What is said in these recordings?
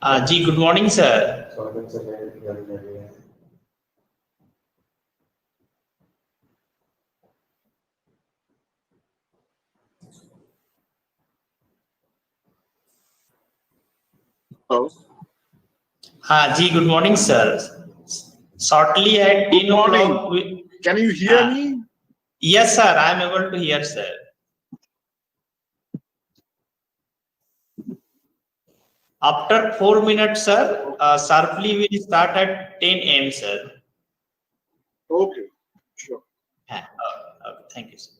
Ji, good morning, sir. Hello. Ji, good morning, sir. Shortly at 10 o'clock. Can you hear me? Yes, sir. I am able to hear, sir. After 4 minutes, sir, sharply we will start at 10 a.m., sir. Okay, sure. Okay, thank you, sir.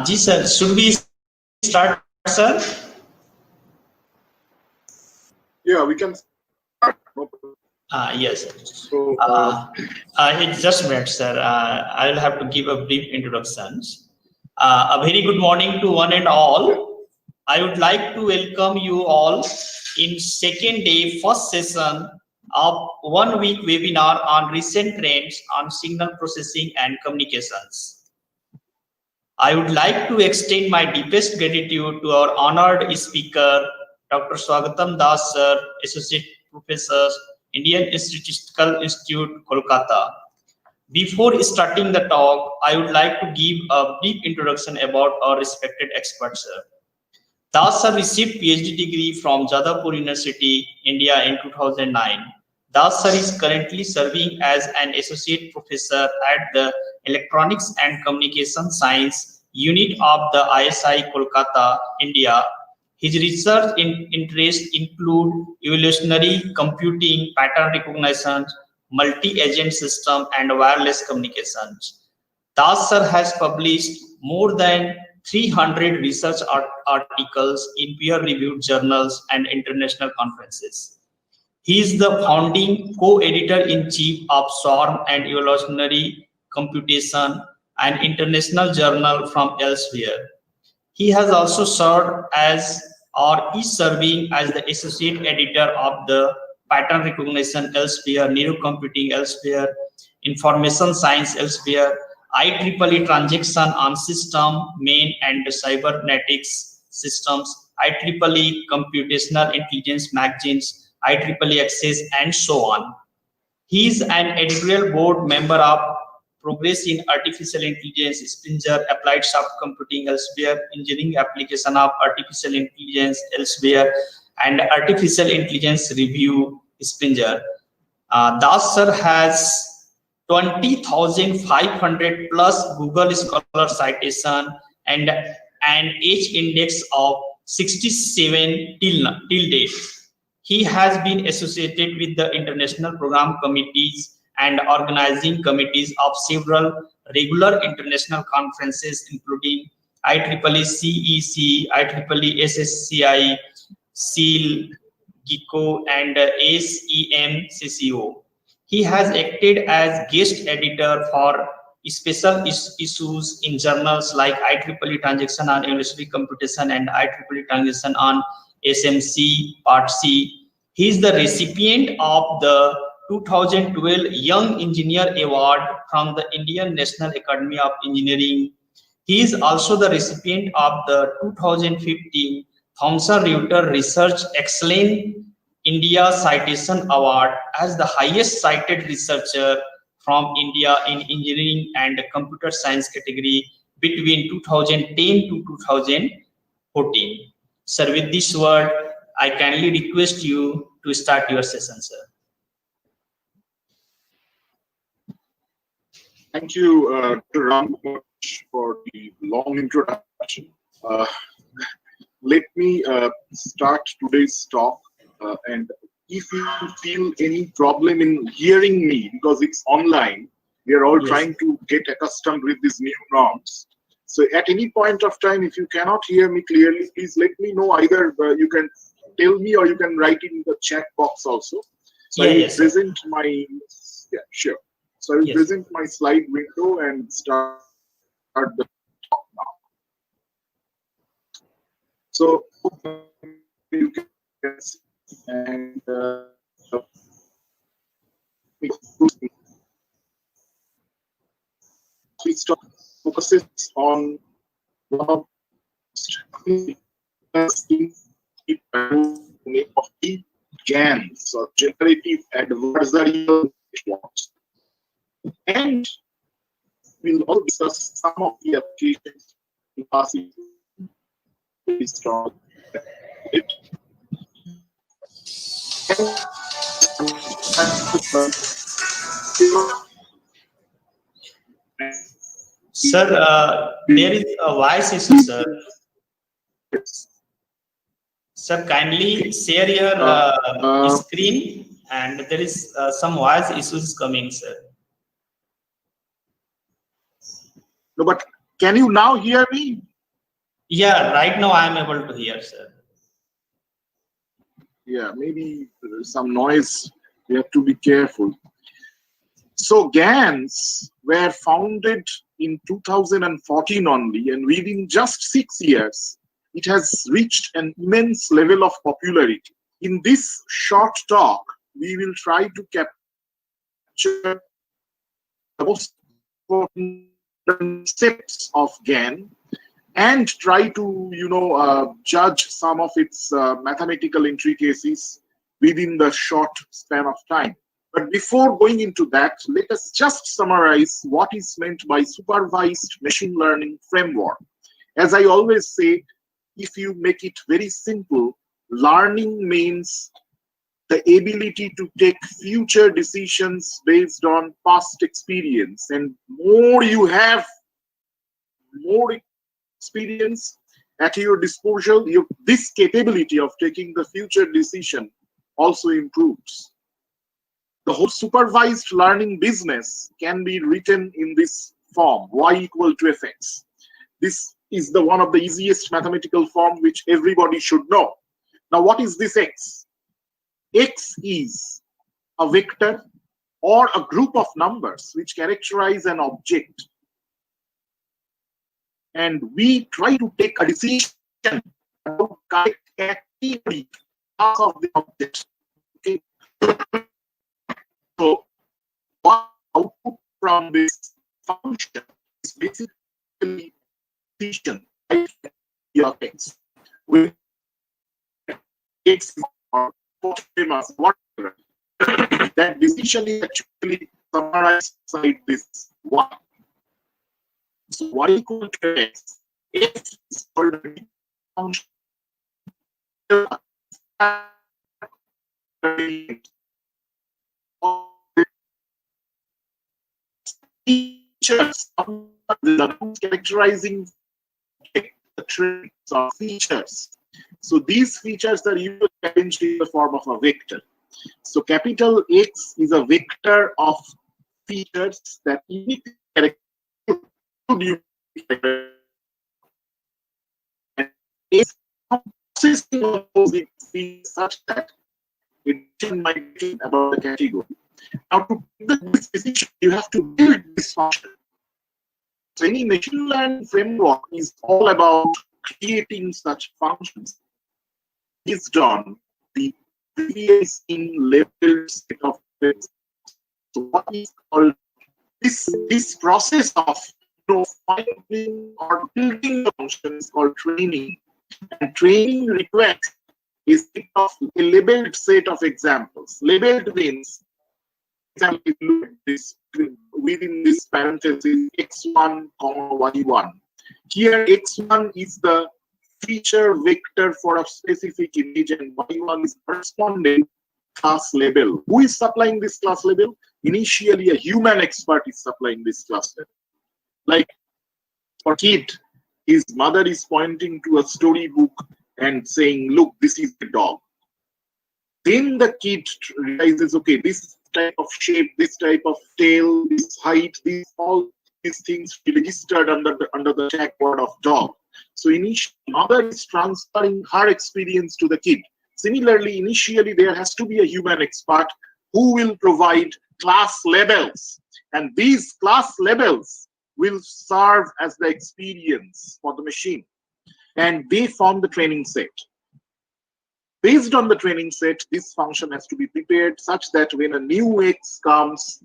Ji, sir, should we start, sir? Yeah, we can start. Yes. So, it's just a minute, sir. I will have to give a brief introduction. A very good morning to one and all. I would like to welcome you all in second day, first session of 1 week webinar on recent trends on signal processing and communications. I would like to extend my deepest gratitude to our honored speaker, Dr. Swagatam Das, sir, Associate Professor, Indian Statistical Institute, Kolkata. Before starting the talk, I would like to give a brief introduction about our respected expert, sir. Das sir received PhD degree from Jadavpur University, India in 2009. Das sir is currently serving as an associate professor at the Electronics and Communication Science Unit of the ISI Kolkata, India. His research interests include evolutionary computing, pattern recognition, multi-agent system, and wireless communications. Das sir has published more than 300 research articles in peer-reviewed journals and international conferences. He is the founding co-editor-in-chief of Swarm and Evolutionary Computation, an international journal from elsewhere. He has also served as or is serving as the associate editor of the Pattern Recognition Elsewhere, Neurocomputing Elsewhere, Information Science Elsewhere, IEEE Transaction on System, Main and Cybernetics Systems, IEEE Computational Intelligence Magazines, IEEE Access, and so on. He is an editorial board member of Progress in Artificial Intelligence, Springer, Applied Soft Computing Elsewhere, Engineering Application of Artificial Intelligence Elsewhere, and Artificial Intelligence Review, Springer. Das sir has 20,500 plus Google Scholar citation and an H index of 67 till date. He has been associated with the international program committees and organizing committees of several regular international conferences, including IEEE CEC, IEEE SSCI, SEAL, GECO, and SEMCCO. He has acted as guest editor for special issues in journals like IEEE Transaction on Evolutionary Computation and IEEE Transaction on SMC Part C. He is the recipient of the 2012 Young Engineer Award from the Indian National Academy of Engineering. He is also the recipient of the 2015 Thomson Reuters Research Excellence India Citation Award as the highest cited researcher from India in engineering and computer science category between 2010 to 2014. Sir, with this word, I kindly request you to start your session, sir. Thank you, Dr. Ram, for the long introduction. Let me start today's talk. And if you feel any problem in hearing me, because it's online, we are all trying to get accustomed with these new norms. So at any point of time, if you cannot hear me clearly, please let me know. Either you can tell me or you can write in the chat box also. So I will present my, sure. So I will present my slide window and start the talk now. So you can see, and we start focuses on one of the GANs, or Generative Adversarial Networks. And we'll also discuss some of the applications in passing. Sir, there is a voice issue, sir. Sir, kindly share your screen, and there is some voice issues coming, sir. No, but can you now hear me? Yeah, right now I am able to hear, sir. Yeah, maybe there is some noise. We have to be careful. So GANs were founded in 2014 only, and within just 6 years, it has reached an immense level of popularity. In this short talk, we will try to capture the most important concepts of GAN and try to, judge some of its mathematical intricacies within the short span of time. But before going into that, let us just summarize what is meant by supervised machine learning framework. As I always say, if you make it very simple, learning means the ability to take future decisions based on past experience. And more you have, more experience at your disposal, this capability of taking the future decision also improves. The whole supervised learning business can be written in this form, y equal to fx. This is the one of the easiest mathematical form which everybody should know. Now, what is this x? X is a vector or a group of numbers which characterize an object. And we try to take a decision about correct category of the object. Okay. So what output from this function is basically decision of x. With x or famous whatever, that decision is actually summarized inside this y. So y equal to x. X is called a function. Features characterizing the traits or features. So these features are usually arranged in the form of a vector. So capital X is a vector of features that uniquely characterize is consisting of those features such that it might be about the category. Now, to take this decision, you have to build this function. So any machine learning framework is all about creating such functions based on the previous in labeled set of things. So what is called this process of finding or building the function is called training. And training requires a labeled set of examples. Labeled means, example, if you look at this within this parenthesis x1, y1. Here x1 is the feature vector for a specific image and y1 is corresponding class label. Who is supplying this class label? Initially, a human expert is supplying this class label. Like for kid, his mother is pointing to a storybook and saying, look, this is the dog. Then the kid realizes, okay, this type of shape, this type of tail, this height, all these things registered under the tag word of dog. So initially, mother is transferring her experience to the kid. Similarly, initially there has to be a human expert who will provide class labels, and these class labels will serve as the experience for the machine, and they form the training set. Based on the training set, this function has to be prepared such that when a new X comes,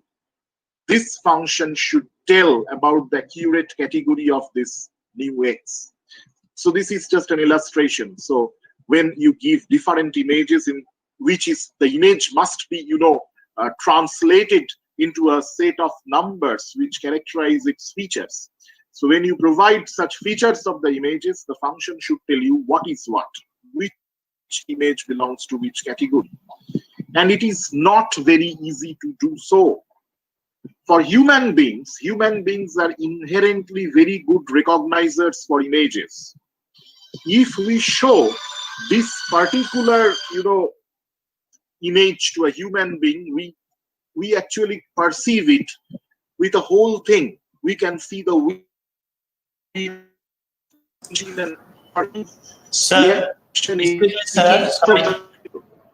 this function should tell about the accurate category of this new X. So this is just an illustration. So when you give different images in which is the image must be, translated into a set of numbers which characterize its features. So when you provide such features of the images, the function should tell you what is what, which image belongs to which category. And it is not very easy to do so. For human beings are inherently very good recognizers for images. If we show this particular, image to a human being, we actually perceive it with the whole thing. We can see the Sir,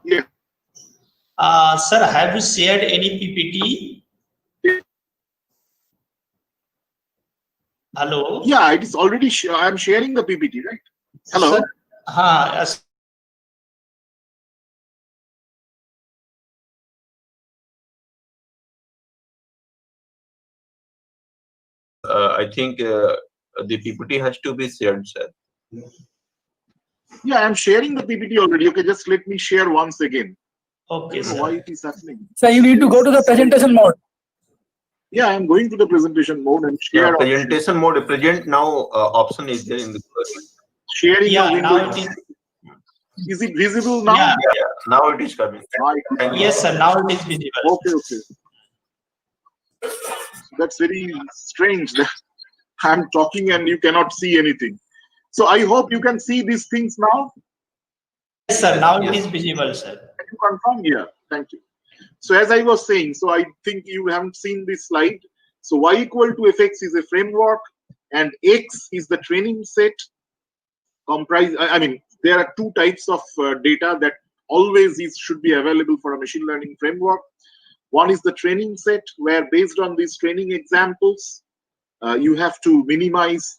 yeah. Sir, have you shared any PPT? Hello? Yeah, it is already, I'm sharing the PPT, right? Hello? Sir, yes. I think the PPT has to be shared, sir. Yeah, I'm sharing the PPT already. Okay, just let me share once again. Okay, I don't know why sir. it is happening. So you need to go to the presentation mode. Yeah, I'm going to the presentation mode and Yeah, share option. presentation mode. Present now option is there in the. Sharing Yeah, a window. now it is. Is it visible now? Yeah. Yeah, now it is coming. Thank you. Yes, sir. Now it is visible. Okay, okay. That's very strange that I'm talking and you cannot see anything. So I hope you can see these things now. Yes, sir. Now it Yes. is visible, sir. Can you confirm? Yeah, thank you. So as I was saying, so I think you haven't seen this slide. So y equal to fx is a framework and x is the training set. I mean, there are two types of data that always should be available for a machine learning framework. One is the training set, where based on these training examples, you have to minimize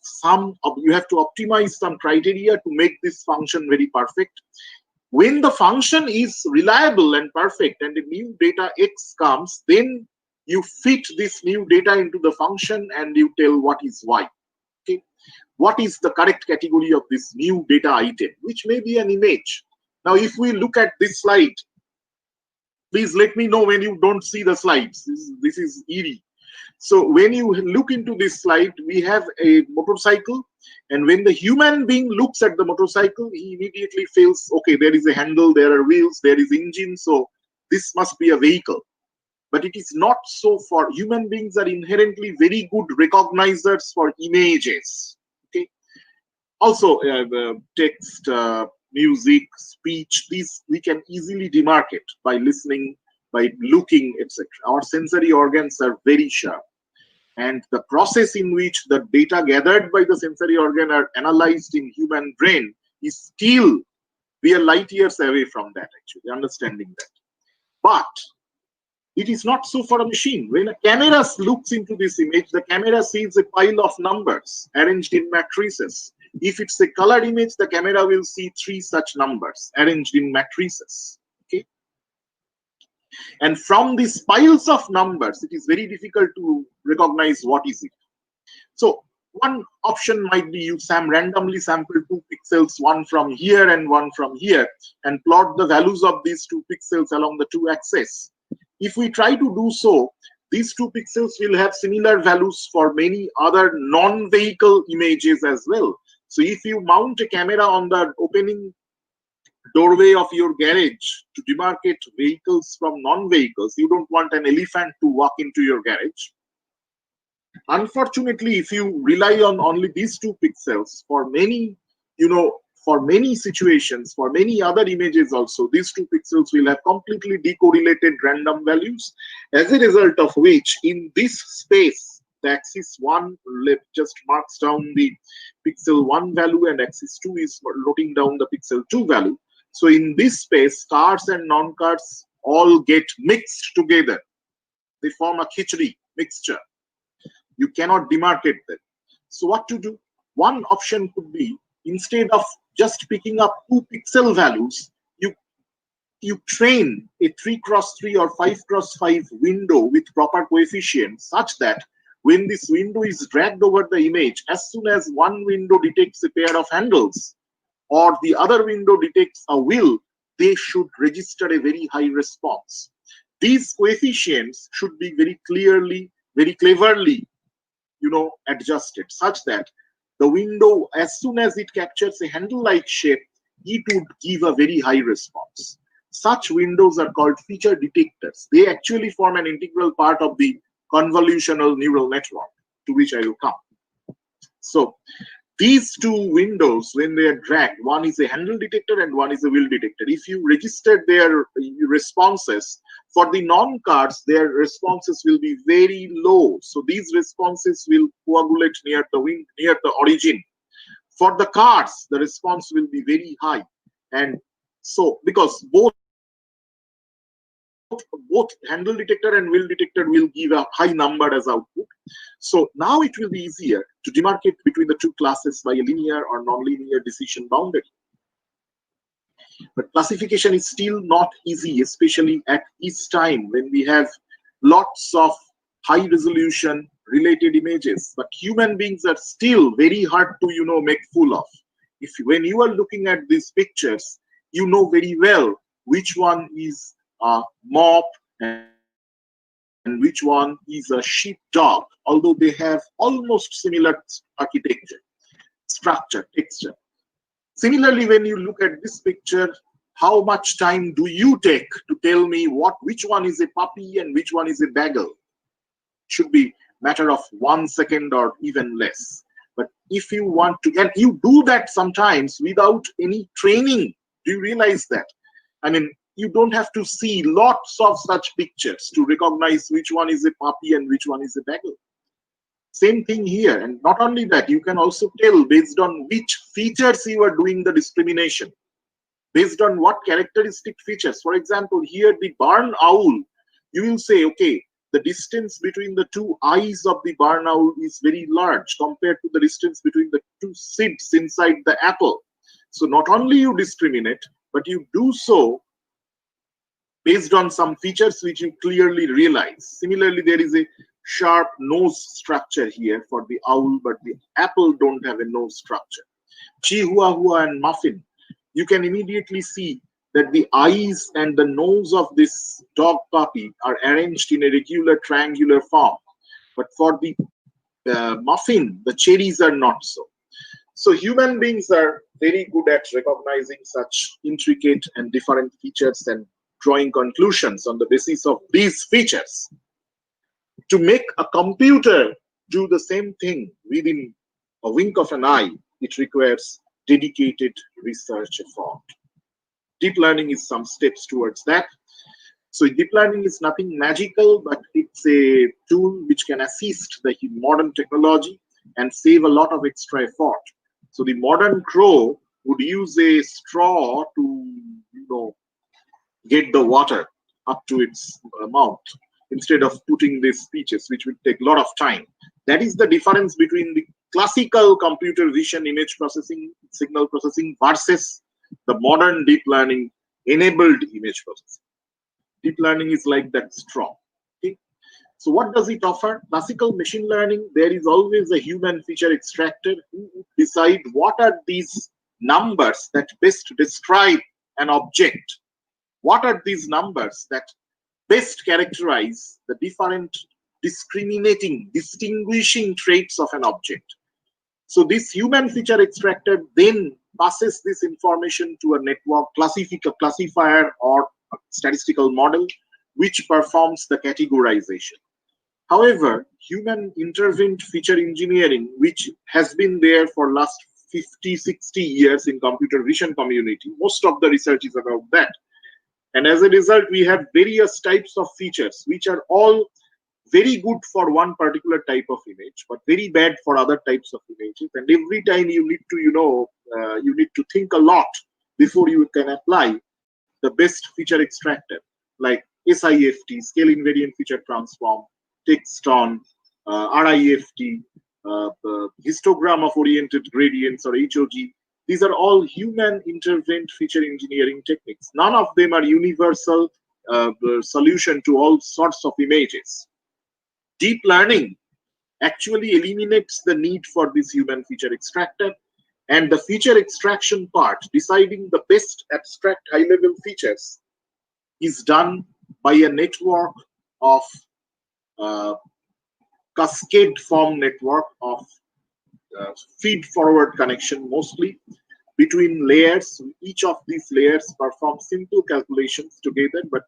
you have to optimize some criteria to make this function very perfect. When the function is reliable and perfect and the new data x comes, then you fit this new data into the function and you tell what is y. Okay, what is the correct category of this new data item, which may be an image. Now, if we look at this slide, please let me know when you don't see the slides. This is eerie. So when you look into this slide, we have a motorcycle, and when the human being looks at the motorcycle, he immediately feels, okay, there is a handle, there are wheels, there is engine, so this must be a vehicle. But it is not so. For human beings are inherently very good recognizers for images. Okay. Also, text, music, speech, these we can easily demarcate by listening, by looking, etc. Our sensory organs are very sharp. And the process in which the data gathered by the sensory organ are analyzed in human brain is still, we are light years away from that, actually, understanding that. But it is not so for a machine. When a camera looks into this image, the camera sees a pile of numbers arranged in matrices. If it's a colored image, the camera will see 3 such numbers arranged in matrices. Okay. And from these piles of numbers, it is very difficult to recognize what is it. So one option might be you randomly sample 2 pixels, one from here and one from here, and plot the values of these 2 pixels along the 2 axes. If we try to do so, these 2 pixels will have similar values for many other non-vehicle images as well. So if you mount a camera on the opening doorway of your garage to demarcate vehicles from non-vehicles, you don't want an elephant to walk into your garage. Unfortunately, if you rely on only these 2 pixels for many, for many situations, for many other images also, these 2 pixels will have completely decorrelated random values, as a result of which in this space, the axis 1 just marks down the pixel 1 value and axis 2 is noting down the pixel 2 value. So in this space, cars and non-cars all get mixed together. They form a khichdi mixture. You cannot demarcate them. So what to do? One option could be, instead of just picking up 2 pixel values, you train a 3x3 or 5x5 window with proper coefficients such that when this window is dragged over the image, as soon as one window detects a pair of handles or the other window detects a wheel, they should register a very high response. These coefficients should be very cleverly, adjusted such that the window, as soon as it captures a handle-like shape, it would give a very high response. Such windows are called feature detectors. They actually form an integral part of the convolutional neural network, to which I will come. So these 2 windows, when they are dragged, one is a handle detector and one is a wheel detector. If you register their responses, for the non-cars, their responses will be very low. So these responses will coagulate near the origin. For the cars, the response will be very high. And so, because both handle detector and wheel detector will give a high number as output. So now it will be easier to demarcate between the 2 classes by a linear or nonlinear decision boundary. But classification is still not easy, especially at this time when we have lots of high resolution related images. But human beings are still very hard to make fool of. When you are looking at these pictures, you know very well which one is a mop and which one is a sheepdog, although they have almost similar architecture, structure, texture. Similarly, when you look at this picture, how much time do you take to tell me which one is a puppy and which one is a bagel? Should be matter of 1 second or even less. But if you want to, and you do that sometimes without any training, do you realize that? I mean, you don't have to see lots of such pictures to recognize which one is a puppy and which one is a bagel. Same thing here. And not only that, you can also tell based on which features you are doing the discrimination, based on what characteristic features. For example, here the barn owl, you will say, okay, the distance between the two eyes of the barn owl is very large compared to the distance between the two seeds inside the apple. So not only you discriminate, but you do so based on some features which you clearly realize. Similarly, there is a sharp nose structure here for the owl, but the apple don't have a nose structure. Chihuahua and muffin, you can immediately see that the eyes and the nose of this dog puppy are arranged in a regular triangular form. But for the muffin, the cherries are not so. So human beings are very good at recognizing such intricate and different features and drawing conclusions on the basis of these features. To make a computer do the same thing within a wink of an eye, it requires dedicated research effort. Deep learning is some steps towards that. So deep learning is nothing magical, but it's a tool which can assist the modern technology and save a lot of extra effort. So the modern crow would use a straw to, get the water up to its mouth instead of putting these speeches, which would take a lot of time. That is the difference between the classical computer vision image processing, signal processing versus the modern deep learning enabled image processing. Deep learning is like that straw. Okay? So what does it offer? Classical machine learning, there is always a human feature extractor who decide what are these numbers that best describe an object. What are these numbers that best characterize the different distinguishing traits of an object? So this human feature extractor then passes this information to a network classifier or a statistical model, which performs the categorization. However, human intervened feature engineering, which has been there for last 50, 60 years in computer vision community, most of the research is about that. And as a result, we have various types of features, which are all very good for one particular type of image, but very bad for other types of images. And every time you need to, you need to think a lot before you can apply the best feature extractor, like SIFT, scale invariant feature transform, Texton, RIFT, histogram of oriented gradients or HOG. These are all human intervened feature engineering techniques. None of them are universal solution to all sorts of images. Deep learning actually eliminates the need for this human feature extractor, and the feature extraction part, deciding the best abstract high-level features, is done by a network of cascade form network of feed-forward connection, mostly between layers. Each of these layers performs simple calculations together, but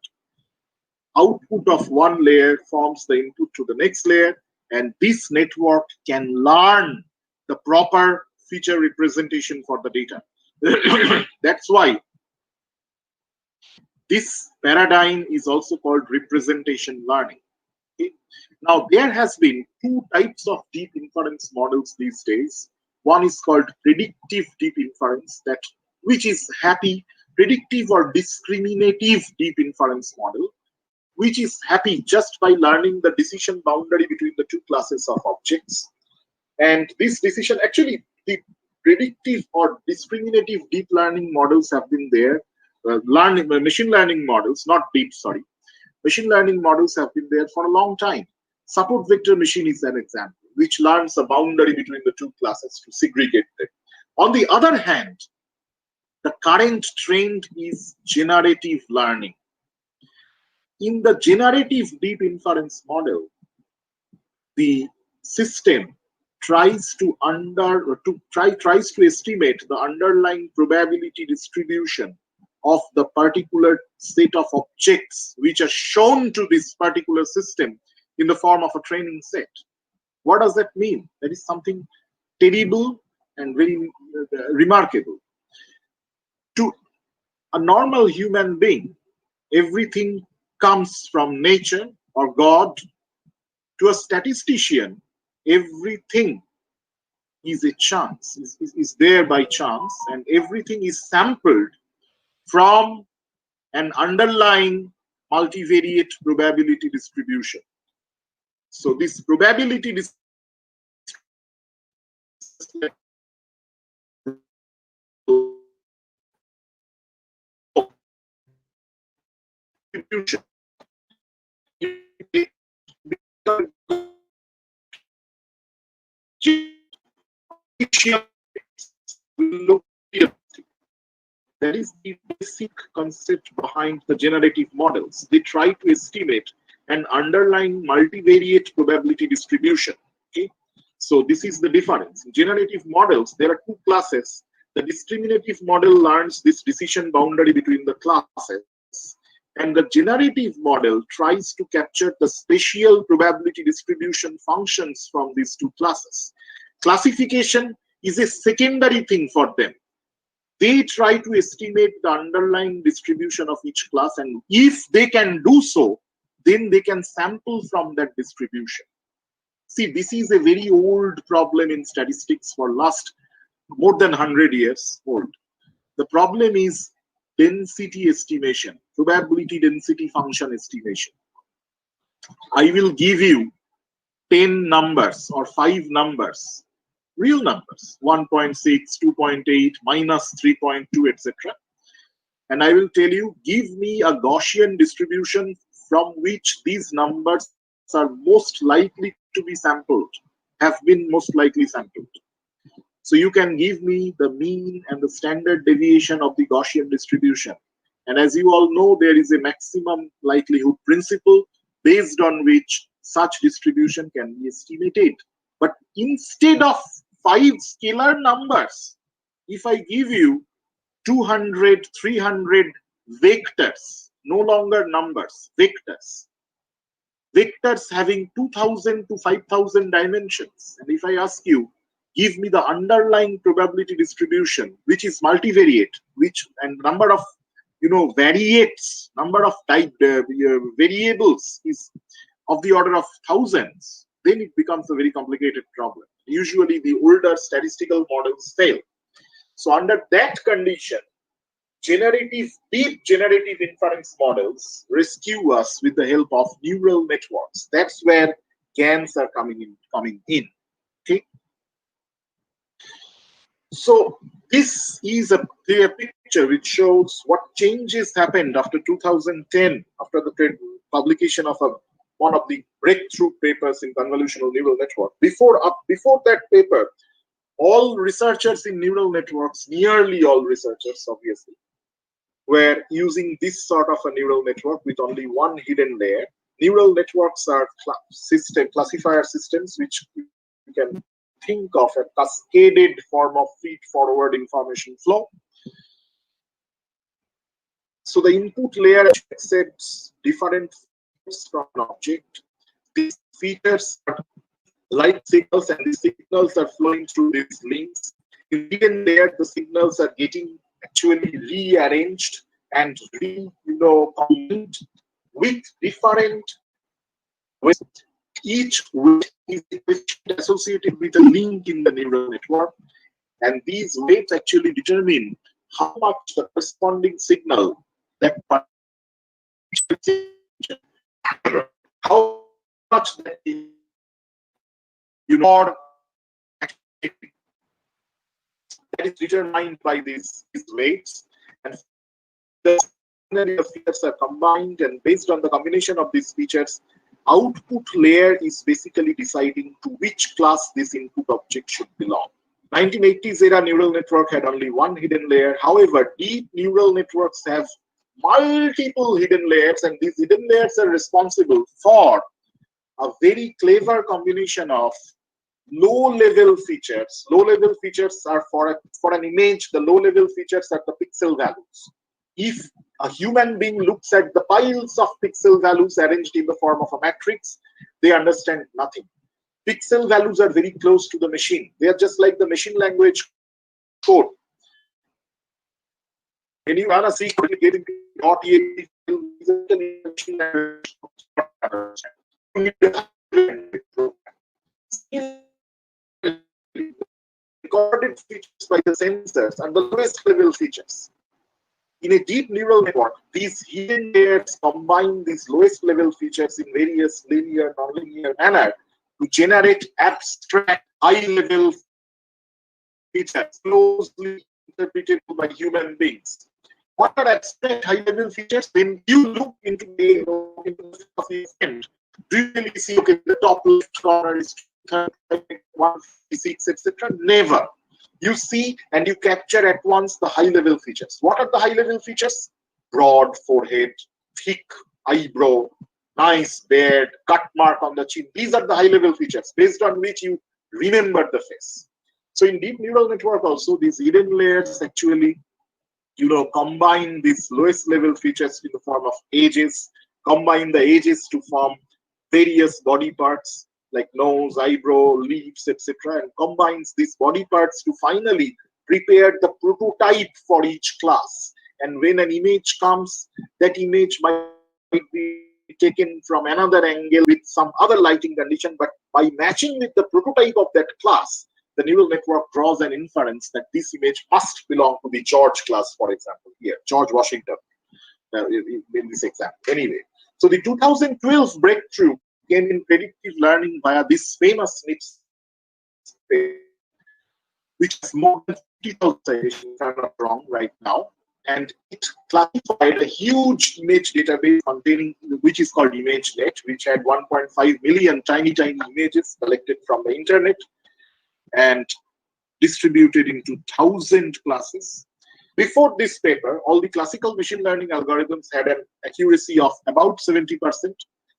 output of one layer forms the input to the next layer, and this network can learn the proper feature representation for the data. That's why this paradigm is also called representation learning. Okay? Now, there has been two types of deep inference models these days. One is called predictive deep inference, which is happy, predictive or discriminative deep inference model, which is happy just by learning the decision boundary between the two classes of objects. And this decision, actually, the predictive or discriminative deep learning models have been there. Machine learning models, not deep, sorry. Machine learning models have been there for a long time. Support vector machine is an example, which learns a boundary between the two classes to segregate them. On the other hand, the current trend is generative learning. in the generative deep inference model, the system tries to estimate the underlying probability distribution of the particular set of objects which are shown to this particular system in the form of a training set. What does that mean? That is something terrible and very remarkable. To a normal human being, everything comes from nature or God. To a statistician, everything is a chance, is there by chance, and everything is sampled from an underlying multivariate probability distribution. So this probability distribution that is the basic concept behind the generative models. They try to estimate an underlying multivariate probability distribution. Okay, so this is the difference. In generative models, there are two classes. The discriminative model learns this decision boundary between the classes, and the generative model tries to capture the spatial probability distribution functions from these two classes. Classification is a secondary thing for them. They try to estimate the underlying distribution of each class, and if they can do so, then they can sample from that distribution. See, this is a very old problem in statistics for last more than 100 years old. The problem is density estimation, probability density function estimation. I will give you 10 numbers or 5 numbers, real numbers, 1.6, 2.8, minus 3.2, etc. And I will tell you, give me a Gaussian distribution from which these numbers are most likely to be sampled, have been most likely sampled. So you can give me the mean and the standard deviation of the Gaussian distribution. And as you all know, there is a maximum likelihood principle based on which such distribution can be estimated. But instead of 5 scalar numbers, if I give you 200, 300 vectors, no longer numbers, vectors having 2000 to 5000 dimensions, and if I ask you, give me the underlying probability distribution, which is multivariate, which and number of variates, number of type variables is of the order of thousands, then it becomes a very complicated problem. Usually the older statistical models fail. So under that condition, deep generative inference models rescue us with the help of neural networks. That's where GANs are coming in. Okay. So this is a clear picture which shows what changes happened after 2010, after the publication of one of the breakthrough papers in convolutional neural network. Before that paper, all researchers in neural networks, nearly all researchers obviously, were using this sort of a neural network with only one hidden layer. Neural networks are classifier systems which you can think of a cascaded form of feed-forward information flow. So the input layer accepts different features from an object. These features are light signals, and these signals are flowing through these links. In the hidden layer, the signals are getting actually rearranged and combined with different weights. Each weight is associated with a link in the neural network, and these weights actually determine how much the corresponding signal that how much that that is determined by these weights, and the features are combined, and based on the combination of these features, output layer is basically deciding to which class this input object should belong. 1980s era neural network had only one hidden layer. However, deep neural networks have multiple hidden layers, and these hidden layers are responsible for a very clever combination of low-level features. Low-level features are for an image. The low-level features are the pixel values. If a human being looks at the piles of pixel values arranged in the form of a matrix, they understand nothing. Pixel values are very close to the machine. They are just like the machine language code. When you run a C code, you get into .exe recorded features by the sensors and the lowest level features. In a deep neural network, these hidden layers combine these lowest level features in various linear, nonlinear manner to generate abstract high-level features closely interpretable by human beings. What are abstract high-level features? When you look into the end, do you really see, okay, the top left corner is 156, etc.? Never. You see and you capture at once the high-level features. What are the high-level features? Broad forehead, thick eyebrow, nice beard, cut mark on the chin. These are the high-level features based on which you remember the face. So in deep neural network also, these hidden layers actually, combine these lowest level features in the form of edges, combine the edges to form various body parts like nose, eyebrow, lips, etc., and combines these body parts to finally prepare the prototype for each class. And when an image comes, that image might be taken from another angle with some other lighting condition, but by matching with the prototype of that class, the neural network draws an inference that this image must belong to the George class, for example, here, George Washington, in this example. Anyway, so the 2012 breakthrough came in predictive learning via this famous NIPS, which has more than 50,000 citations, if I'm not wrong, right now. And it classified a huge image database containing, which is called ImageNet, which had 1.5 million tiny images collected from the internet and distributed into 1,000 classes. Before this paper, all the classical machine learning algorithms had an accuracy of about 70%.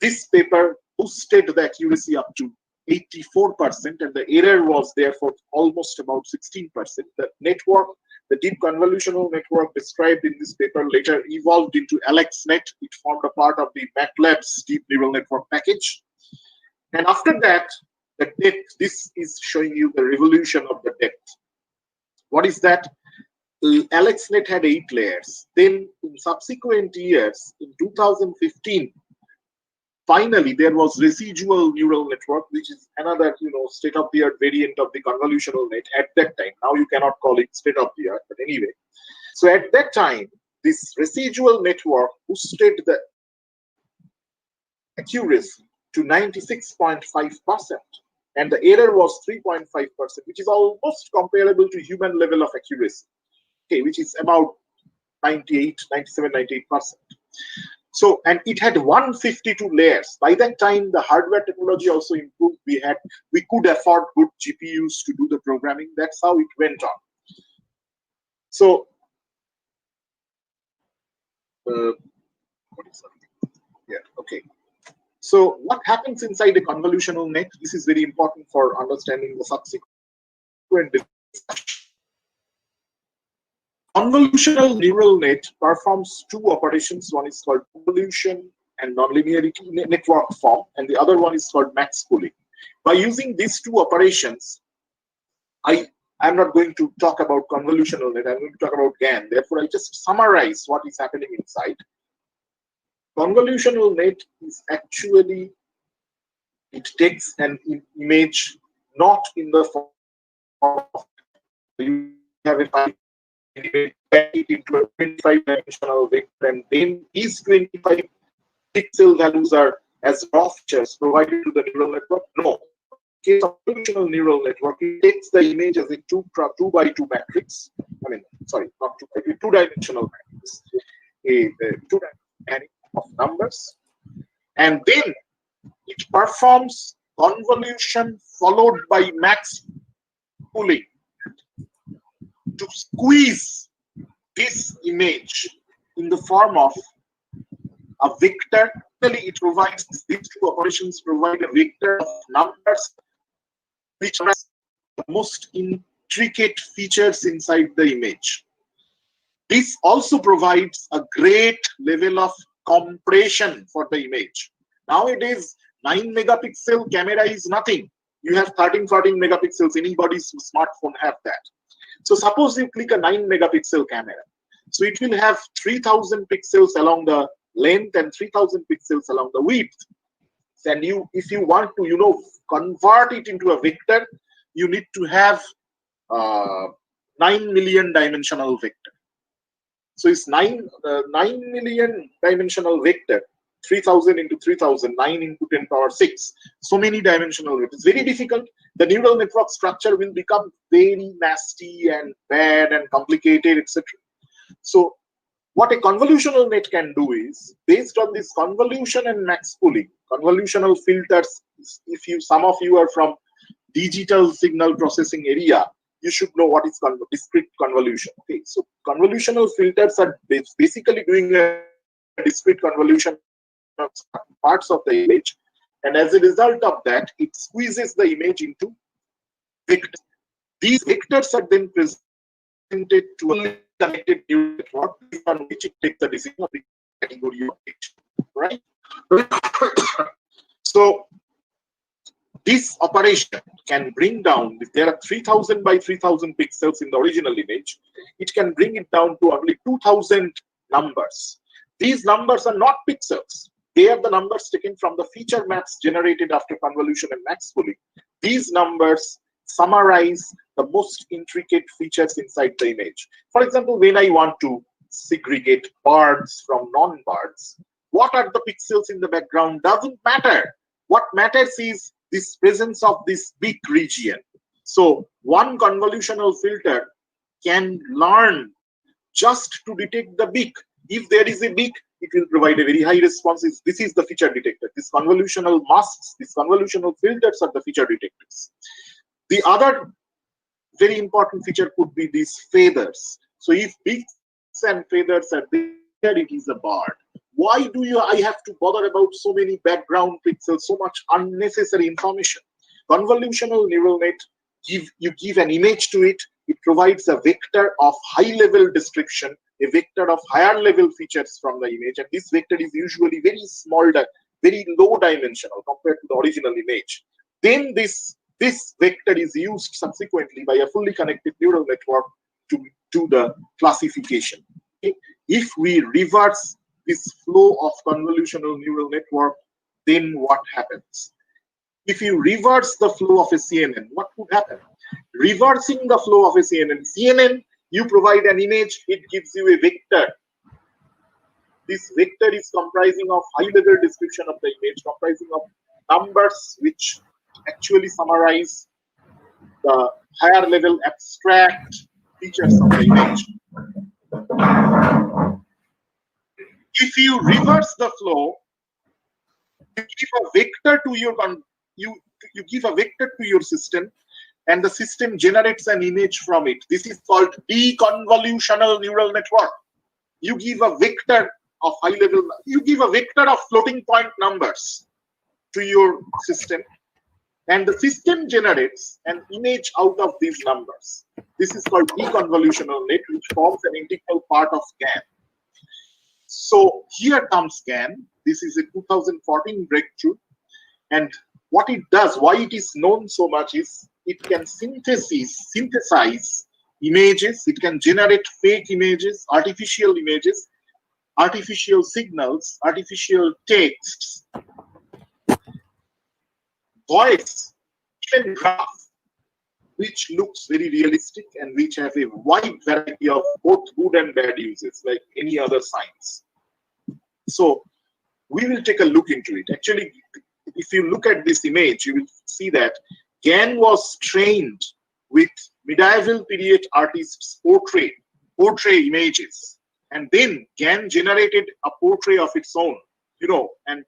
This paper boosted the accuracy up to 84%, and the error was therefore almost about 16%. The network, the deep convolutional network described in this paper, later evolved into AlexNet. It formed a part of the MATLAB's deep neural network package. And after that, the depth, this is showing you the revolution of the depth. What is that? AlexNet had 8 layers. Then in subsequent years, in 2015, finally there was residual neural network, which is another state-of-the-art variant of the convolutional net at that time. Now you cannot call it state-of-the-art, but anyway. So at that time, this residual network boosted the accuracy to 96.5%. And the error was 3.5%, which is almost comparable to human level of accuracy, okay, which is about 98%. So, and it had 152 layers. By that time, the hardware technology also improved. We could afford good GPUs to do the programming. That's how it went on. So, yeah, okay. So what happens inside a convolutional net? This is very important for understanding the subsequent discussion. Convolutional neural net performs 2 operations. One is called convolution and nonlinearity network form, and the other one is called max pooling. By using these 2 operations, I'm not going to talk about convolutional net, I'm going to talk about GAN. Therefore, I just summarize what is happening inside. Convolutional net is actually, it takes an image not in the form of, you have a it into a 25-dimensional vector, and then these 25 pixel values are as raw features provided to the neural network. No. In convolutional neural network, it takes the image as a 2 by 2 matrix. I mean, sorry, not 2 by 2, 2-dimensional matrix. A 2-dimensional of numbers, and then it performs convolution followed by max pooling to squeeze this image in the form of a vector. It provides, these two operations provide a vector of numbers which are the most intricate features inside the image. This also provides a great level of compression for the image. Nowadays, 9 megapixel camera is nothing. You have 13, 14 megapixels. Anybody's smartphone have that. So suppose you click a 9 megapixel camera. So it will have 3000 pixels along the length and 3000 pixels along the width. And if you want to, convert it into a vector, you need to have 9 million dimensional vector. So it's 9 million dimensional vector, 3000 into 3000, 9 into 10 power 6. So many dimensional vectors. It's very difficult. The neural network structure will become very nasty and bad and complicated, etc. So what a convolutional net can do is, based on this convolution and max pooling, convolutional filters, some of you are from digital signal processing area, you should know what is discrete convolution. Okay, so convolutional filters are basically doing a discrete convolution of parts of the image, and as a result of that, it squeezes the image into vectors. These vectors are then presented to a connected neural network on which it takes the decision of the category of image, right? So this operation can bring down, if there are 3000 by 3000 pixels in the original image, it can bring it down to only 2000 numbers. These numbers are not pixels. They are the numbers taken from the feature maps generated after convolution and max pooling. These numbers summarize the most intricate features inside the image. For example, when I want to segregate birds from non-birds, what are the pixels in the background doesn't matter. What matters is this presence of this beak region. So one convolutional filter can learn just to detect the beak. If there is a beak, it will provide a very high response. This is the feature detector. These convolutional masks, these convolutional filters are the feature detectors. The other very important feature could be these feathers. So if beaks and feathers are there, it is a bird. Why do I have to bother about so many background pixels, so much unnecessary information? Convolutional neural net, you give an image to it, it provides a vector of high-level description, a vector of higher-level features from the image, and this vector is usually very small, very low dimensional compared to the original image. Then this vector is used subsequently by a fully connected neural network to do the classification. Okay? If we reverse this flow of convolutional neural network, then what happens? If you reverse the flow of a CNN, what would happen? Reversing the flow of a CNN, you provide an image, it gives you a vector. This vector is comprising of high-level description of the image, comprising of numbers which actually summarize the higher-level abstract features of the image. If you reverse the flow, you give a vector to your you give a vector to your system, and the system generates an image from it. This is called deconvolutional neural network. You give a vector of high level, you give a vector of floating point numbers to your system, and the system generates an image out of these numbers. This is called deconvolutional net, which forms an integral part of GAN. So here comes GAN. This is a 2014 breakthrough, and what it does, why it is known so much, is it can synthesize images, it can generate fake images, artificial signals, artificial texts, voice, even graph, which looks very realistic and which have a wide variety of both good and bad uses, like any other science. So we will take a look into it. Actually, if you look at this image, you will see that GAN was trained with medieval period artists' portrait images, and then GAN generated a portrait of its own, and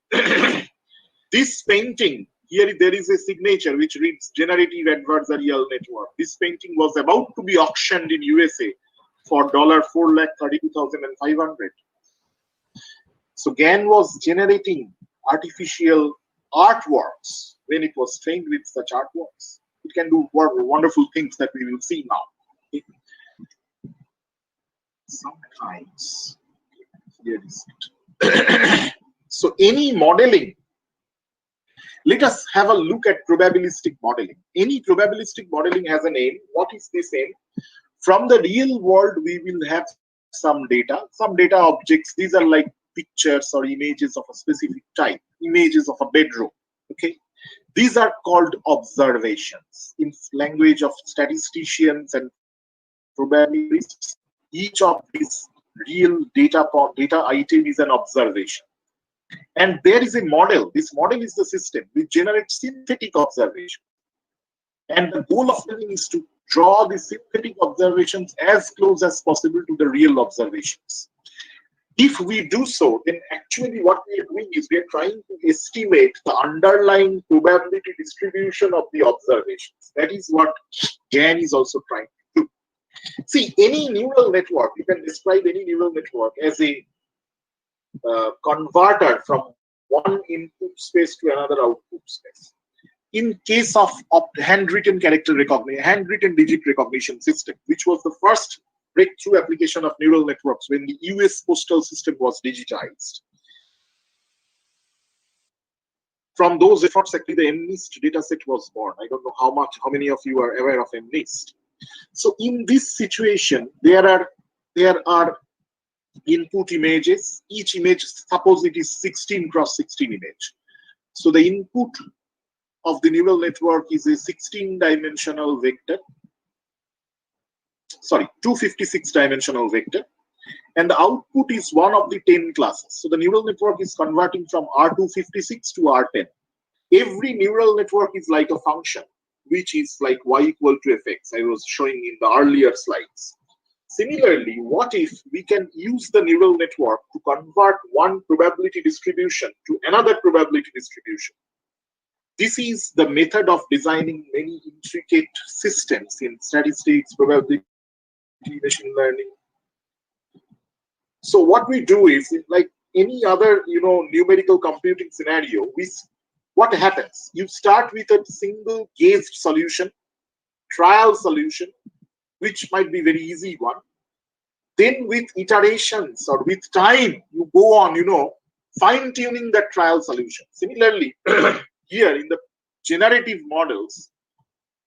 this painting, here there is a signature which reads Generative Adversarial Network. This painting was about to be auctioned in USA for $432,500. So GAN was generating artificial artworks when it was trained with such artworks. It can do wonderful things that we will see now. Okay. Sometimes, here is it. So any modeling, let us have a look at probabilistic modeling. Any probabilistic modeling has a name. What is this name? From the real world, we will have some data objects. These are like pictures or images of a specific type, images of a bedroom. Okay, these are called observations. In language of statisticians and probabilists, each of these real data item is an observation. And there is a model. This model is the system which generates synthetic observation. And the goal of learning is to draw the synthetic observations as close as possible to the real observations. If we do so, then actually what we are doing is we are trying to estimate the underlying probability distribution of the observations. That is what GAN is also trying to do. See, any neural network, you can describe any neural network as a converter from one input space to another output space. In case of handwritten character recognition, handwritten digit recognition system, which was the first breakthrough application of neural networks when the US postal system was digitized. From those efforts, actually, the MNIST dataset was born. I don't know how many of you are aware of MNIST. So in this situation, there are input images. Each image, suppose it is 16 cross 16 image. So the input of the neural network is a 16-dimensional vector. Sorry, 256-dimensional vector. And the output is one of the 10 classes. So the neural network is converting from R256 to R10. Every neural network is like a function, which is like y equal to fx. I was showing in the earlier slides. Similarly, what if we can use the neural network to convert one probability distribution to another probability distribution? This is the method of designing many intricate systems in statistics, probability, machine learning. So what we do is, like any other numerical computing scenario, what happens? You start with a single gauged solution, trial solution, which might be very easy one. Then with iterations or with time, you go on, fine-tuning that trial solution. Similarly, here in the generative models,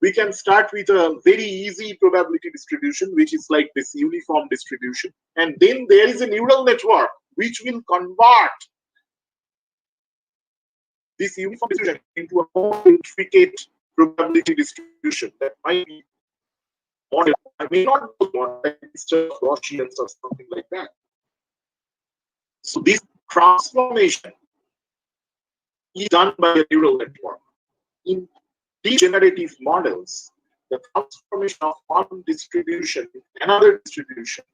we can start with a very easy probability distribution, which is like this uniform distribution. And then there is a neural network which will convert this uniform distribution into a more intricate probability distribution that might be model. I may not be just Gaussians or something like that. So this transformation is done by a neural network. In degenerative models, the transformation of one distribution to another distribution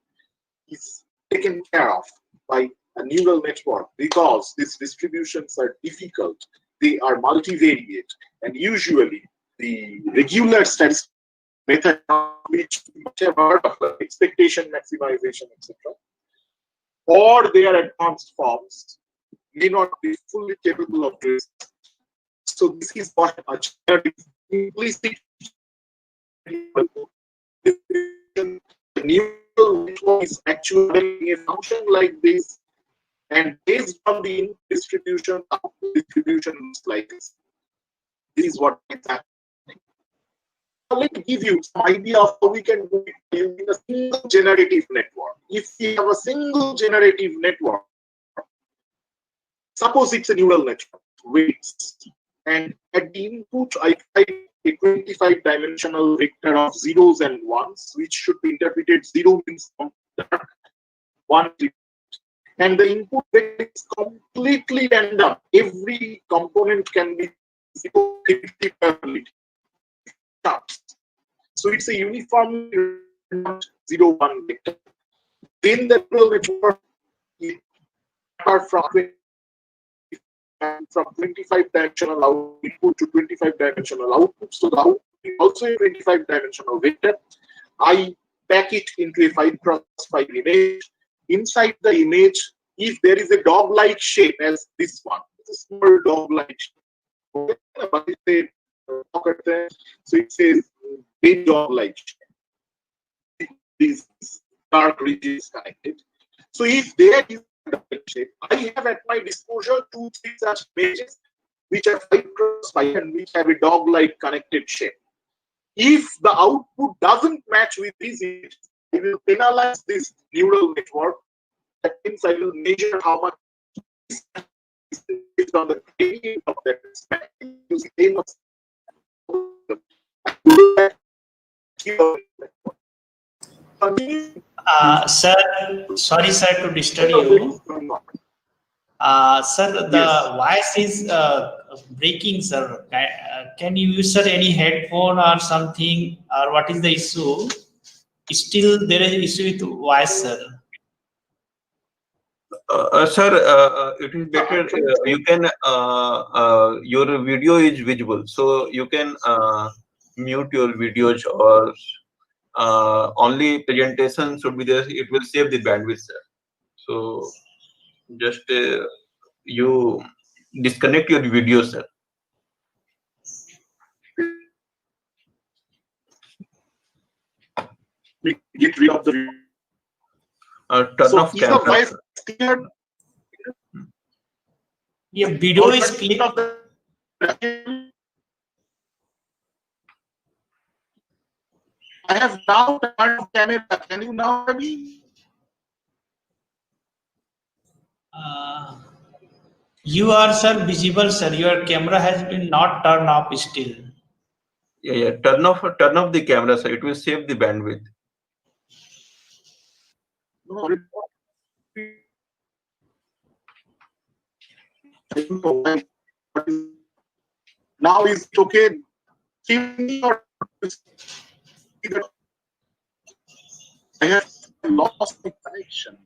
is taken care of by a neural network because these distributions are difficult, they are multivariate, and usually the regular statistical method which you must have heard of, like expectation maximization, etc., or their advanced forms may not be fully capable of doing. So this is what a generative implicit neural network is actually a function like this, and based on the input distribution, output distribution looks like this. This is what is happening. Let me give you some idea of how we can do it using a single generative network. If we have a single generative network, suppose it's a neural network, weights, and at the input I type a 25-dimensional vector of zeros and ones, which should be interpreted. Zero means dark, one, and the input vector is completely random. Every component can be 0, 50 probability. So it's a uniform 0, 1 vector. Then the neural network is from 25-dimensional input to 25-dimensional output. So the output is also a 25-dimensional vector. I pack it into a 5x5 image. Inside the image, if there is a dog-like shape as this one, it's a small dog-like shape. Okay? So it says big dog-like shape. These dark regions connected. So if there is a dog-like shape, I have at my disposal 2-3 such images which are 5x5 and which have a dog-like connected shape. If the output doesn't match with these images, I will penalize this neural network. That means I will measure how much based on the gradient of that span using famous. Sir, sorry, sir, to disturb you. Sir, the Yes. voice is breaking, sir. Can you use, sir, any headphone or something, or what is the issue? Still, there is issue with voice, sir. Sir, it is better. You can your video is visible, so you can mute your videos, or only presentation should be there. It will save the bandwidth, sir. So just you disconnect your video, sir. We get rid of the. Turn So off is the camera. voice clear? Yeah, video is clear. Of the, I have now turned off camera. Can you now hear me? You are, sir, visible, sir. Your camera has been not turned off still. Yeah. Turn off the camera, sir. It will save the bandwidth. No, I don't know why. Now is it okay? I have lost my connection.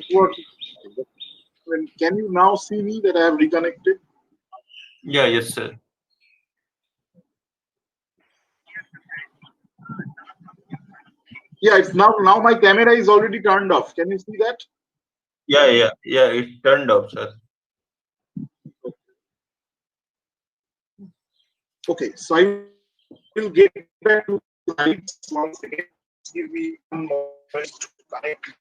What? Can you now see me that I have reconnected? Yeah. Yes, sir. Yeah, it's now my camera is already turned off. Can you see that? Yeah. It turned off, sir. Okay, so I will get back to slides once again. Give me one more to connect.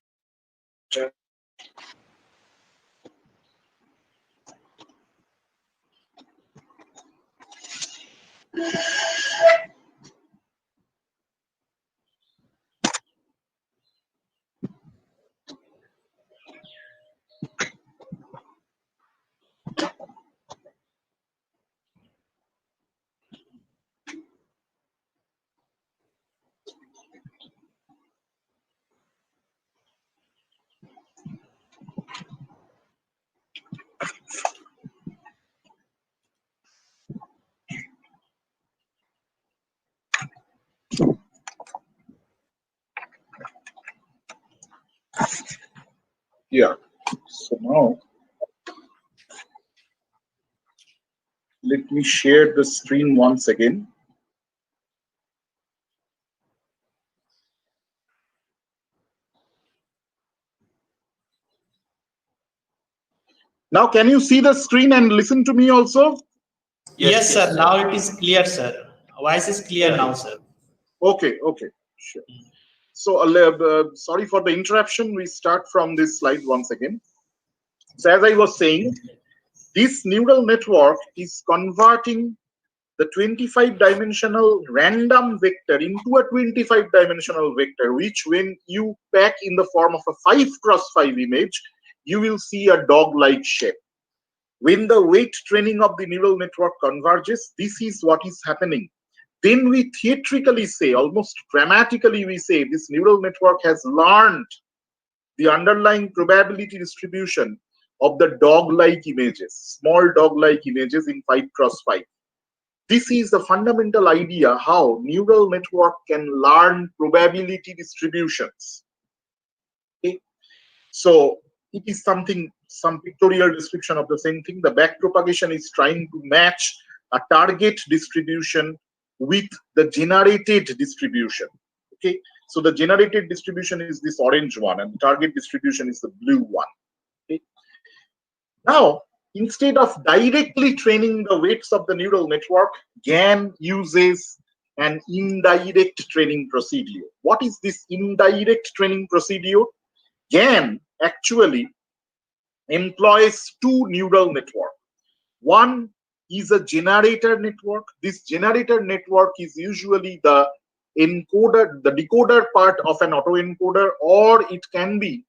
Yeah. So now let me share the screen once again. Now, can you see the screen and listen to me also? Yes, sir. Now it is clear, sir. Voice is clear now, sir. Okay, okay, sure. So, sorry for the interruption. We start from this slide once again. So, as I was saying, this neural network is converting the 25-dimensional random vector into a 25-dimensional vector, which when you pack in the form of a 5x5 image, you will see a dog-like shape. When the weight training of the neural network converges, this is what is happening. Then we theatrically say, almost dramatically we say, this neural network has learned the underlying probability distribution of the dog-like images, small dog-like images in 5x5. This is the fundamental idea how neural network can learn probability distributions. Okay? So it is something, some pictorial description of the same thing. The backpropagation is trying to match a target distribution with the generated distribution. Okay, so the generated distribution is this orange one, and the target distribution is the blue one. Okay, now instead of directly training the weights of the neural network, GAN uses an indirect training procedure. What is this indirect training procedure? GAN actually employs two neural networks. One is a generator network. This generator network is usually the encoder, the decoder part of an autoencoder, or it can be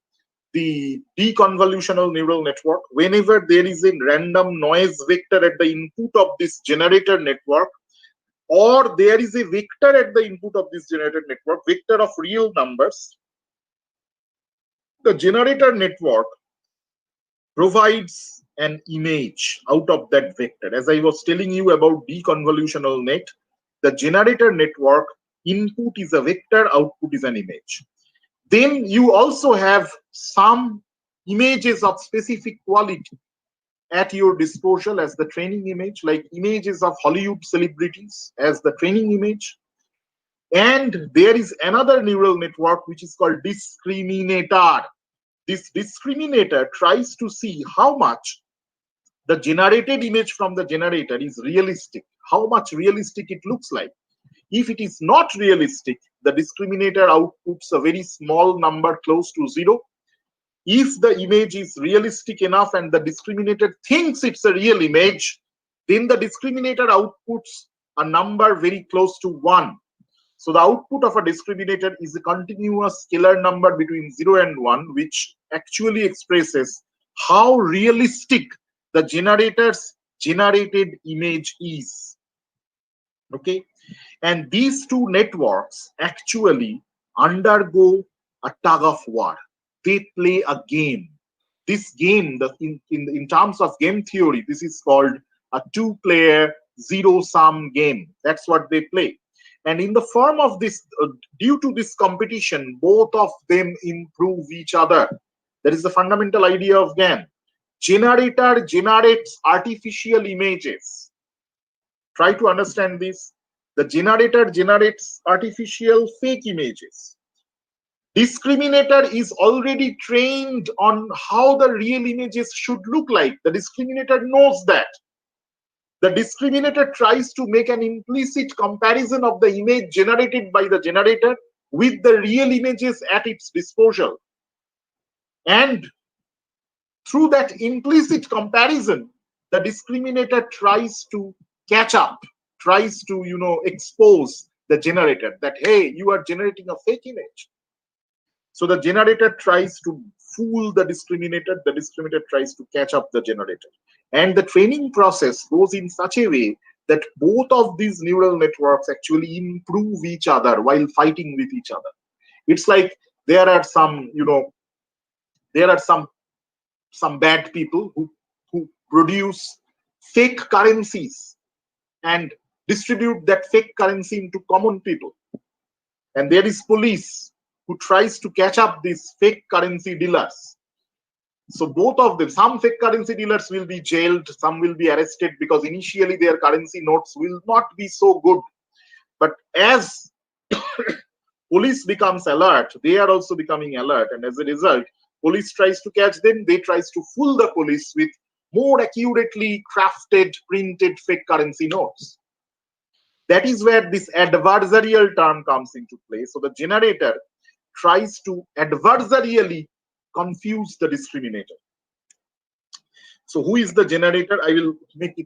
the deconvolutional neural network. Whenever there is a random noise vector at the input of this generator network, or there is a vector at the input of this generator network, vector of real numbers, the generator network provides an image out of that vector. As I was telling you about deconvolutional net, the generator network input is a vector, output is an image. Then you also have some images of specific quality at your disposal as the training image, like images of Hollywood celebrities as the training image. And there is another neural network which is called discriminator. This discriminator tries to see how much the generated image from the generator is realistic, how much realistic it looks like. If it is not realistic, the discriminator outputs a very small number close to 0. If the image is realistic enough and the discriminator thinks it's a real image, then the discriminator outputs a number very close to 1. So the output of a discriminator is a continuous scalar number between 0 and 1, which actually expresses how realistic the generator's generated image is. Okay, and these two networks actually undergo a tug of war. They play a game. This game, in terms of game theory, this is called a two-player zero-sum game. That's what they play. And in the form of this, due to this competition, both of them improve each other. That is the fundamental idea of GAN. Generator generates artificial images. Try to understand this. The generator generates artificial fake images. Discriminator is already trained on how the real images should look like. The discriminator knows that. The discriminator tries to make an implicit comparison of the image generated by the generator with the real images at its disposal. And through that implicit comparison, the discriminator tries to catch up, tries to, expose the generator that, hey, you are generating a fake image. So the generator tries to fool the discriminator tries to catch up the generator. And the training process goes in such a way that both of these neural networks actually improve each other while fighting with each other. It's like there are some, some bad people who produce fake currencies and distribute that fake currency into common people. And there is police who tries to catch up these fake currency dealers. So both of them, some fake currency dealers will be jailed, some will be arrested because initially their currency notes will not be so good. But as police becomes alert, they are also becoming alert, and as a result, police tries to catch them, they tries to fool the police with more accurately crafted, printed fake currency notes. That is where this adversarial term comes into play. So the generator tries to adversarially confuse the discriminator. So who is the generator? I will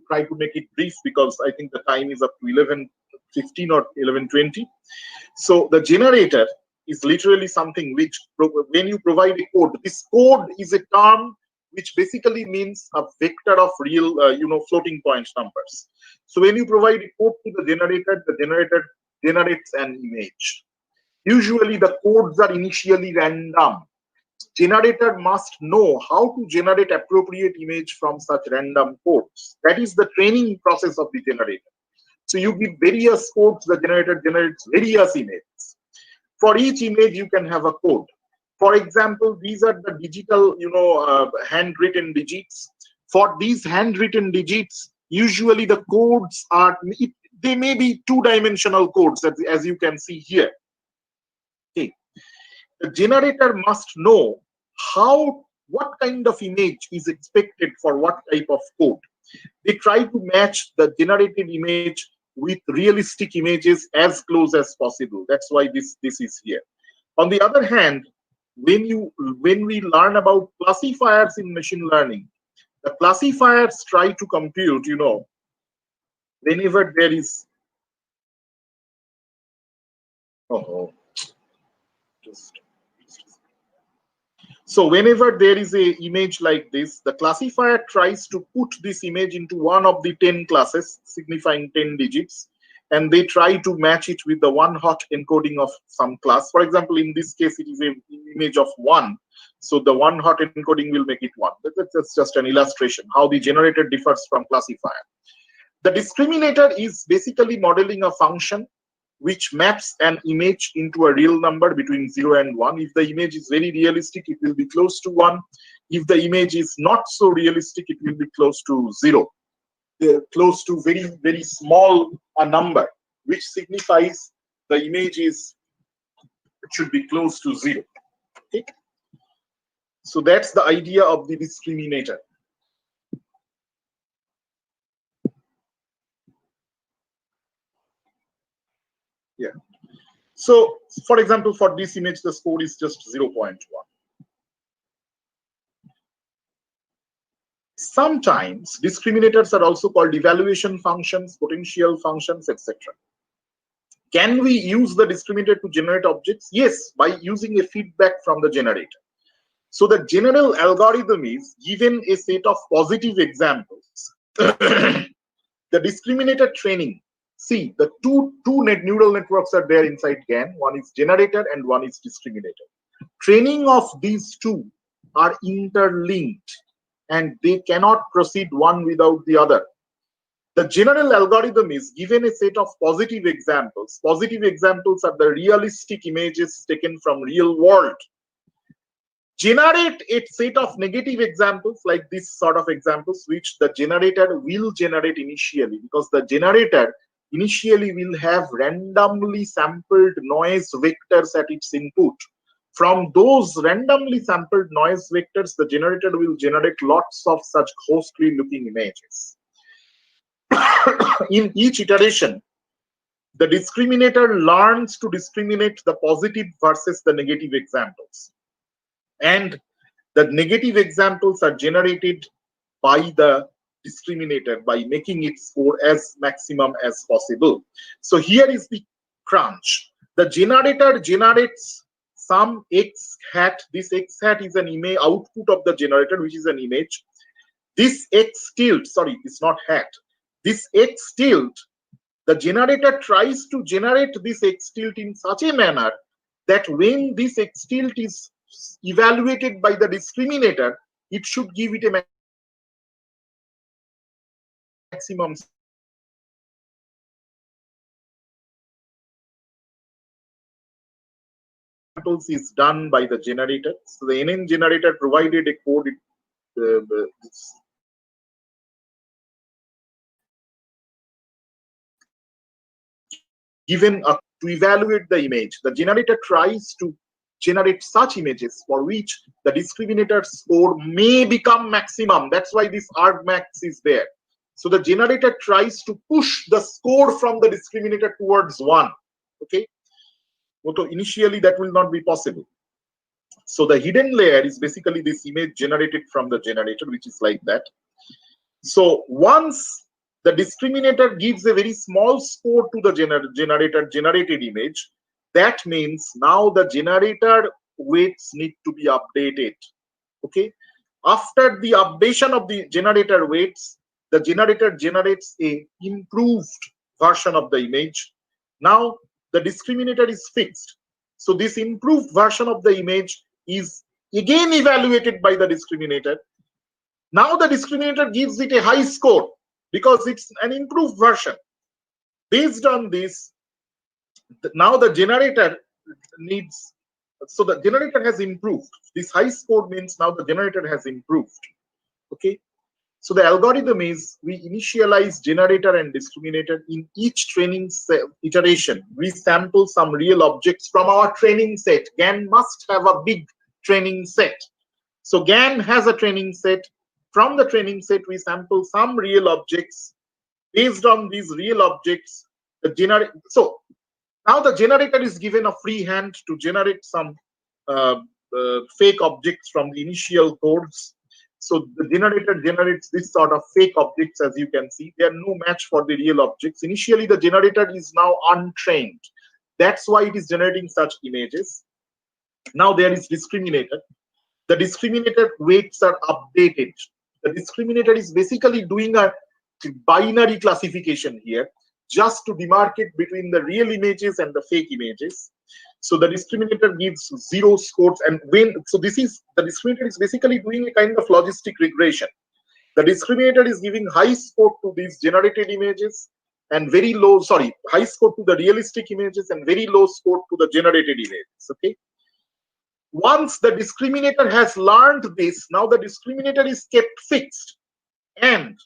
try to make it brief because I think the time is up to 11:15 or 11:20. So the generator is literally something which, when you provide a code, this code is a term which basically means a vector of real, floating point numbers. So when you provide a code to the generator generates an image. Usually the codes are initially random. Generator must know how to generate appropriate image from such random codes. That is the training process of the generator. So you give various codes, the generator generates various images. For each image, you can have a code. For example, these are the digital, handwritten digits. For these handwritten digits, usually the codes are, they may be two-dimensional codes, as you can see here. Okay. The generator must know what kind of image is expected for what type of code. They try to match the generated image with realistic images as close as possible. That's why this is here. On the other hand, when we learn about classifiers in machine learning, the classifiers try to compute, whenever there is so whenever there is a image like this, the classifier tries to put this image into one of the 10 classes, signifying 10 digits, and they try to match it with the one-hot encoding of some class. For example, in this case, it is an image of 1. So the one-hot encoding will make it 1. That's just an illustration, how the generator differs from classifier. The discriminator is basically modeling a function which maps an image into a real number between 0 and 1. If the image is very realistic, it will be close to 1. If the image is not so realistic, it will be close to 0. Close to very, very small a number, which signifies the image should be close to 0. Okay? So that's the idea of the discriminator. Yeah. So, for example, for this image, the score is just 0.1. Sometimes discriminators are also called evaluation functions, potential functions, etc. Can we use the discriminator to generate objects? Yes, by using a feedback from the generator. So the general algorithm is given a set of positive examples. The discriminator training. See, the two neural networks are there inside GAN. One is generator and one is discriminator. Training of these two are interlinked and they cannot proceed one without the other. The general algorithm is given a set of positive examples. Positive examples are the realistic images taken from real world. Generate a set of negative examples like this sort of examples, which the generator will generate initially, because the generator initially will have randomly sampled noise vectors at its input. From those randomly sampled noise vectors, the generator will generate lots of such ghostly looking images. In each iteration, the discriminator learns to discriminate the positive versus the negative examples. And the negative examples are generated by the discriminator by making its score as maximum as possible. So here is the crunch. The generator generates some x hat. This x hat is an image output of the generator, which is an image. This x tilt, sorry, it's not hat. This x tilt, the generator tries to generate this x tilt in such a manner that when this x tilt is evaluated by the discriminator, it should give it a maximum. Is done by the generator. So the NN generator provided a code given to evaluate the image. The generator tries to generate such images for which the discriminator score may become maximum. That's why this argmax is there. So the generator tries to push the score from the discriminator towards 1. Okay. So initially that will not be possible. So the hidden layer is basically this image generated from the generator, which is like that. So once the discriminator gives a very small score to the generator generated image, that means now the generator weights need to be updated. Okay. After the updation of the generator weights, the generator generates a improved version of the image. Now the discriminator is fixed. So this improved version of the image is again evaluated by the discriminator. Now the discriminator gives it a high score because it's an improved version. Based on this, now the generator needs, so the generator has improved. This high score means now the generator has improved. Okay. So the algorithm is we initialize generator and discriminator in each training iteration. We sample some real objects from our training set. GAN must have a big training set. So GAN has a training set. From the training set, we sample some real objects. Based on these real objects, so now the generator is given a free hand to generate some fake objects from the initial codes. So the generator generates this sort of fake objects, as you can see. They are no match for the real objects. Initially, the generator is now untrained. That's why it is generating such images. Now there is discriminator. The discriminator weights are updated. The discriminator is basically doing a binary classification here, just to demarcate between the real images and the fake images. So the discriminator gives 0 scores, and so this is the discriminator is basically doing a kind of logistic regression. The discriminator is giving high score to these generated images and very low, high score to the realistic images and very low score to the generated images. Okay. Once the discriminator has learned this, now the discriminator is kept fixed and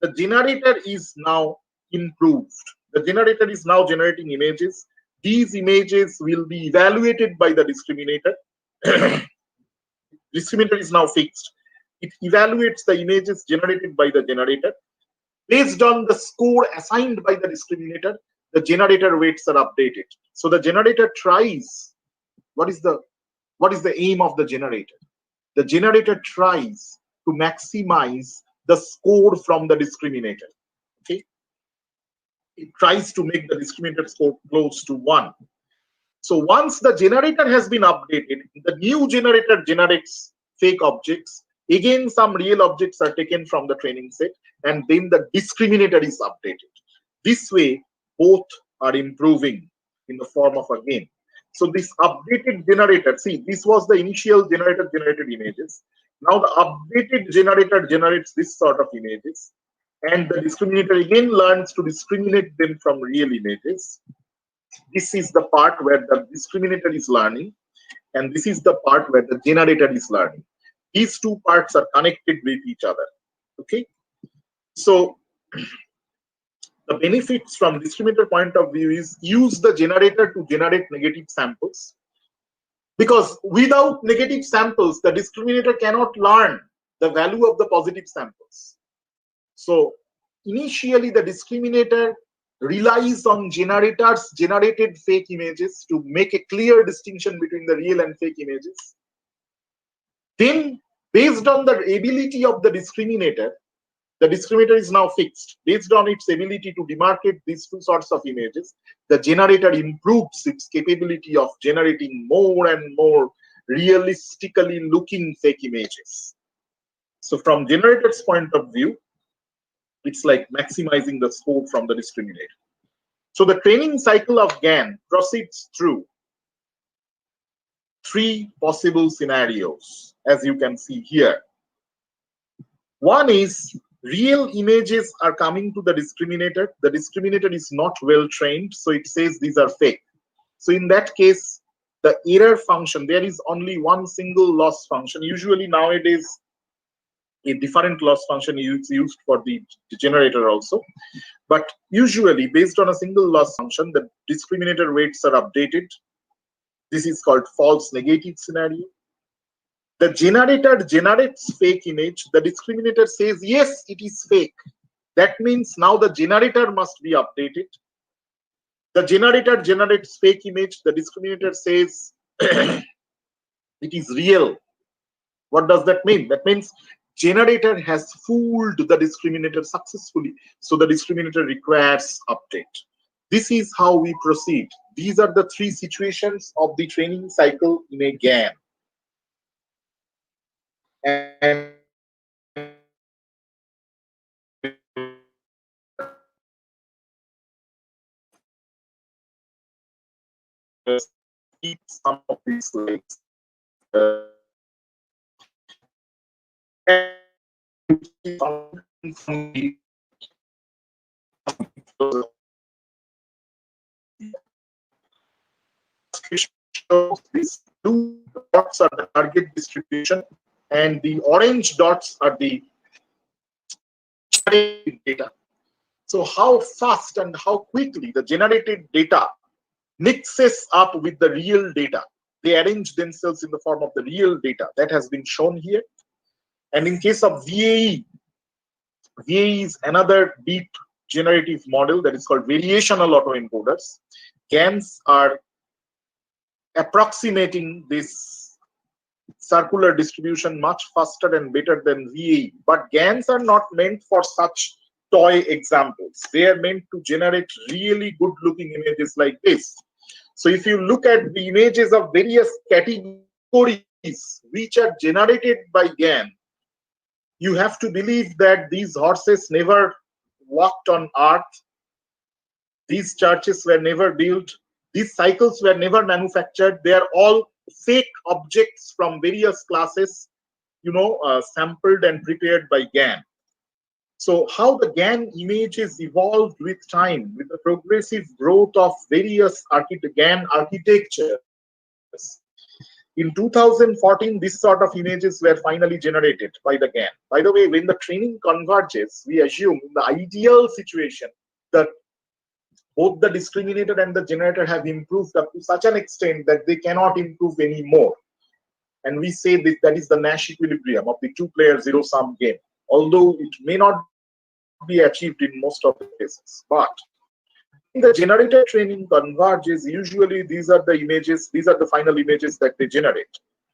the generator is now improved. The generator is now generating images. These images will be evaluated by the discriminator. Discriminator is now fixed. It evaluates the images generated by the generator. Based on the score assigned by the discriminator, the generator weights are updated. So the generator tries. What is the aim of the generator? The generator tries to maximize the score from the discriminator. Okay. It tries to make the discriminator score close to 1. So once the generator has been updated, the new generator generates fake objects. Again, some real objects are taken from the training set, and then the discriminator is updated. This way, both are improving in the form of a gain. So this updated generator, see, this was the initial generator generated images. Now the updated generator generates this sort of images. And the discriminator again learns to discriminate them from real images. This is the part where the discriminator is learning, and this is the part where the generator is learning. These two parts are connected with each other. Okay. So the benefits from discriminator point of view is use the generator to generate negative samples. Because without negative samples, the discriminator cannot learn the value of the positive samples. So initially, the discriminator relies on generators generated fake images to make a clear distinction between the real and fake images. Then, based on the ability of the discriminator is now fixed. Based on its ability to demarcate these two sorts of images, the generator improves its capability of generating more and more realistically looking fake images. So from generator's point of view, it's like maximizing the score from the discriminator. So the training cycle of GAN proceeds through 3 possible scenarios, as you can see here. One is real images are coming to the discriminator. The discriminator is not well trained, so it says these are fake. So in that case, the error function, there is only one single loss function. Usually nowadays, A different loss function is used for the generator also. But usually, based on a single loss function, the discriminator weights are updated. This is called false negative scenario. The generator generates fake image. The discriminator says, yes, it is fake. That means now the generator must be updated. The generator generates fake image. The discriminator says it is real. What does that mean? That means generator has fooled the discriminator successfully. So the discriminator requires update. This is how we proceed. These are the three situations of the training cycle in a GAN. And some of these slides. These blue dots are the target distribution, and the orange dots are the data. So how fast and how quickly the generated data mixes up with the real data. They arrange themselves in the form of the real data. That has been shown here. And in case of VAE, VAE is another deep generative model that is called variational autoencoders. GANs are approximating this circular distribution much faster and better than VAE. But GANs are not meant for such toy examples. They are meant to generate really good looking images like this. So if you look at the images of various categories which are generated by GAN, you have to believe that these horses never walked on earth. These churches were never built. These cycles were never manufactured. They are all fake objects from various classes, sampled and prepared by GAN. So how the GAN images evolved with time, with the progressive growth of various GAN architectures. In 2014, this sort of images were finally generated by the GAN. By the way, when the training converges, we assume in the ideal situation that both the discriminator and the generator have improved up to such an extent that they cannot improve anymore. And we say that is the Nash equilibrium of the two-player zero-sum game, although it may not be achieved in most of the cases. But in the generator training converges, usually these are the images, these are the final images that they generate.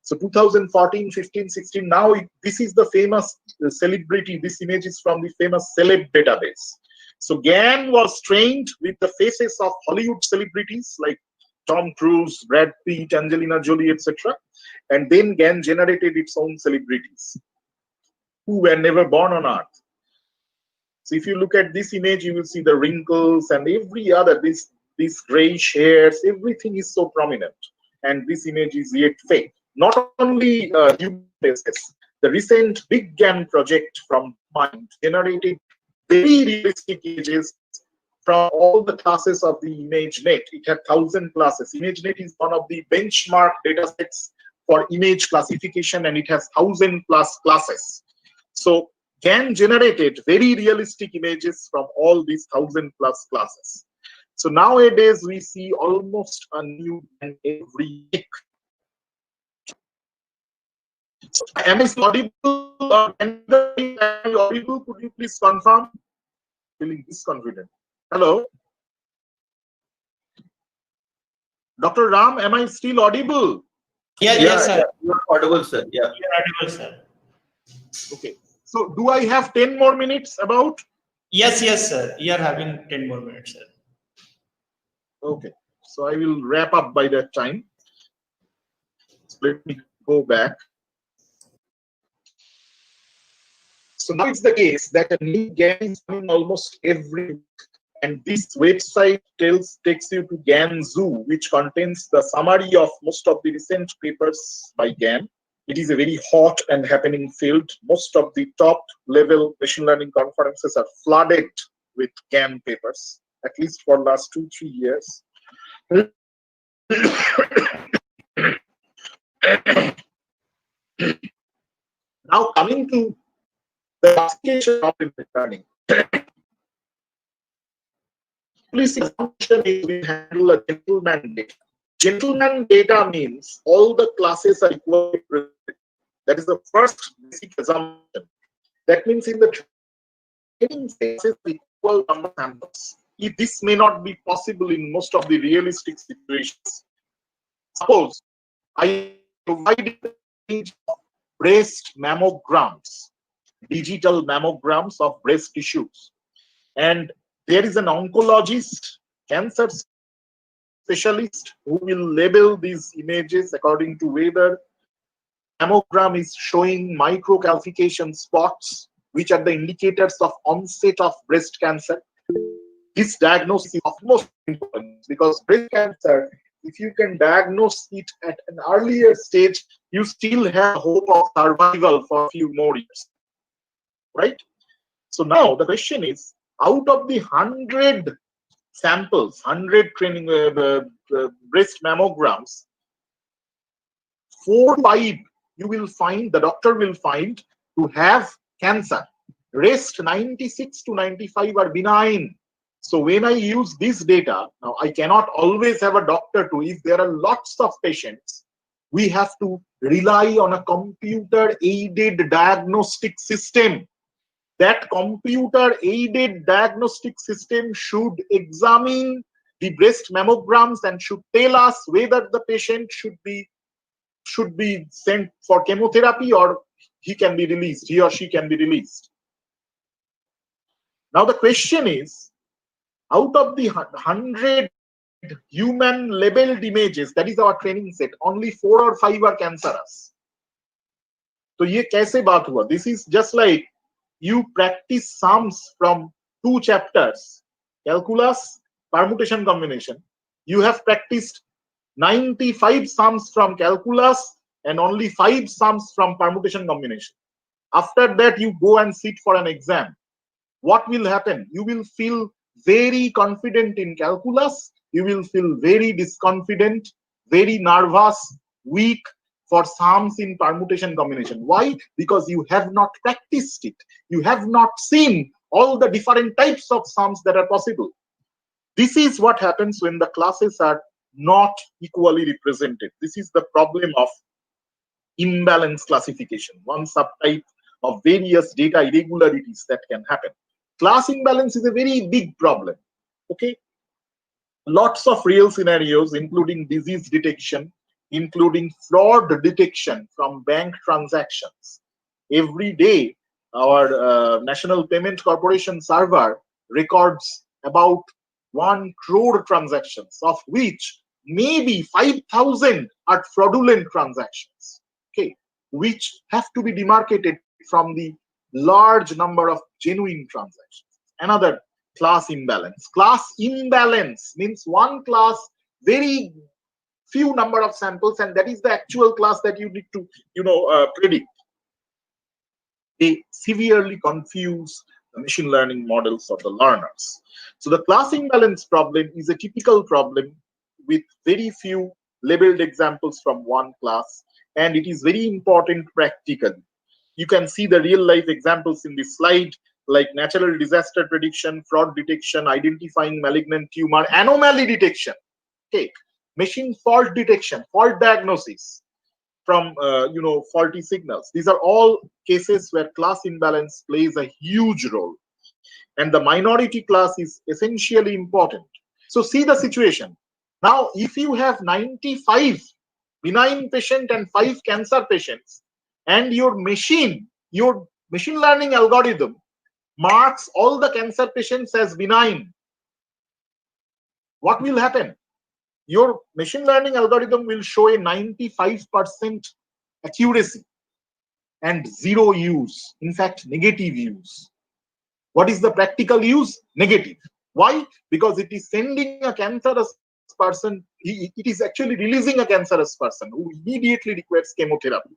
So 2014, 15, 16, now this is the famous celebrity, this image is from the famous celeb database. So GAN was trained with the faces of Hollywood celebrities like Tom Cruise, Brad Pitt, Angelina Jolie, etc. And then GAN generated its own celebrities who were never born on Earth. So if you look at this image, you will see the wrinkles and every other, these grayish hairs, everything is so prominent. And this image is yet fake. Not only human faces, the recent Big GAN project from Mind generated very realistic images from all the classes of the ImageNet. It had 1,000 classes. ImageNet is one of the benchmark datasets for image classification, and it has 1,000+ classes. So GAN generated very realistic images from all these 1,000+ classes. So nowadays we see almost a new GAN every week. So, am I audible? Or am I audible? Could you please confirm? Feeling disconfident. Hello, Dr. Ram, am I still audible? Yes, sir. You are audible, sir. Yeah. You are audible, sir. Okay. So do I have 10 more minutes about? Yes, sir. You are having 10 more minutes, sir. Okay. So I will wrap up by that time. So let me go back. So now it's the case that a new GAN is coming almost every week. And this website takes you to GAN Zoo, which contains the summary of most of the recent papers by GAN. It is a very hot and happening field. Most of the top level machine learning conferences are flooded with GAN papers, at least for the last 2-3 years. Now coming to The classification of image learning. Implicit assumption is we handle a gentleman data. Gentleman data means all the classes are equally represented. That is the first basic assumption. That means in the training spaces equal number of samples. If this may not be possible in most of the realistic situations. Suppose I provided a range of breast mammograms, digital mammograms of breast tissues, and there is an oncologist, cancer specialist who will label these images according to whether mammogram is showing microcalcification spots, which are the indicators of onset of breast cancer. This diagnosis is of most importance because breast cancer, if you can diagnose it at an earlier stage, you still have hope of survival for a few more years, right? So now the question is, out of the 100 samples, 100 training breast mammograms, 4 to 5 you will find, the doctor will find to have cancer. Rest 96 to 95 are benign. So when I use this data, now I cannot always have a doctor to, if there are lots of patients, we have to rely on a computer aided diagnostic system. That computer aided diagnostic system should examine the breast mammograms and should tell us whether the patient should be sent for chemotherapy or he can be released, he or she can be released. Now the question is, out of the 100 human labeled images, that is our training set, only 4 or 5 are cancerous. So ye kaise baat hua? This is just like you practice sums from 2 chapters, calculus, permutation combination. You have practiced 95 sums from calculus and only 5 sums from permutation combination. After that, you go and sit for an exam. What will happen? You will feel very confident in calculus. You will feel very disconfident, very nervous, weak for sums in permutation combination. Why? Because you have not practiced it. You have not seen all the different types of sums that are possible. This is what happens when the classes are not equally represented. This is the problem of imbalance classification, one subtype of various data irregularities that can happen. Class imbalance is a very big problem. Okay, lots of real scenarios, including disease detection, including fraud detection from bank transactions. Every day, our National Payment Corporation server records about 1 crore transactions, of which maybe 5,000 are fraudulent transactions, okay, which have to be demarcated from the large number of genuine transactions. Another class imbalance. Class imbalance means one class, very few number of samples, and that is the actual class that you need to, predict. They severely confuse the machine learning models of the learners. So the class imbalance problem is a typical problem with very few labeled examples from one class, and it is very important practically. You can see the real life examples in this slide, like natural disaster prediction, fraud detection, identifying malignant tumor, anomaly detection, okay, machine fault detection, fault diagnosis from faulty signals. These are all cases where class imbalance plays a huge role, and the minority class is essentially important. So see the situation. Now, if you have 95 benign patient and 5 cancer patients, and your machine learning algorithm marks all the cancer patients as benign, what will happen? Your machine learning algorithm will show a 95% accuracy and 0 use, in fact negative use. What is the practical use? Negative. Why? Because it is sending a cancerous person, it is actually releasing a cancerous person who immediately requires chemotherapy.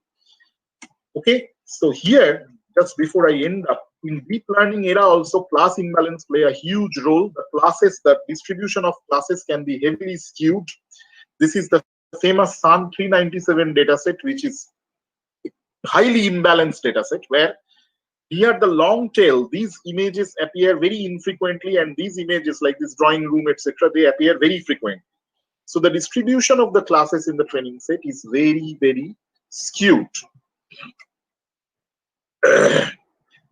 Okay, so here, just before I end up, in deep learning era also class imbalance play a huge role. The distribution of classes can be heavily skewed. This is the famous Sun 397 dataset, which is highly imbalanced dataset, where near the long tail, these images appear very infrequently, and these images like this drawing room, etc., they appear very frequent. So the distribution of the classes in the training set is very, very skewed.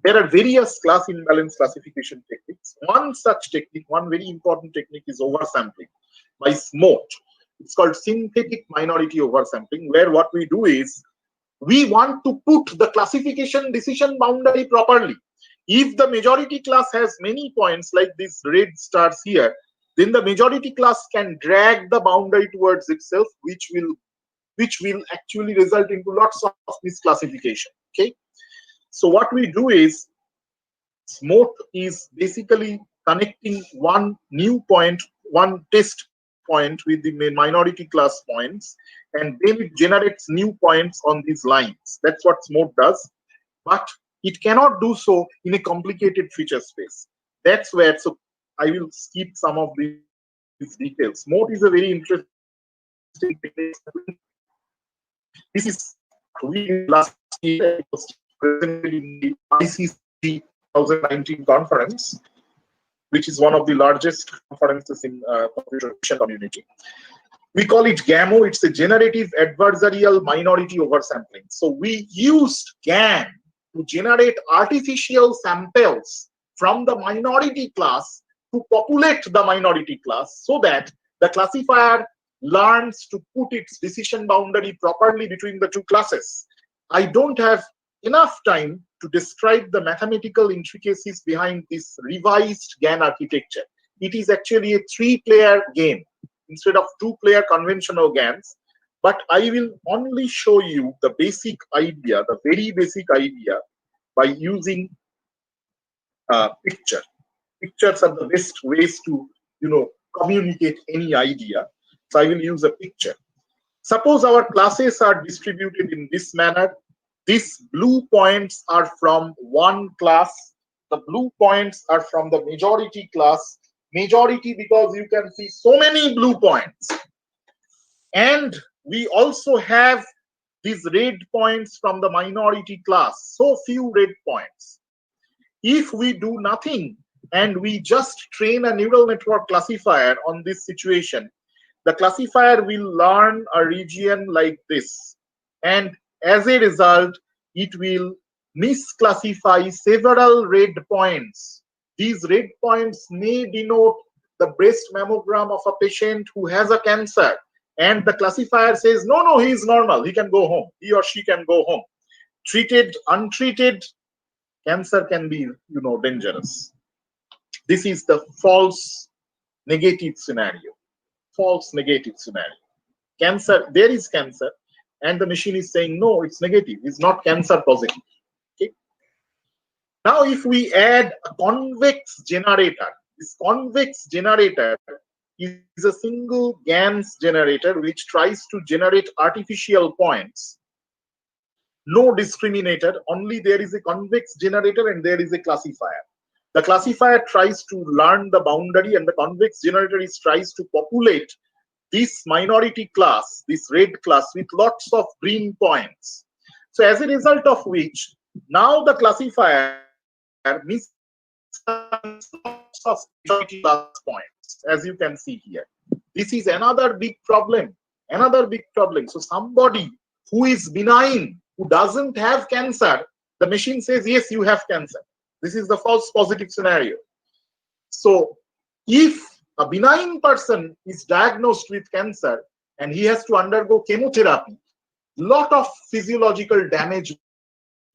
There are various class imbalance classification techniques. One such technique, one very important technique, is oversampling by SMOT. It's called synthetic minority oversampling, where what we do is we want to put the classification decision boundary properly. If the majority class has many points like these red stars here, then the majority class can drag the boundary towards itself, which will actually result into lots of misclassification. Okay. So what we do is, SMOT is basically connecting one new point, one test point with the minority class points, and then it generates new points on these lines. That's what SMOT does, but it cannot do so in a complicated feature space. That's where, so I will skip some of these details. SMOT is a very interesting technique. This is we last year, it was presented in the ICC 2019 conference, which is one of the largest conferences in computer vision community. We call it GAMO. It's a generative adversarial minority oversampling. So we used GAN to generate artificial samples from the minority class to populate the minority class, so that the classifier learns to put its decision boundary properly between the two classes. I don't have enough time to describe the mathematical intricacies behind this revised GAN architecture. It is actually a 3-player game instead of 2-player conventional GANs, but I will only show you the basic idea, the very basic idea, by using picture. Pictures are the best ways to, communicate any idea. So I will use a picture. Suppose our classes are distributed in this manner. These blue points are from one class. The blue points are from the majority class. Majority because you can see so many blue points. And we also have these red points from the minority class. So few red points. If we do nothing and we just train a neural network classifier on this situation, the classifier will learn a region like this. And as a result, it will misclassify several red points. These red points may denote the breast mammogram of a patient who has a cancer. And the classifier says, no, he is normal. He can go home. He or she can go home. Treated, untreated, cancer can be, dangerous. This is the false negative scenario. False negative scenario. Cancer, there is cancer, and the machine is saying, no, it's negative. It's not cancer positive. Okay. Now, if we add a convex generator, this convex generator is a single GANs generator which tries to generate artificial points. No discriminator, only there is a convex generator and there is a classifier. The classifier tries to learn the boundary, and the convex generator tries to populate this minority class, this red class, with lots of green points. So as a result of which, now the classifier misses lots of majority class points, as you can see here. This is another big problem. Another big problem. So somebody who is benign, who doesn't have cancer, the machine says, yes, you have cancer. This is the false positive scenario. So if a benign person is diagnosed with cancer and he has to undergo chemotherapy, lot of physiological damage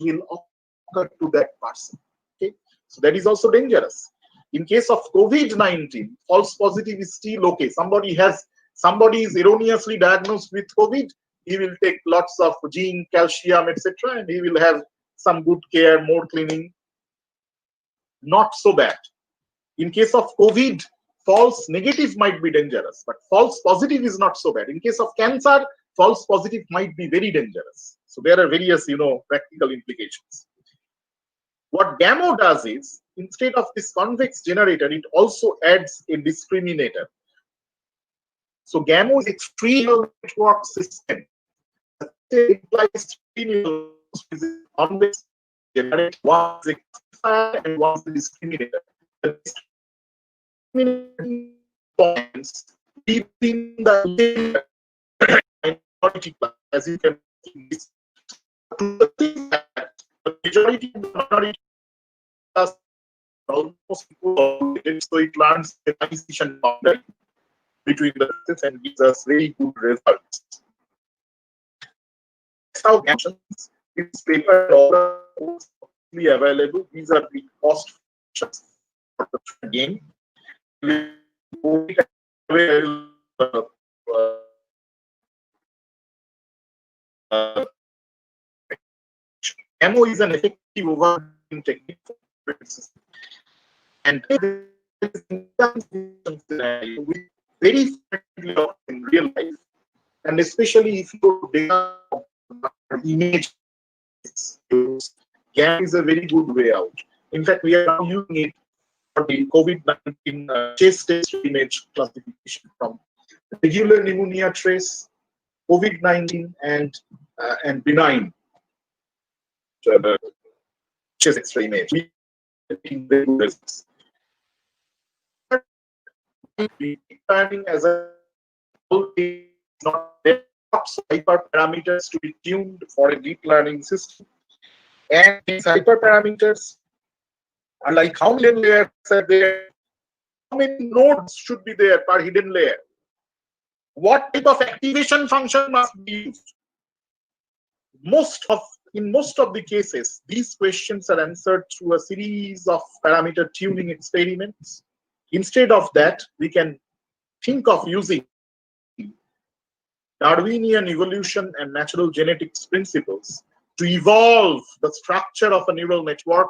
will occur to that person. Okay, so that is also dangerous. In case of COVID-19, false positive is still okay. Somebody is erroneously diagnosed with COVID, he will take lots of zinc, calcium, etc., and he will have some good care, more cleaning. Not so bad. In case of COVID, false negative might be dangerous, but false positive is not so bad. In case of cancer, false positive might be very dangerous. So there are various, practical implications. What GAMO does is, instead of this convex generator, it also adds a discriminator. So GAMO is a tree-neural network system. It implies tree neural convex generator, one is a classifier and one is a discriminator. The discriminating points within the minority class, as you can see this. To the thing that the majority of the minority class almost equal, so it learns the transition boundary between the races and gives us very good results. That's how functions. This paper all are available. These are the cost functions for the game. MO is an effective overriding technique for and with very frequently in real life, and especially if your data image GAN is a very good way out. In fact, we are now using it for the COVID-19 chest test image classification from regular pneumonia trace, COVID-19, and benign chest X-ray image. Planning as a whole is not hyperparameters to be tuned for a deep learning system, and these hyperparameters are like how many layers are there, how many nodes should be there per hidden layer, what type of activation function must be used. In most of the cases, these questions are answered through a series of parameter tuning experiments. Instead of that, we can think of using Darwinian evolution and natural genetics principles to evolve the structure of a neural network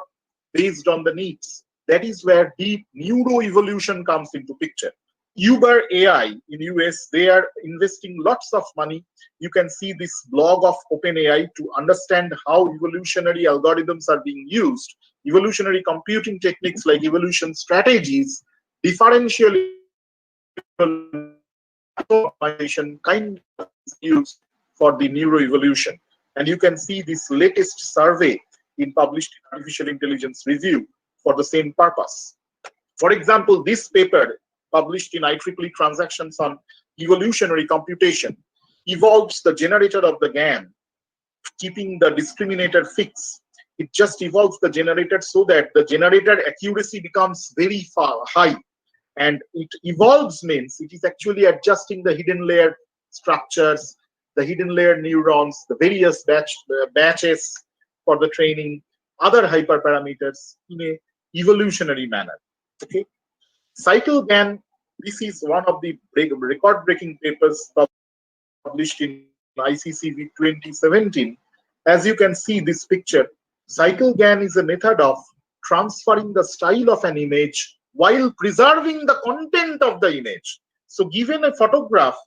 based on the needs. That is where deep neuroevolution comes into picture. Uber AI in US, they are investing lots of money. You can see this blog of OpenAI to understand how evolutionary algorithms are being used. Evolutionary computing techniques like evolution strategies, differential optimization kind of used for the neuroevolution. And you can see this latest survey in published Artificial Intelligence Review for the same purpose. For example, this paper published in IEEE Transactions on Evolutionary Computation evolves the generator of the GAN, keeping the discriminator fixed. It just evolves the generator so that the generator accuracy becomes very high. And it evolves means it is actually adjusting the hidden layer structures, the hidden layer neurons, the various batches for the training, other hyperparameters in a evolutionary manner. Okay. Cycle GAN, this is one of the record-breaking papers published in ICCV 2017. As you can see this picture, cycle GAN is a method of transferring the style of an image while preserving the content of the image. So given a photograph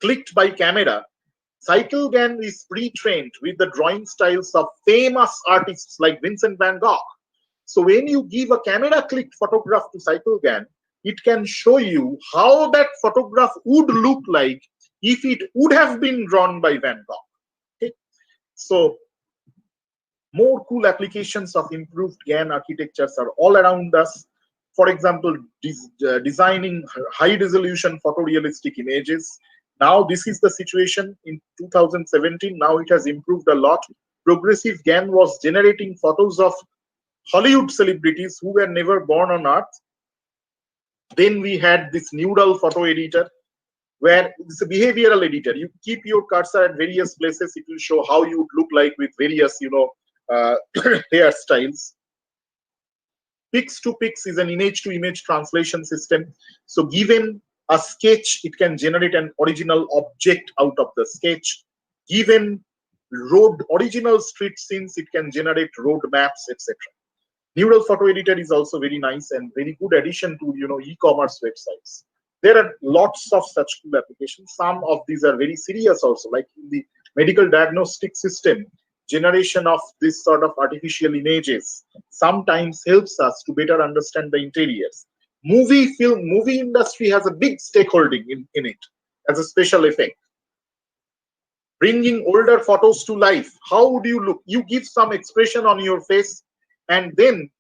clicked by camera, cycle GAN is pre-trained with the drawing styles of famous artists like Vincent van Gogh. So when you give a camera clicked photograph to cycle GAN, it can show you how that photograph would look like if it would have been drawn by Van Gogh. Okay? So more cool applications of improved GAN architectures are all around us. For example, designing high resolution photorealistic images. Now this is the situation in 2017. Now it has improved a lot. Progressive GAN was generating photos of Hollywood celebrities who were never born on Earth. Then we had this neural photo editor, where it's a behavioral editor. You keep your cursor at various places, it will show how you would look like with various, hairstyles. Pix2Pix is an image-to-image translation system. So given a sketch, it can generate an original object out of the sketch. Given original street scenes, it can generate road maps, etc. Neural photo editor is also very nice and very good addition to e-commerce websites. There are lots of such cool applications. Some of these are very serious also, like in the medical diagnostic system. Generation of this sort of artificial images sometimes helps us to better understand the interiors. Movie industry has a big stakeholding in it as a special effect. bringing older photos to life. How would you look? You give some expression on your face, and then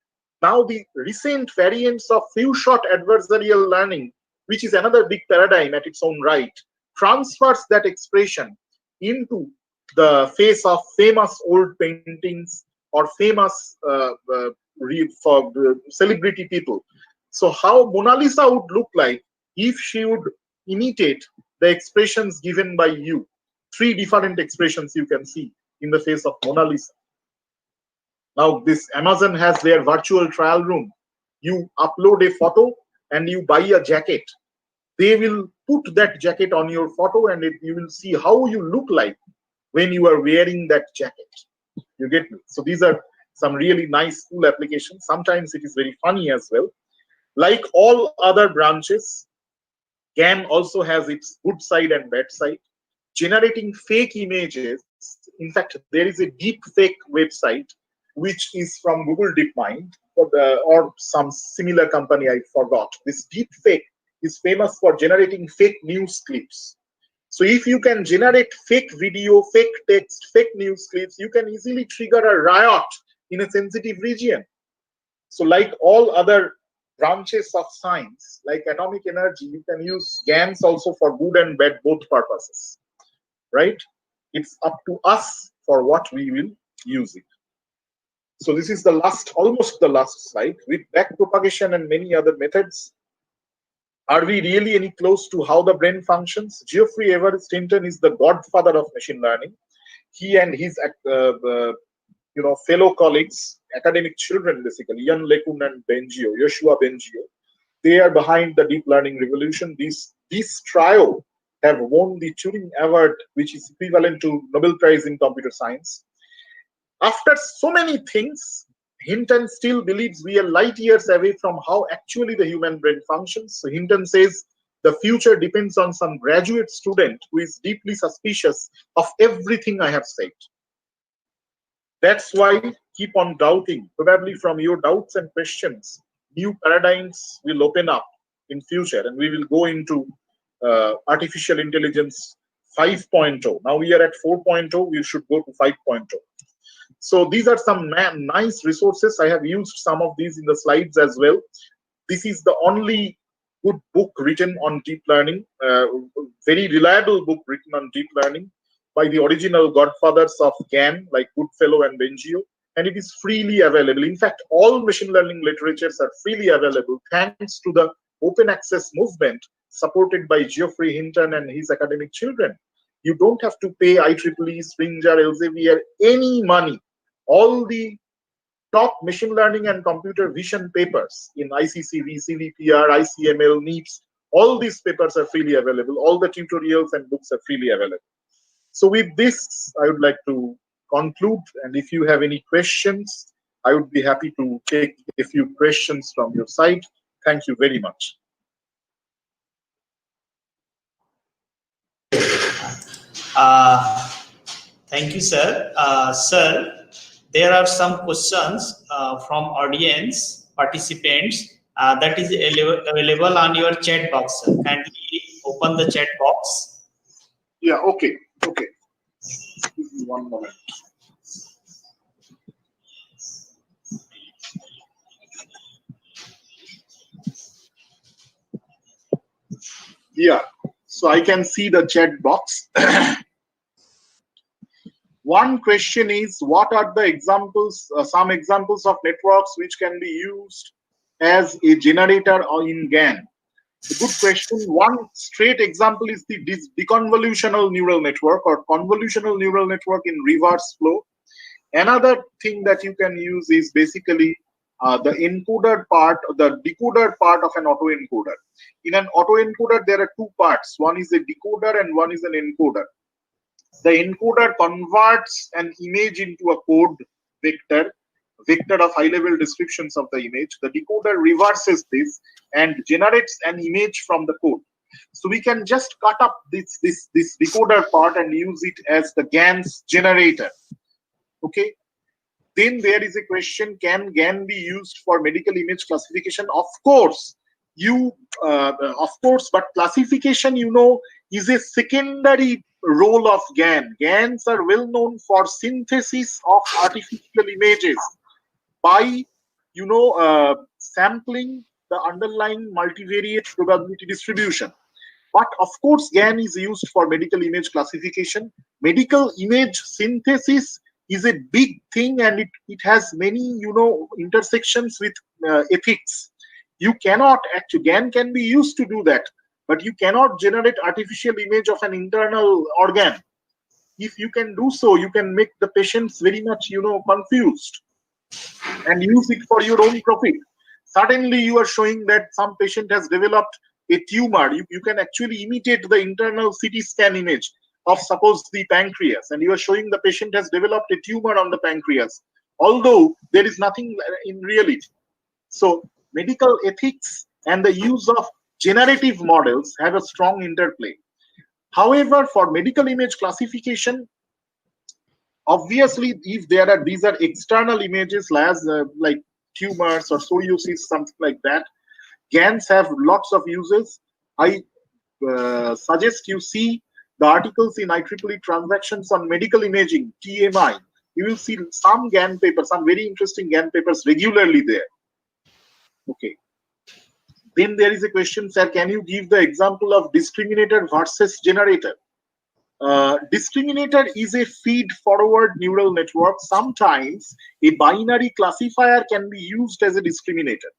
now the recent variants of few-shot adversarial learning, which is another big paradigm at its own right, transfers that expression into the face of famous old paintings or famous celebrity people. So how Mona Lisa would look like if she would imitate the expressions given by you. 3 different expressions you can see in the face of Mona Lisa. Now this Amazon has their virtual trial room. You upload a photo and you buy a jacket. They will put that jacket on your photo, and you will see how you look like when you are wearing that jacket. You get me? So these are some really nice, cool applications. Sometimes it is very funny as well. Like all other branches, GAN also has its good side and bad side. Generating fake images. In fact, there is a deep fake website which is from Google DeepMind or some similar company, I forgot. This deep fake is famous for generating fake news clips. So if you can generate fake video, fake text, fake news clips, you can easily trigger a riot in a sensitive region. So like all other branches of science, like atomic energy, you can use GANs also for good and bad both purposes, right? It's up to us for what we will use it. So this is the last, almost the last slide. With backpropagation and many other methods, are we really any close to how the brain functions? Geoffrey Everest Hinton is the godfather of machine learning. He and his fellow colleagues, academic children basically, Ian LeCun and Yoshua Bengio, they are behind the deep learning revolution. This trio have won the Turing Award, which is equivalent to Nobel Prize in computer science. After so many things, Hinton still believes we are light years away from how actually the human brain functions. So Hinton says the future depends on some graduate student who is deeply suspicious of everything I have said. That's why keep on doubting. Probably from your doubts and questions, new paradigms will open up in future, and we will go into artificial intelligence 5.0. Now we are at 4.0, we should go to 5.0. So these are some nice resources. I have used some of these in the slides as well. This is the only good book written on deep learning, very reliable book written on deep learning by the original godfathers of GAN, like Goodfellow and Bengio, and it is freely available. In fact, all machine learning literatures are freely available thanks to the open access movement supported by Geoffrey Hinton and his academic children. You don't have to pay IEEE, Springer, Elsevier any money. All the top machine learning and computer vision papers in ICCV, CVPR, ICML, NEEPS, all these papers are freely available. All the tutorials and books are freely available. So with this, I would like to conclude. And if you have any questions, I would be happy to take a few questions from your side. Thank you very much. Thank you, sir. Sir, there are some questions from audience participants that is available on your chat box. Sir. Kindly open the chat box. Yeah, okay. Okay. Give me one moment. Yeah, so I can see the chat box. One question is, what are the examples, some examples of networks which can be used as a generator or in GAN? A good question. One straight example is the deconvolutional neural network or convolutional neural network in reverse flow. Another thing that you can use is basically the encoder part, the decoder part of an autoencoder. In an autoencoder, there are two parts. One is a decoder and one is an encoder. The encoder converts an image into a code vector of high-level descriptions of the image. The decoder reverses this and generates an image from the code. So we can just cut up this decoder part and use it as the GANs generator. Okay. Then there is a question: can GAN be used for medical image classification? Of course, but classification, is a secondary role of GAN. GANs are well known for synthesis of artificial images by, sampling the underlying multivariate probability distribution. But of course, GAN is used for medical image classification. Medical image synthesis is a big thing, and it has many, intersections with ethics. You cannot actually, GAN can be used to do that, but you cannot generate artificial image of an internal organ. If you can do so, you can make the patients very much, confused and use it for your own profit. Suddenly, you are showing that some patient has developed a tumor. You can actually imitate the internal CT scan image of, suppose, the pancreas, and you are showing the patient has developed a tumor on the pancreas, although there is nothing in reality. So, medical ethics and the use of generative models have a strong interplay. However, for medical image classification, obviously, if these are external images like tumors or psoriasis, something like that, GANs have lots of uses. I suggest you see the articles in IEEE Transactions on Medical Imaging, TMI. You will see some GAN papers, some very interesting GAN papers regularly there. Okay. Then there is a question, sir, can you give the example of discriminator versus generator? Discriminator is a feed-forward neural network. Sometimes a binary classifier can be used as a discriminator.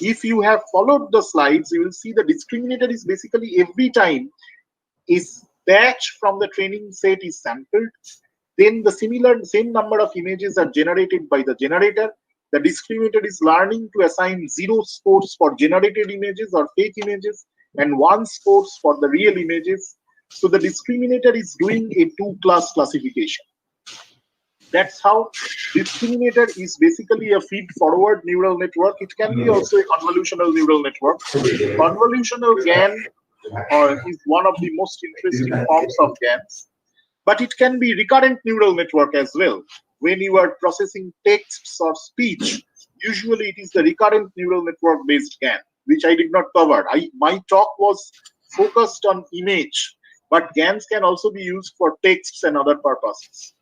If you have followed the slides, you will see the discriminator is basically every time a batch from the training set is sampled, then the same number of images are generated by the generator. The discriminator is learning to assign 0 scores for generated images or fake images and 1 scores for the real images. So the discriminator is doing a 2-class classification. That's how discriminator is basically a feed-forward neural network. It can be also a convolutional neural network. Convolutional GAN is one of the most interesting forms of GANs, but it can be recurrent neural network as well. When you are processing texts or speech, usually it is the recurrent neural network-based GAN, which I did not cover. My talk was focused on image, but GANs can also be used for texts and other purposes.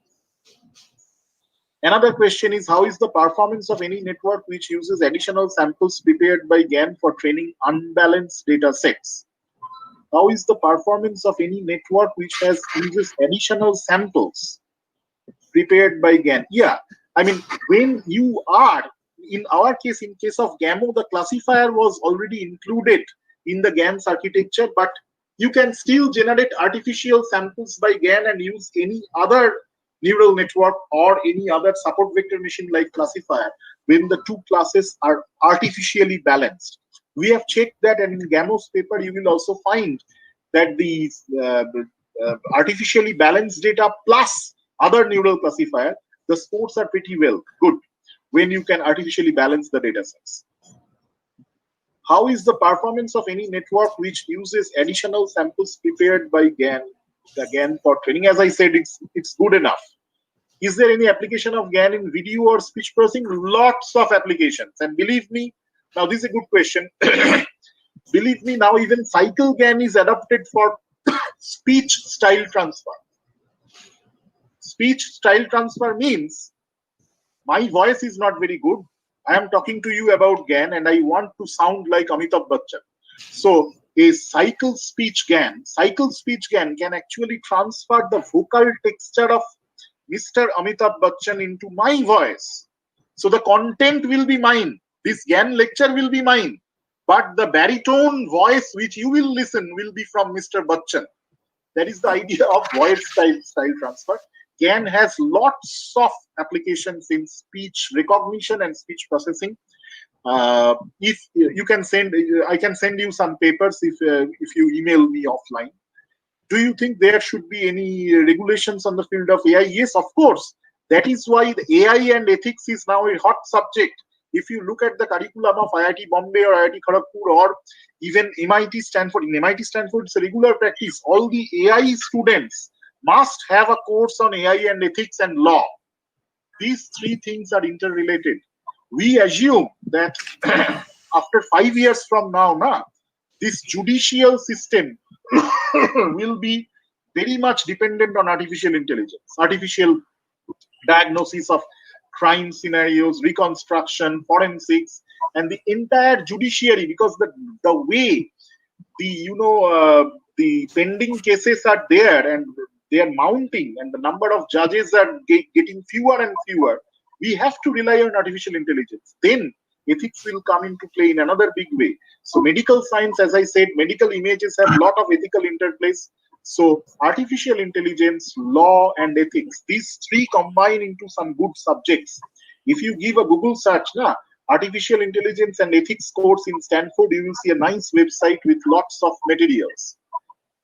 Another question is, how is the performance of any network which uses additional samples prepared by GAN for training unbalanced data sets? How is the performance of any network which uses additional samples prepared by GAN? Yeah, I mean, when you are, in our case, in case of GAMO, the classifier was already included in the GAN's architecture, but you can still generate artificial samples by GAN and use any other neural network or any other support vector machine like classifier when the two classes are artificially balanced. We have checked that, and in GAMO's paper, you will also find that the artificially balanced data plus other neural classifier, the scores are pretty good when you can artificially balance the data sets. How is the performance of any network which uses additional samples prepared by GAN? The GAN for training, as I said, it's good enough. Is there any application of GAN in video or speech processing? Lots of applications. And believe me, now this is a good question. Believe me, now even cycle GAN is adopted for speech style transfer. Speech style transfer means my voice is not very good. I am talking to you about GAN and I want to sound like Amitabh Bachchan. So a cycle speech GAN can actually transfer the vocal texture of Mr. Amitabh Bachchan into my voice. So the content will be mine. This GAN lecture will be mine. But the baritone voice which you will listen will be from Mr. Bachchan. That is the idea of voice style transfer. GAN has lots of applications in speech recognition and speech processing. If you can I can send you some papers if you email me offline. Do you think there should be any regulations on the field of AI? Yes, of course. That is why the AI and ethics is now a hot subject. If you look at the curriculum of IIT Bombay or IIT Kharagpur or even MIT Stanford, in MIT Stanford, it's a regular practice. All the AI students must have a course on AI and ethics and law. These three things are interrelated. We assume that after 5 years from now, this judicial system will be very much dependent on artificial intelligence, artificial diagnosis of crime scenarios, reconstruction, forensics, and the entire judiciary, because the way the pending cases are there and they are mounting, and the number of judges are getting fewer and fewer, we have to rely on artificial intelligence. Then ethics will come into play in another big way. So medical science, as I said, medical images have a lot of ethical interplays. So artificial intelligence, law, and ethics, these three combine into some good subjects. If you give a Google search, artificial intelligence and ethics course in Stanford, you will see a nice website with lots of materials.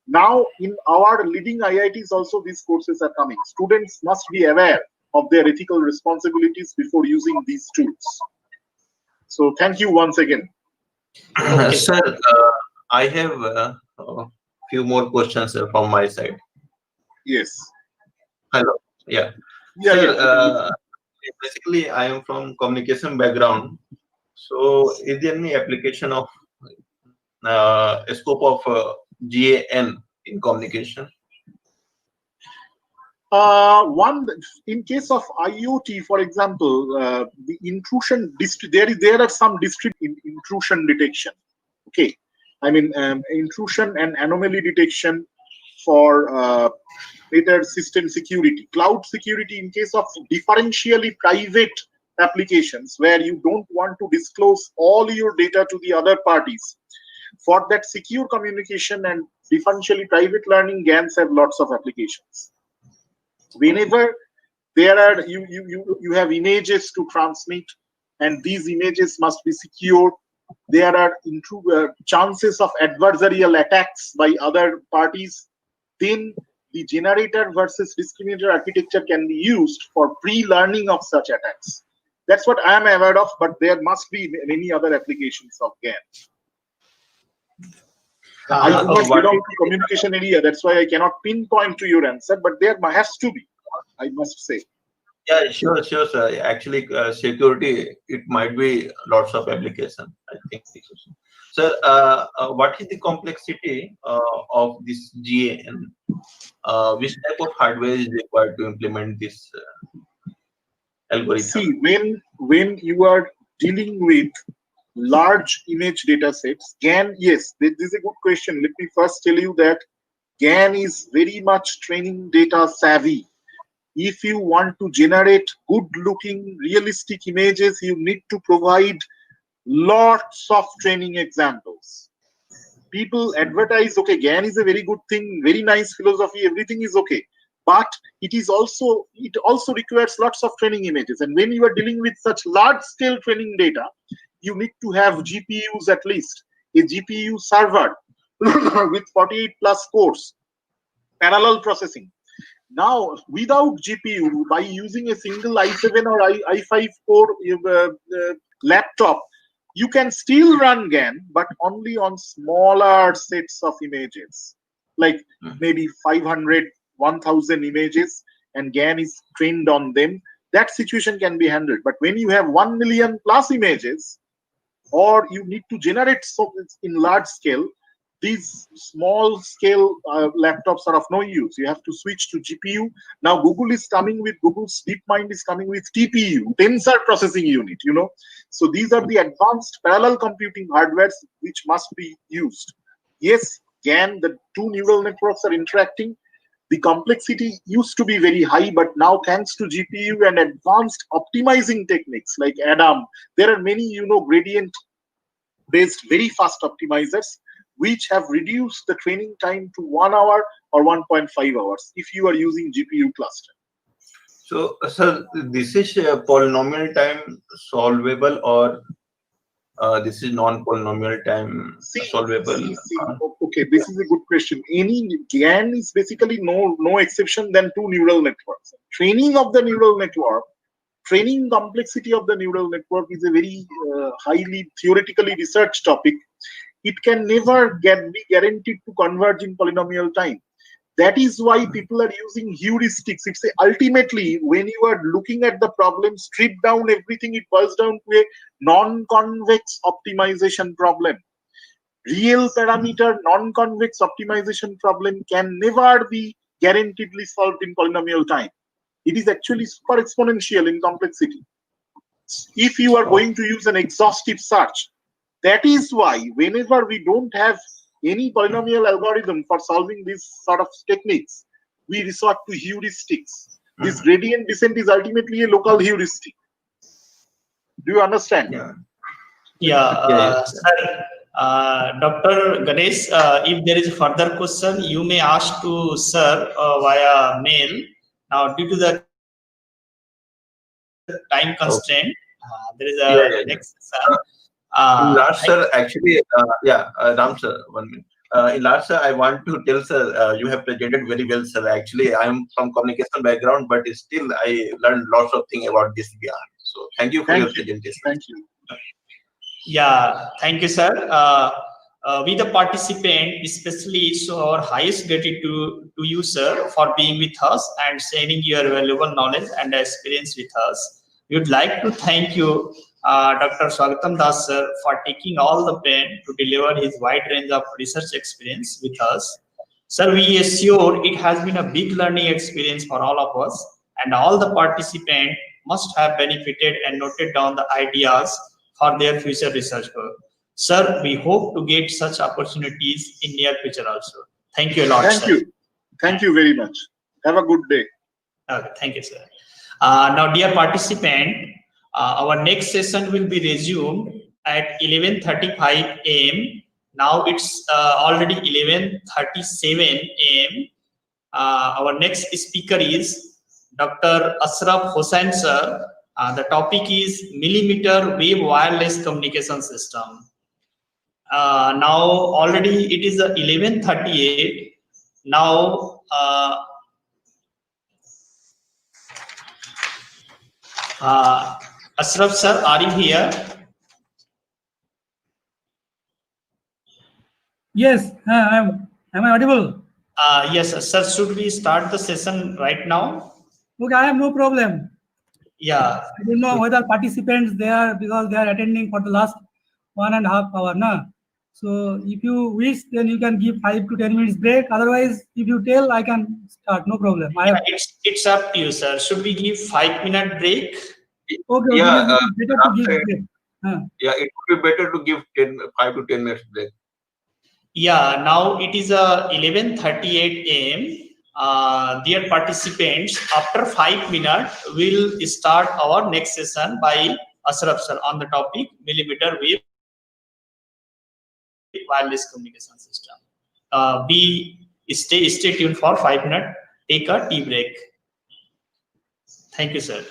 Now, in our leading IITs also, these courses are coming. Students must be aware of their ethical responsibilities before using these tools. So thank you once again. Okay. Sir, I have a few more questions from my side. Yes. Hello. Yeah. Yeah, Sir, yeah. basically, I am from communication background. So, is there any application of scope of GAN in communication? One, in case of IoT, for example, the intrusion there are some intrusion detection. Okay, I mean intrusion and anomaly detection for better system security, cloud security. In case of differentially private applications where you don't want to disclose all your data to the other parties, for that secure communication and differentially private learning, GANs have lots of applications. Whenever there are you have images to transmit, and these images must be secured, there are chances of adversarial attacks by other parties, then the generator versus discriminator architecture can be used for pre-learning of such attacks. That's what I am aware of, but there must be many other applications of GAN. I do not belong to communication area, that's why I cannot pinpoint to your answer, but there has to be, I must say. Yeah, sure, sir. Actually, security, it might be lots of application, I think. Sir, what is the complexity of this GAN? Which type of hardware is required to implement this algorithm? See, when you are dealing with large image data sets, GAN, yes, this is a good question. Let me first tell you that GAN is very much training data savvy. If you want to generate good looking realistic images, you need to provide lots of training examples. People advertise, okay, GAN is a very good thing, very nice philosophy, everything is okay, but it also requires lots of training images. And when you are dealing with such large scale training data, you need to have GPUs, at least a GPU server with 48 plus cores, parallel processing. Now, without GPU, by using a single i7 or i5 core laptop, you can still run GAN, but only on smaller sets of images, like maybe 500, 1000 images, and GAN is trained on them. That situation can be handled. But when you have 1 million plus images, or you need to generate in large scale, these small scale laptops are of no use. You have to switch to GPU. Now Google's DeepMind is coming with TPU, tensor processing unit, So these are the advanced parallel computing hardwares which must be used. Yes, GAN, the two neural networks are interacting. The complexity used to be very high, but now thanks to GPU and advanced optimizing techniques like ADAM, there are many, gradient based very fast optimizers which have reduced the training time to 1 hour or 1.5 hours if you are using GPU cluster. So, sir, this is polynomial time solvable, or this is non-polynomial time solvable? Okay, this is a good question. Any GAN is basically no exception than two neural networks. Training of the neural network, training complexity of the neural network is a very highly theoretically researched topic. It can never be guaranteed to converge in polynomial time. That is why people are using heuristics. It's ultimately, when you are looking at the problem, strip down everything, it boils down to a non-convex optimization problem. Real parameter non-convex optimization problem can never be guaranteedly solved in polynomial time. It is actually super exponential in complexity. If you are going to use an exhaustive search, that is why whenever we don't have any polynomial algorithm for solving these sort of techniques, we resort to heuristics. This gradient descent is ultimately a local heuristic. Do you understand? Sir, Dr. Ganesh, if there is a further question, you may ask to sir via mail. Now, due to the time constraint, there is a next session. In last, sir, actually, Ram, sir, 1 minute. In last, sir, I want to tell, sir, you have presented very well, sir. Actually, I am from communication background, but still I learned lots of things about this GAN. So, thank you for your presentation. Thank you. Yeah, thank you, sir. We the participant especially show our highest gratitude to you, sir, for being with us and sharing your valuable knowledge and experience with us. We would like to thank you, Dr. Swagatam Das, sir, for taking all the pain to deliver his wide range of research experience with us. Sir, we assure it has been a big learning experience for all of us, and all the participants must have benefited and noted down the ideas for their future research work. Sir, we hope to get such opportunities in near future also. Thank you a lot, Thank sir. you. Thank you very much. Have a good day. Okay, thank you, sir. Now, dear participant, our next session will be resumed at 11:35 a.m. Now it's already 11:37 a.m. Our next speaker is Dr. Ashraf Hossain, sir. The topic is millimeter wave wireless communication system. Now already it is 11:38. Now Ashraf sir, are you here? Yes, am I audible? Yes, sir. Should we start the session right now? Okay, I have no problem. Yeah. I don't know whether participants there because they are attending for the last 1.5 hours. Na? So if you wish, then you can give 5 to 10 minutes break. Otherwise, if you tell, I can start. No problem. It's up to you, sir. Should we give 5-minute break? Okay, Yeah, it is better to give break. Yeah, it would be better to give 5 to 10 minutes break. Yeah, now it is 11:38 a.m. Dear participants, after 5 minutes, we'll start our next session by Ashraf sir on the topic millimeter wave wireless communication system. Stay tuned for 5 minutes. Take a tea break. Thank you, sir.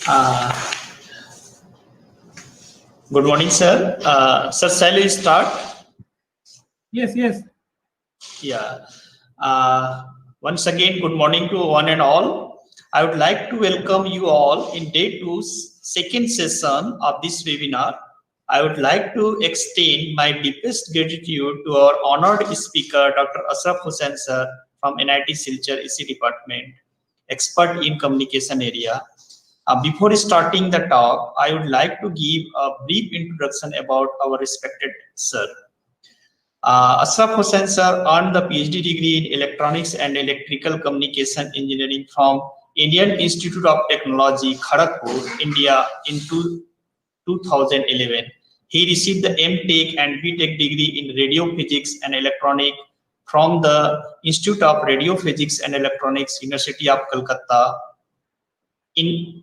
Uh, Good morning, sir. Sir, shall we start? Yes, yes. Yeah. Once again, good morning to one and all. I would like to welcome you all in day 2's second session of this webinar. I would like to extend my deepest gratitude to our honored speaker, Dr. Ashraf Hussain, sir, from NIT Silchar EC Department, expert in communication area. Before starting the talk, I would like to give a brief introduction about our respected sir. Ashraf Hussain sir earned the PhD degree in Electronics and Electrical Communication Engineering from Indian Institute of Technology, Kharagpur, India in 2011. He received the M.Tech and B.Tech degree in Radio Physics and Electronics from the Institute of Radio Physics and Electronics, University of Calcutta in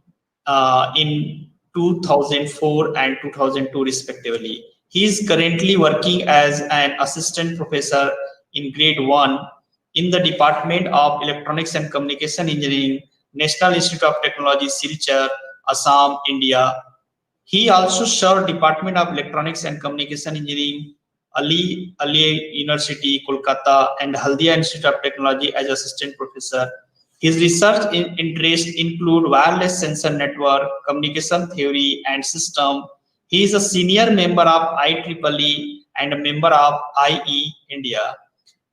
2004 and 2002 respectively. He is currently working as an assistant professor in grade 1 in the Department of Electronics and Communication Engineering, National Institute of Technology, Silchar, Assam, India. He also served Department of Electronics and Communication Engineering, Ali University, Kolkata, and Haldia Institute of Technology as assistant professor. His research interests include wireless sensor network, communication theory and system. He is a senior member of IEEE and a member of IE India.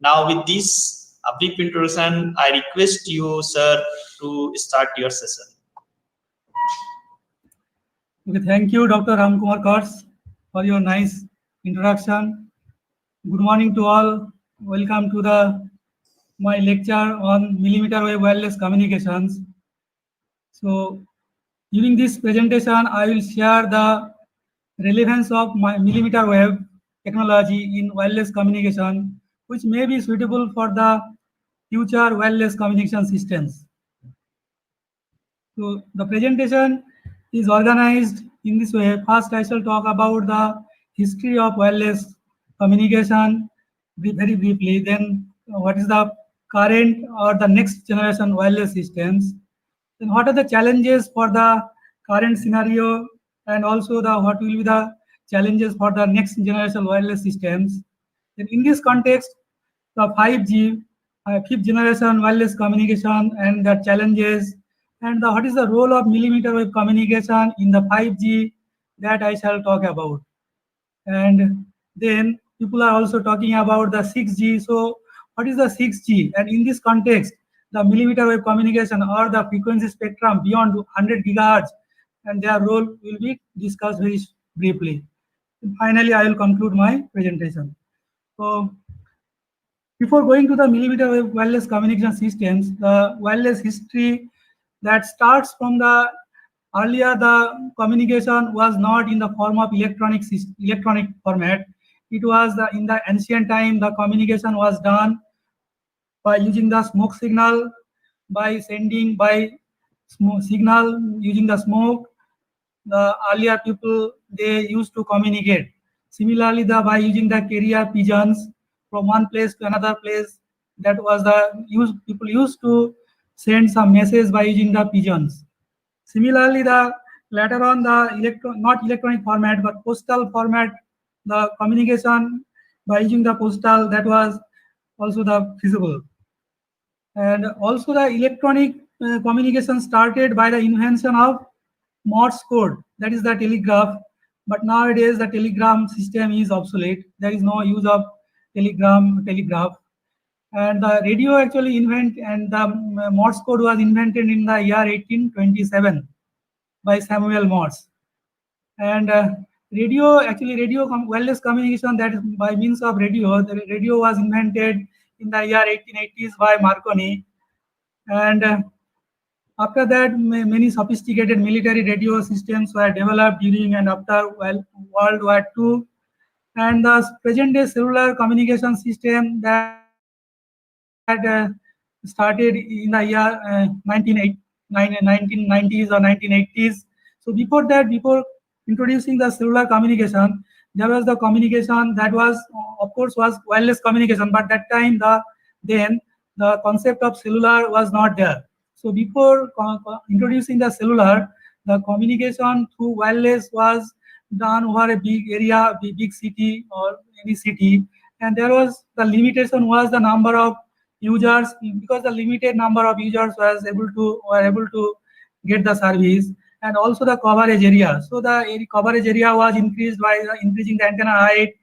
Now with this brief introduction, I request you, sir, to start your session. Okay, thank you, Dr. Ramkumar Kars, for your nice introduction. Good morning to all. Welcome to my lecture on millimeter wave wireless communications. So, during this presentation, I will share the relevance of my millimeter wave technology in wireless communication, which may be suitable for the future wireless communication systems. So the presentation is organized in this way. First, I shall talk about the history of wireless communication very briefly. Then, what is the current or the next generation wireless systems? Then, what are the challenges for the current scenario, and also what will be the challenges for the next generation wireless systems? Then, in this context, the 5G, fifth generation wireless communication and the challenges, and what is the role of millimeter wave communication in the 5G, that I shall talk about. And then people are also talking about the 6G. So what is the 6G? And in this context, the millimeter wave communication or the frequency spectrum beyond 100 gigahertz and their role will be discussed very briefly. And finally, I will conclude my presentation. So before going to the millimeter wave wireless communication systems, the wireless history that starts from the earlier, the communication was not in the form of electronic format. It was in the ancient time, the communication was done by using the smoke signal, by sending by signal using the smoke. The earlier people, they used to communicate. Similarly, by using the carrier pigeons from one place to another place, that was people used to send some message by using the pigeons. Similarly, later on not electronic format but postal format, the communication by using the postal, that was also feasible. And also the electronic communication started by the invention of Morse code, that is the telegraph. But nowadays the telegram system is obsolete. There is no use of telegraph. And the radio actually and the Morse code was invented in the year 1827 by Samuel Morse. And radio wireless communication, that is by means of radio. The radio was invented in the year 1880s by Marconi. And after that, many sophisticated military radio systems were developed during and after World War II. And the present-day cellular communication system that started in the year 1990s or 1980s. So before introducing the cellular communication, there was the communication that was, of course, was wireless communication. But that time, the concept of cellular was not there. So before introducing the cellular, the communication through wireless was done over a big area, big city or any city, and there was the limitation was the number of users, because the limited number of users were able to get the service, and also the coverage area. So the coverage area was increased by increasing the antenna height,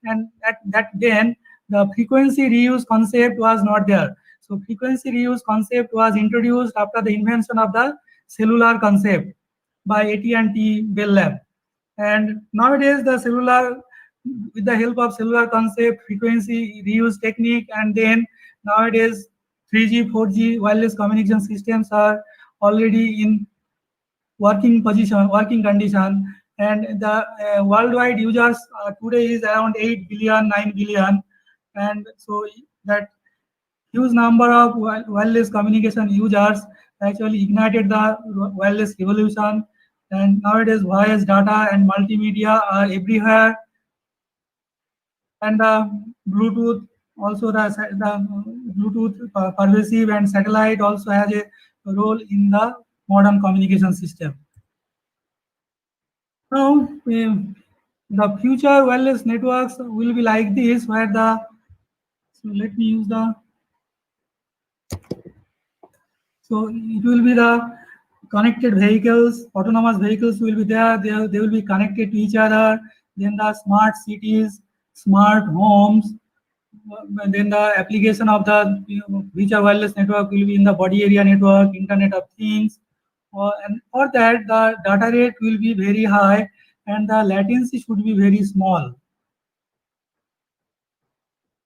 and at that then the frequency reuse concept was not there. So frequency reuse concept was introduced after the invention of the cellular concept by AT&T Bell Lab. And nowadays the cellular, with the help of cellular concept, frequency reuse technique, and then nowadays 3G, 4G wireless communication systems are already in working condition, and the worldwide users today is around 8 billion, 9 billion, and so that huge number of wireless communication users actually ignited the wireless revolution. And nowadays voice, data, and multimedia are everywhere, and the Bluetooth also the Bluetooth pervasive, and satellite also has a role in the modern communication system. Now, the future wireless networks will be like this, where the, so let me use the, so it will be the connected vehicles, autonomous vehicles will be there, they will be connected to each other, then the smart cities, smart homes, then the application of the future wireless network will be in the body area network, Internet of Things, and for that the data rate will be very high and the latency should be very small.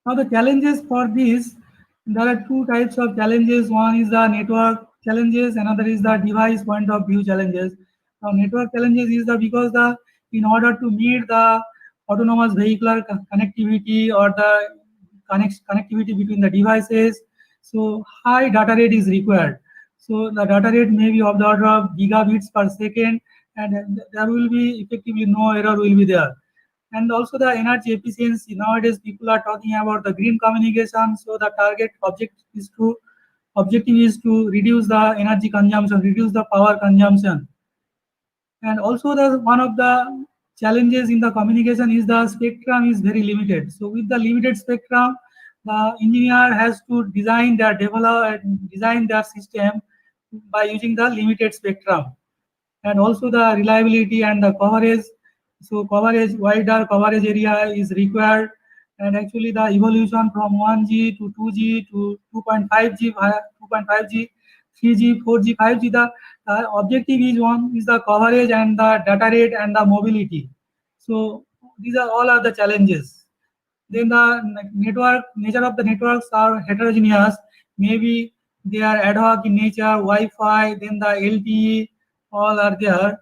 Now the challenges for this, there are two types of challenges. One is the network challenges, another is the device point of view challenges. Now network challenges is the because the in order to meet the autonomous vehicular connectivity or the connectivity between the devices, so high data rate is required. So the data rate may be of the order of gigabits per second, and there will be effectively no error will be there. And also the energy efficiency. Nowadays people are talking about the green communication, so the objective is to reduce the energy consumption, reduce the power consumption. And also the one of the challenges in the communication is the spectrum is very limited. So with the limited spectrum, the engineer has to design their system by using the limited spectrum. And also the reliability and the coverage. So wider coverage area is required, and actually the evolution from 1G to 2G to 2.5G, 2.5G, 3G, 4G, 5G. The objective is the coverage and the data rate and the mobility. So these are all the challenges. Then the nature of the networks are heterogeneous. Maybe they are ad hoc in nature, Wi-Fi, then the LTE, all are there.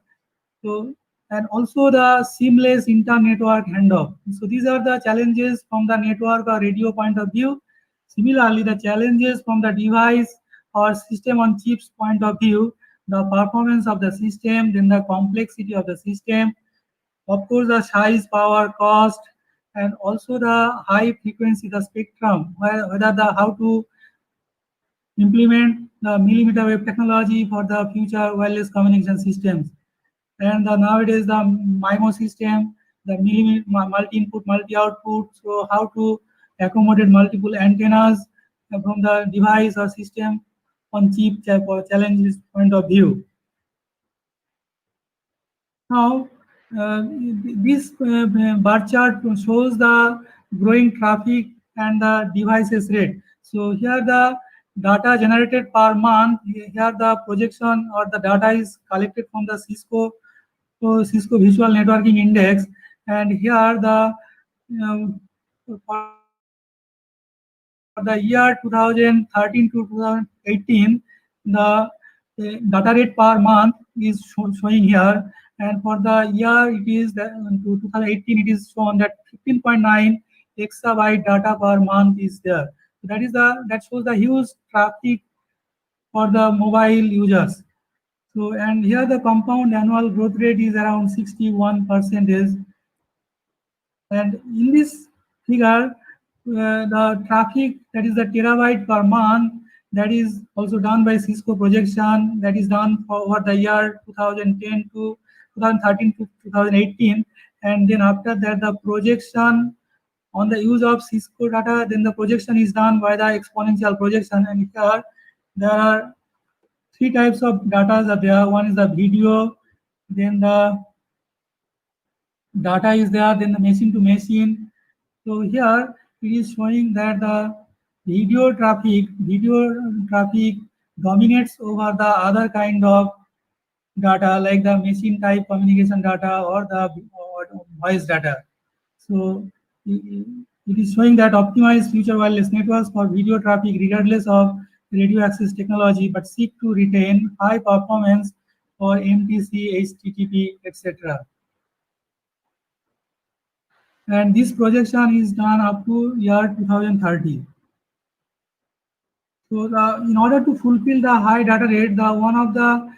So, and also the seamless inter-network handoff. So these are the challenges from the network or radio point of view. Similarly, the challenges from the device or system on chips point of view, the performance of the system, then the complexity of the system, of course the size, power, cost, and also the high frequency, the spectrum, whether the how to implement the millimeter wave technology for the future wireless communication systems. And nowadays the MIMO system, the multi-input, multi-output, so how to accommodate multiple antennas from the device or system on chip challenges point of view. Now, this bar chart shows the growing traffic and the devices rate. So here the data generated per month, here the projection or the data is collected from the Cisco Visual Networking Index, and here the for the year 2013 to 2018, the data rate per month is showing here, and for the year it is to 2018 it is shown that 15.9 exabyte data per month is there. So that shows the huge traffic for the mobile users. So, and here the compound annual growth rate is around 61%. And in this figure, the traffic, that is the terabyte per month, that is also done by Cisco projection, that is done for over the year 2010 to 2013 to 2018, and then after that the projection on the use of Cisco data, then the projection is done by the exponential projection. And here there are three types of data are there. One is the video, then the data is there, then the machine to machine. So here it is showing that the video traffic dominates over the other kind of data like the machine type communication data or the voice data. So it is showing that optimized future wireless networks for video traffic regardless of radio access technology, but seek to retain high performance for MTC, HTTP, etc. And this projection is done up to year 2030. So in order to fulfill the high data rate, the one of the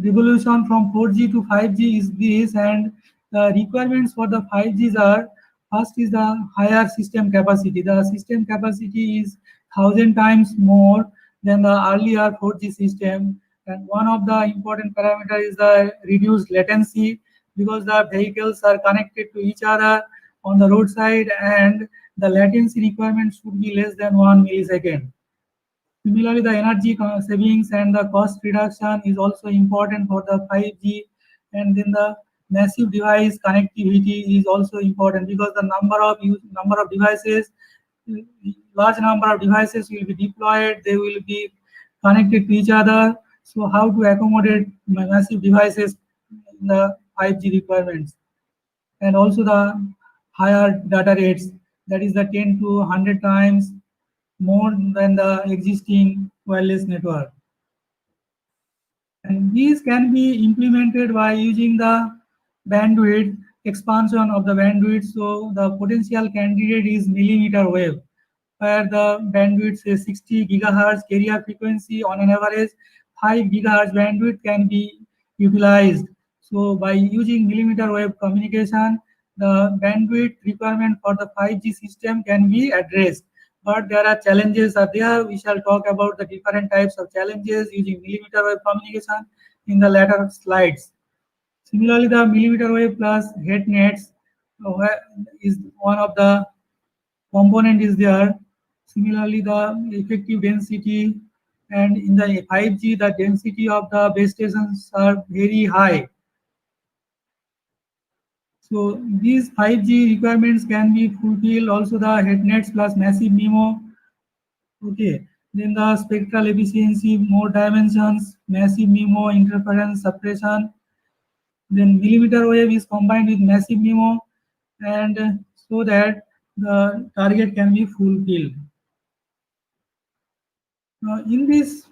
revolution from 4G to 5G is this, and the requirements for the 5Gs are, first is the higher system capacity. The system capacity is 1,000 times more than the earlier 4G system, and one of the important parameter is the reduced latency, because the vehicles are connected to each other on the roadside, and the latency requirement should be less than 1 millisecond. Similarly, the energy savings and the cost reduction is also important for the 5G, and then the massive device connectivity is also important, because the number of devices, large number of devices will be deployed, they will be connected to each other. So how to accommodate massive devices in the 5G requirements, and also the higher data rates, that is the 10 to 100 times more than the existing wireless network. And these can be implemented by using the bandwidth, expansion of the bandwidth. So the potential candidate is millimeter wave, where the bandwidth is 60 gigahertz carrier frequency. On an average 5 gigahertz bandwidth can be utilized. So by using millimeter wave communication, the bandwidth requirement for the 5G system can be addressed. But there are challenges are there. We shall talk about the different types of challenges using millimeter wave communication in the later slides. Similarly, the millimeter wave plus head nets is one of the component is there. Similarly, the effective density, and in the 5G, the density of the base stations are very high. So these 5G requirements can be fulfilled. Also the head nets plus massive MIMO. Okay, then the spectral efficiency, more dimensions, massive MIMO, interference suppression. Then millimeter wave is combined with massive MIMO, and so that the target can be fulfilled. In this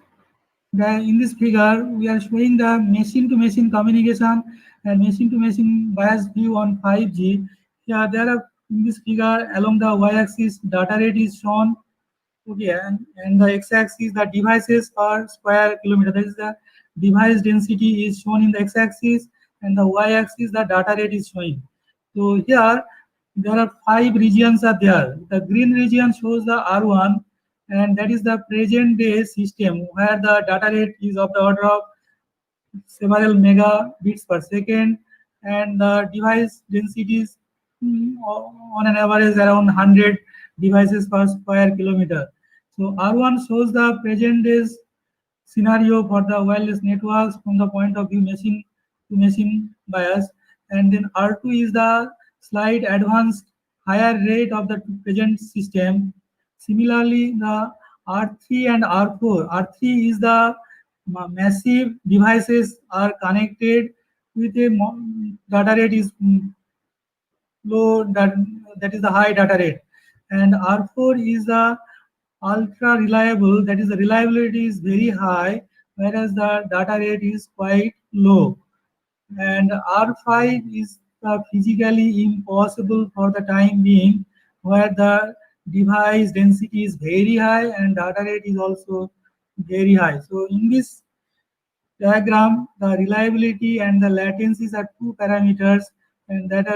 figure, we are showing the machine-to-machine communication and machine-to-machine bias view on 5G. Here, there are in this figure along the y-axis data rate is shown. Okay, and the x-axis the devices per square kilometer. That is the device density is shown in the x-axis, and the y-axis the data rate is showing. So here there are 5 regions are there. The green region shows the R1, and that is the present day system where the data rate is of the order of several megabits per second, and the device densities on an average around 100 devices per square kilometer. So R1 shows the present day's scenario for the wireless networks from the point of view machine to machine bias, and then R2 is the slight advanced higher rate of the present system. Similarly, the R3 and R4. R3 is the massive devices are connected with a data rate is low, that is the high data rate, and R4 is the ultra reliable, that is the reliability is very high, whereas the data rate is quite low. And R5 is physically impossible for the time being, where the device density is very high and data rate is also very high. So in this diagram, the reliability and the latencies are two parameters, and that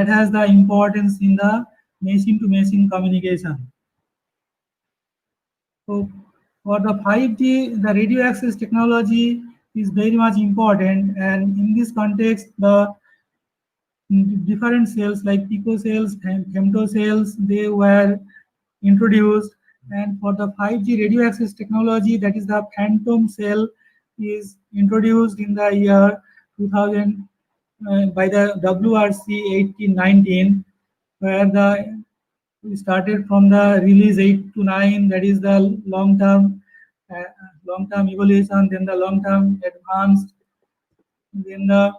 has the importance in the machine to machine communication. So for the 5G, the radio access technology is very much important, and in this context, the different cells like pico cells and femto cells, they were introduced. And for the 5G radio access technology, that is the phantom cell, is introduced in the year 2000 by the WRC 1819, where the we started from the release 8 to 9, that is the uh, long-term evaluation, then the long-term advanced, then the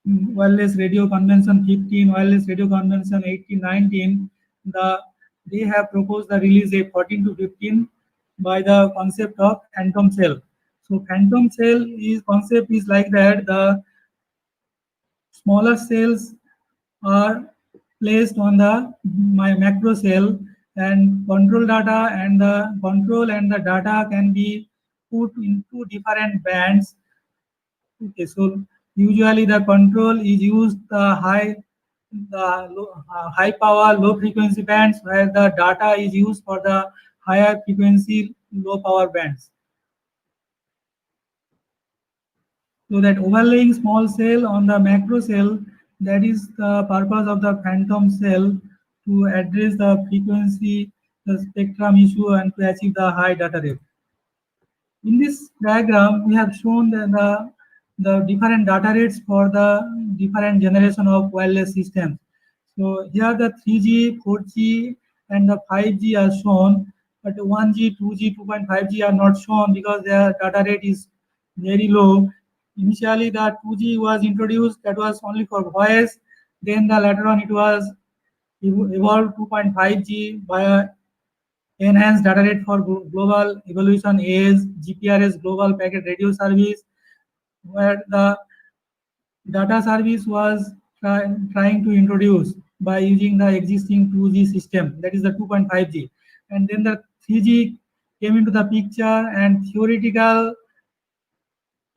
wireless radio convention 15, wireless radio convention 18, 19. They have proposed the release a 14 to 15 by the concept of phantom cell. So phantom cell is concept is like that: the smaller cells are placed on the my macro cell, and control and the data can be put into different bands. Okay, so usually the control is used high power, low frequency bands, where the data is used for the higher frequency, low power bands. So that overlaying small cell on the macro cell, that is the purpose of the phantom cell, to address the frequency, the spectrum issue, and to achieve the high data rate. In this diagram, we have shown the different data rates for the different generation of wireless systems. So here the 3G, 4G, and the 5G are shown, but 1G, 2G, 2.5G are not shown because their data rate is very low. Initially, the 2G was introduced, that was only for voice. Then the later on it was evolved 2.5G by enhanced data rate for global evolution is GPRS, Global Packet Radio Service, where the data service was trying to introduce by using the existing 2G system, that is the 2.5G. And then the 3G came into the picture, and theoretical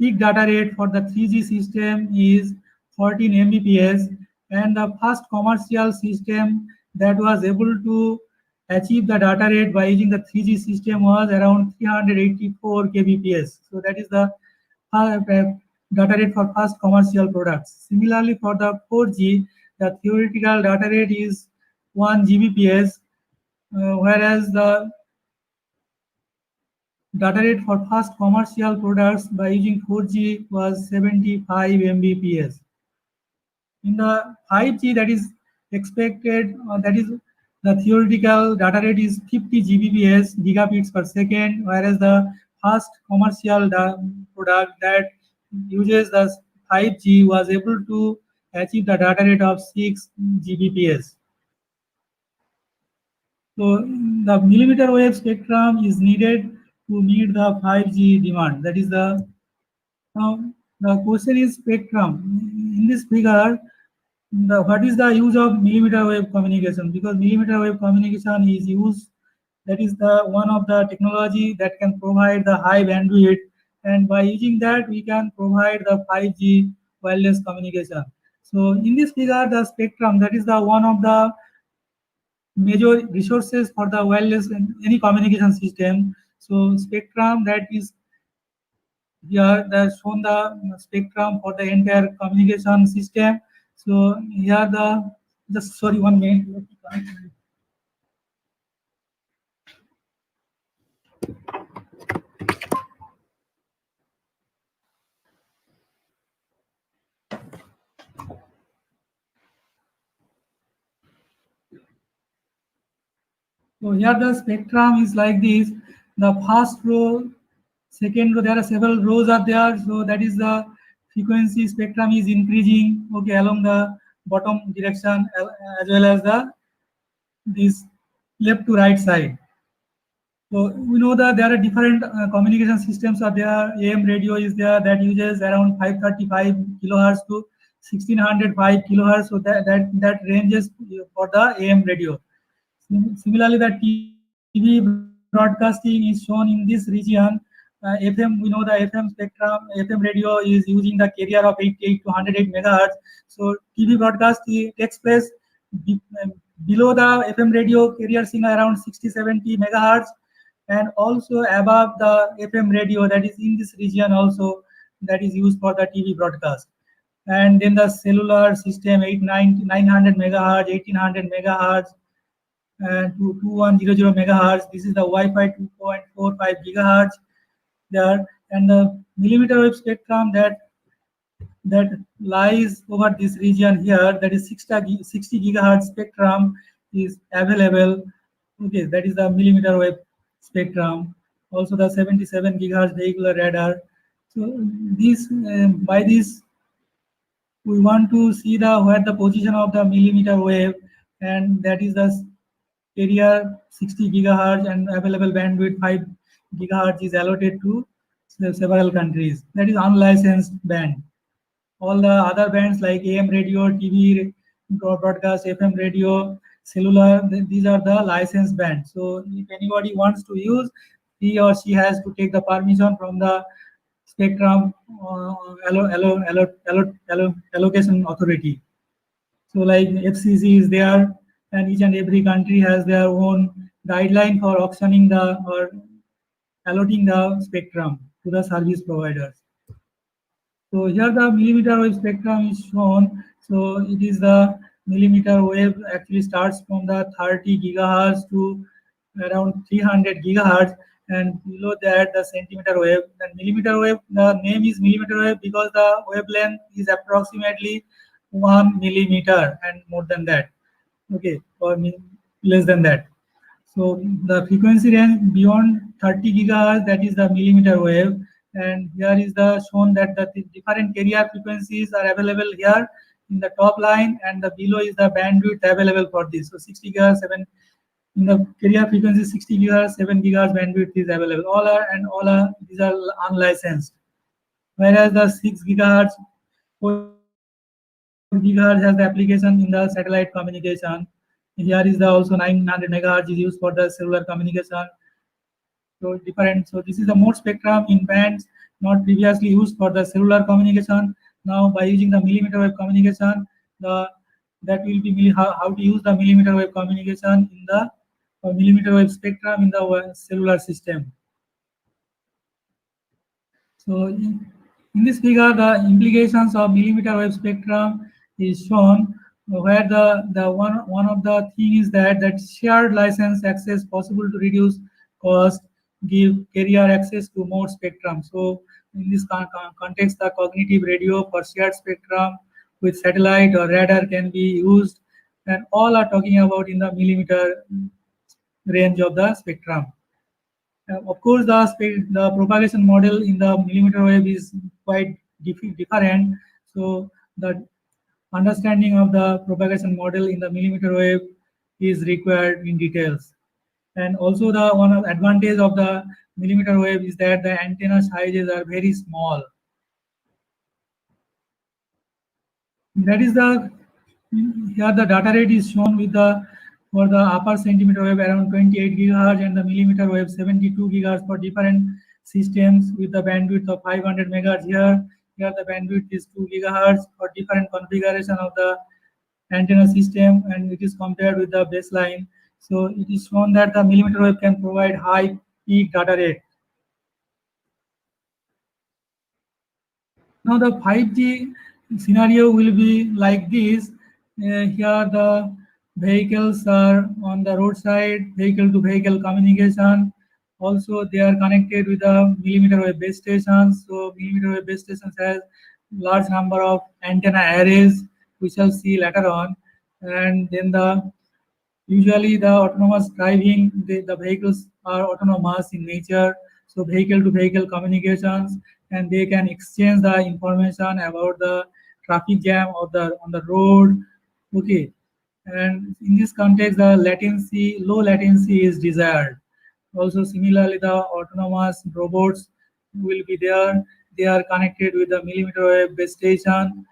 peak data rate for the 3G system is 14 Mbps, and the first commercial system that was able to achieve the data rate by using the 3G system was around 384 kbps. So that is the data rate for first commercial products. Similarly, for the 4G, the theoretical data rate is 1 Gbps, whereas the data rate for first commercial products by using 4G was 75 Mbps. In the 5G, that is expected, that is the theoretical data rate is 50 Gbps, gigabits per second, whereas the first commercial product that uses the 5G was able to achieve the data rate of 6 Gbps. So the millimeter wave spectrum is needed to meet the 5G demand. That is now the question is spectrum. In this figure, what is the use of millimeter wave communication? Because millimeter wave communication is used, that is the one of the technology that can provide the high bandwidth, and by using that we can provide the 5G wireless communication. So in this figure, the spectrum, that is the one of the major resources for the wireless and any communication system. So spectrum, that is here that's shown the spectrum for the entire communication system. So here the just sorry 1 minute. So here the spectrum is like this. The first row, second row, there are several rows are there. So that is the frequency spectrum is increasing, okay, along the bottom direction, as well as the this left to right side. So we know that there are different communication systems are there. AM radio is there that uses around 535 kilohertz to 1605 kilohertz. So that ranges for the AM radio. Similarly, the TV broadcasting is shown in this region. FM, we know the FM spectrum, FM radio is using the carrier of 88 to 108 megahertz. So TV broadcast takes place below the FM radio carrier signal around 60-70 megahertz. and also above the FM radio that is in this region also, that is used for the TV broadcast. And then the cellular system 900 megahertz, 1800 megahertz, and 2100 megahertz. This is the Wi-Fi 2.45 gigahertz there, and the millimeter wave spectrum that lies over this region here, that is 60 gigahertz spectrum is available. Okay, that is the millimeter wave spectrum. Also the 77 gigahertz vehicular radar. So this by this we want to see the where the position of the millimeter wave, and that is the carrier 60 gigahertz and available bandwidth 5 gigahertz is allotted to several countries. That is unlicensed band. All the other bands like AM radio, TV broadcast, FM radio, cellular, these are the licensed bands. So if anybody wants to use, he or she has to take the permission from the spectrum allocation authority. So like FCC is there, and each and every country has their own guideline for auctioning the or allotting the spectrum to the service providers. So here the millimeter wave spectrum is shown. So it is the millimeter wave actually starts from the 30 gigahertz to around 300 gigahertz, and below that the centimeter wave. And millimeter wave, the name is millimeter wave because the wavelength is approximately 1 millimeter and more than that. Okay, or less than that. So the frequency range beyond 30 gigahertz, that is the millimeter wave. And here is the shown that the different carrier frequencies are available here in the top line, and the below is the bandwidth available for this. So 60 gigahertz, 7 in the carrier frequency, 60 gigahertz, 7 gigahertz bandwidth is available. All are these are unlicensed. Whereas the 6 gigahertz, 4 gigahertz has the application in the satellite communication. Here is the also 900 megahertz is used for the cellular communication. So different. So this is the mode spectrum in bands not previously used for the cellular communication. Now by using the millimeter wave communication, that will be how to use the millimeter wave communication in the millimeter wave spectrum in the cellular system. So in this figure, the implications of millimeter wave spectrum is shown, where the one of the thing is that shared license access possible to reduce cost, give carrier access to more spectrum. So in this context, the cognitive radio for shared spectrum with satellite or radar can be used, and all are talking about in the millimeter range of the spectrum. Of course, the propagation model in the millimeter wave is quite different. So the understanding of the propagation model in the millimeter wave is required in details. And also the one of advantage of the millimeter wave is that the antenna sizes are very small. That is here the data rate is shown with for the upper centimeter wave around 28 gigahertz and the millimeter wave 72 gigahertz for different systems with the bandwidth of 500 megahertz here. Here the bandwidth is 2 gigahertz for different configuration of the antenna system, and it is compared with the baseline. So it is shown that the millimeter wave can provide high peak data rate. Now the 5G scenario will be like this. Here the vehicles are on the roadside, vehicle to vehicle communication. Also they are connected with the millimeter wave base stations. So millimeter wave base stations has large number of antenna arrays, we shall see later on. And then usually the autonomous driving, the vehicles are autonomous in nature. So vehicle to vehicle communications, and they can exchange the information about the traffic jam on the road. Okay, and in this context, the low latency is desired. Also, similarly, the autonomous robots will be there. They are connected with the millimeter wave base station.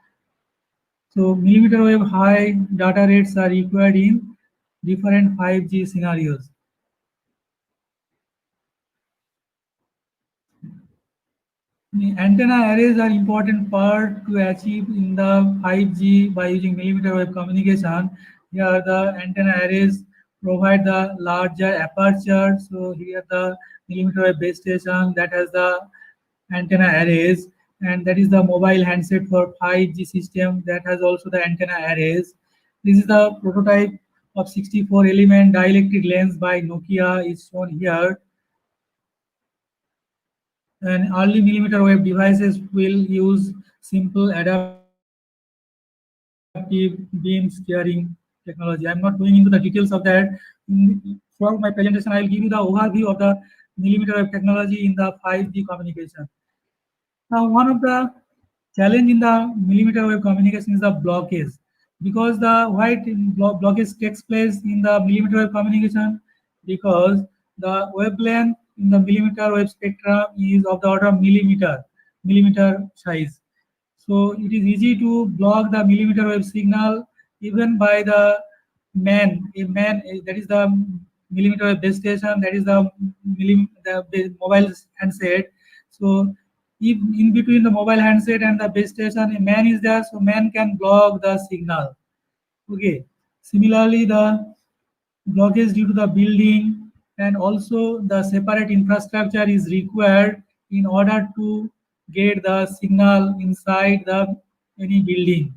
So millimeter wave high data rates are required in different 5G scenarios. The antenna arrays are important part to achieve in the 5G by using millimeter wave communication. Here the antenna arrays provide the larger aperture. So here the millimeter wave base station that has the antenna arrays, and that is the mobile handset for 5G system that has also the antenna arrays. This is the prototype of 64 element dielectric lens by Nokia is shown here. And early millimeter wave devices will use simple adaptive beam steering technology. I'm not going into the details of that. Throughout my presentation, I will give you the overview of the millimeter wave technology in the 5G communication. Now, one of the challenge in the millimeter wave communication is the blockage, because the blockage takes place in the millimeter wave communication because the wavelength in the millimeter wave spectrum is of the order of millimeter size. So it is easy to block the millimeter wave signal even by the that is the millimeter wave base station, that is the mobile handset. So if in between the mobile handset and the base station a man is there, so man can block the signal. Okay. Similarly, the blockage due to the building and also the separate infrastructure is required in order to get the signal inside the any building,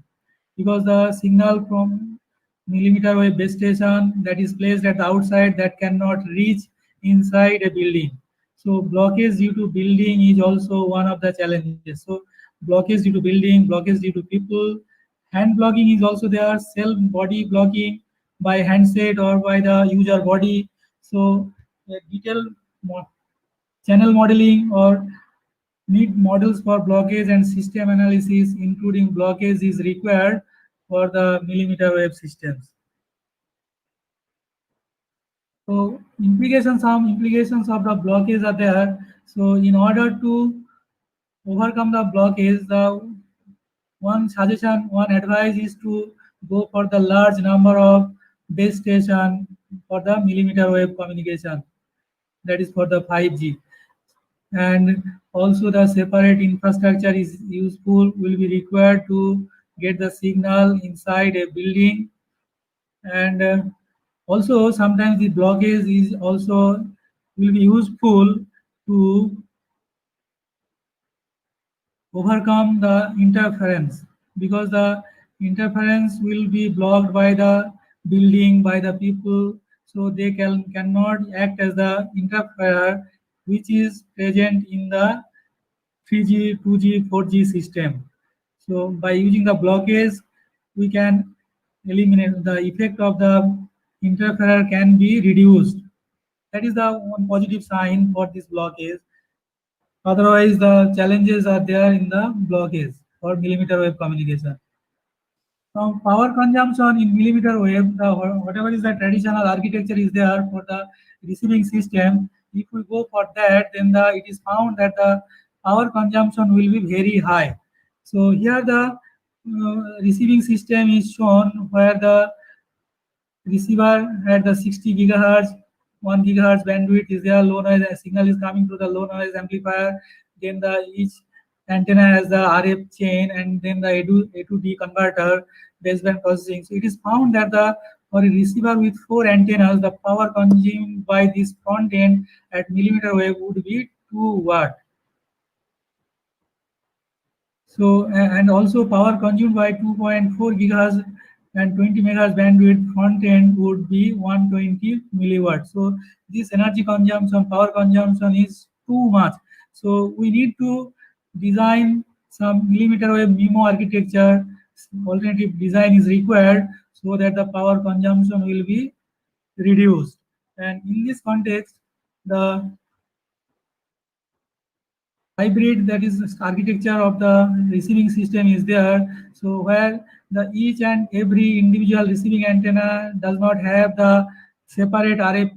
because the signal from millimeter wave base station that is placed at the outside that cannot reach inside a building. So blockage due to building is also one of the challenges. So blockage due to building, blockage due to people, hand blocking is also there, self body blocking by handset or by the user body. So detailed channel modeling or need models for blockage and system analysis, including blockage, is required for the millimeter wave systems. So some implications of the blockage are there. So in order to overcome the blockage, the one suggestion, one advice is to go for the large number of base station for the millimeter wave communication. That is for the 5G. And also the separate infrastructure is useful, will be required to get the signal inside a building. And also sometimes the blockage is also will be useful to overcome the interference, because the interference will be blocked by the building, by the people, so they cannot act as the interferer which is present in the 3G, 2G, 4G system. So by using the blockage, we can eliminate the effect of the interferer can be reduced. That is the one positive sign for this blockage. Otherwise, the challenges are there in the blockage for millimeter wave communication. Now, power consumption in millimeter wave, whatever is the traditional architecture is there for the receiving system. If we go for that, then it is found that the power consumption will be very high. So here the receiving system is shown where the receiver at the 60 gigahertz, 1 gigahertz bandwidth is there, low noise signal is coming through the low noise amplifier. Then each antenna has the RF chain, and then the A to D converter, baseband processing. So it is found that for a receiver with 4 antennas, the power consumed by this front end at millimeter wave would be 2 watt. So and also power consumed by 2.4 gigahertz and 20 megahertz bandwidth front end would be 120 milliwatt. So this energy consumption, power consumption is too much. So we need to design some millimeter wave MIMO architecture. Alternative design is required so that the power consumption will be reduced. And in this context, the hybrid, that is architecture of the receiving system, is there. So where the each and every individual receiving antenna does not have the separate RF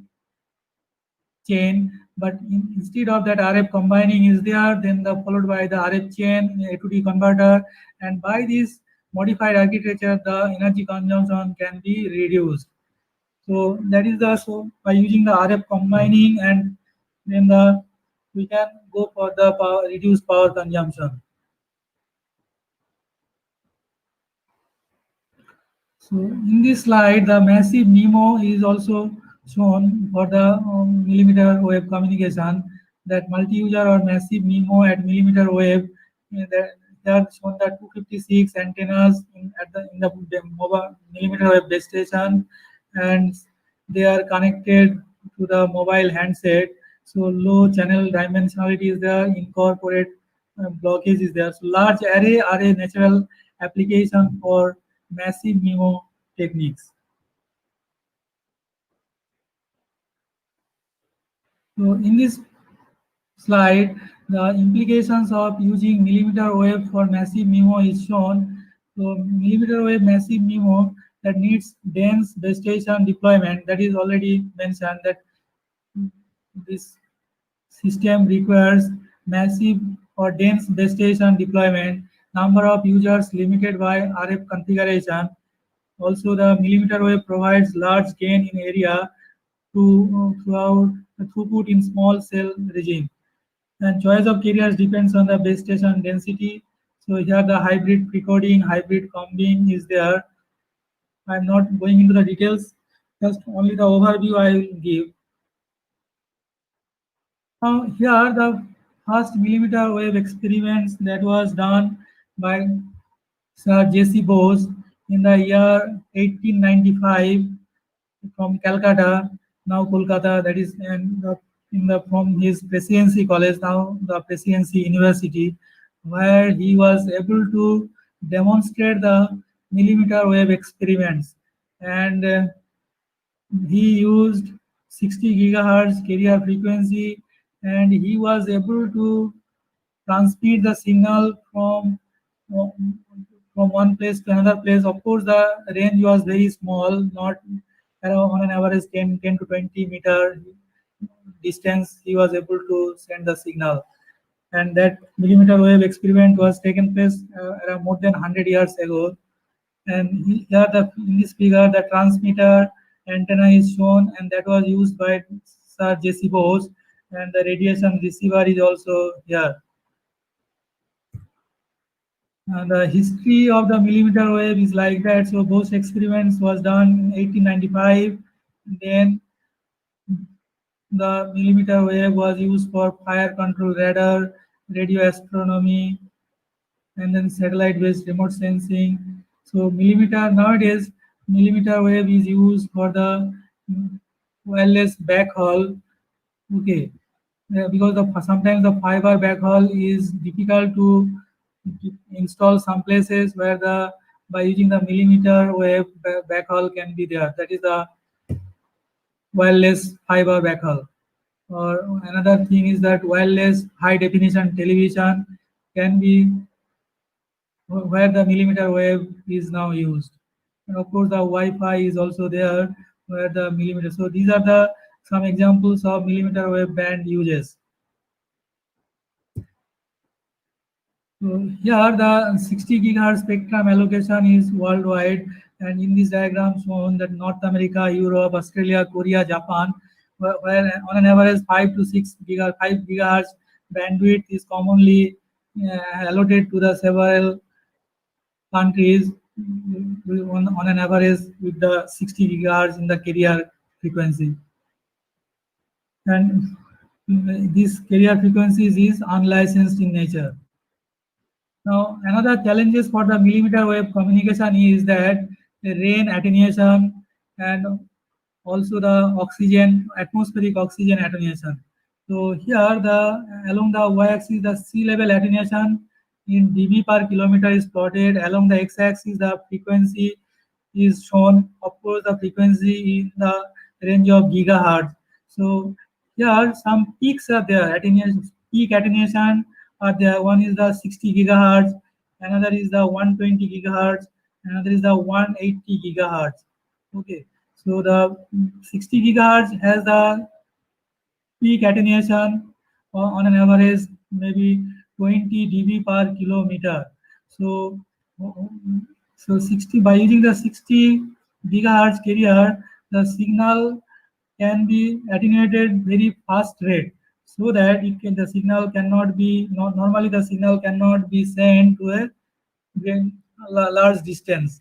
chain, but instead of that RF combining is there, then followed by the RF chain, A to D converter, and by this modified architecture the energy consumption can be reduced. So that is by using the RF combining, and then we can go for the reduced power consumption. So in this slide, the massive MIMO is also shown for the millimeter wave communication. That multi-user or massive MIMO at millimeter wave. They are shown the 256 antennas in the mobile millimeter wave base station, and they are connected to the mobile handset. So low channel dimensionality is there, incorporate blockage is there. So large array are a natural application for massive MIMO techniques. So in this slide, the implications of using millimeter wave for massive MIMO is shown. So millimeter wave massive MIMO that needs dense base station deployment, that is already mentioned, that this system requires massive or dense base station deployment, number of users limited by RF configuration. Also, the millimeter wave provides large gain in area throughout the throughput in small cell regime. And choice of carriers depends on the base station density. So here the hybrid precoding, hybrid combing is there. I'm not going into the details, just only the overview I will give. Now here the first millimeter wave experiments that was done by Sir J.C. Bose in the year 1895 from Calcutta, now Kolkata, that is from his Presidency College, now the Presidency University, where he was able to demonstrate the millimeter wave experiments, and he used 60 gigahertz carrier frequency, and he was able to transmit the signal from one place to another place. Of course, the range was very small, not around on an average 10 to 20 meter distance. He was able to send the signal, and that millimeter wave experiment was taken place around more than 100 years ago. And here in this figure, the transmitter antenna is shown, and that was used by Sir J.C. Bose, and the radiation receiver is also here. The history of the millimeter wave is like that. So Bose experiments was done in 1895. Then the millimeter wave was used for fire control radar, radio astronomy, and then satellite-based remote sensing. So nowadays, millimeter wave is used for the wireless backhaul. Okay, because sometimes the fiber backhaul is difficult to install some places where by using the millimeter wave backhaul can be there. That is the wireless fiber backhaul. Or another thing is that wireless high definition television can be where the millimeter wave is now used. And of course, the Wi-Fi is also there where the millimeter. So these are some examples of millimeter wave band uses. So here the 60 gigahertz spectrum allocation is worldwide, and in this diagram shown that North America, Europe, Australia, Korea, Japan, where on an average 5 gigahertz bandwidth is commonly allotted to the several countries on an average with the 60 gigahertz in the carrier frequency. And this carrier frequencies is unlicensed in nature. Now, another challenges for the millimeter wave communication is that the rain attenuation and also the atmospheric oxygen attenuation. So here along the y-axis, the sea level attenuation in dB per kilometer is plotted. Along the x-axis, the frequency is shown. Of course, the frequency in the range of gigahertz. So here some peaks are there. Peak attenuation are there. One is the 60 gigahertz, another is the 120 gigahertz, another is the 180 gigahertz. Okay, so the 60 gigahertz has the peak attenuation on an average maybe 20 dB per kilometer. So 60 by using the 60 gigahertz carrier, the signal can be attenuated very fast rate, so that the signal cannot be normally the signal cannot be sent to a large distance.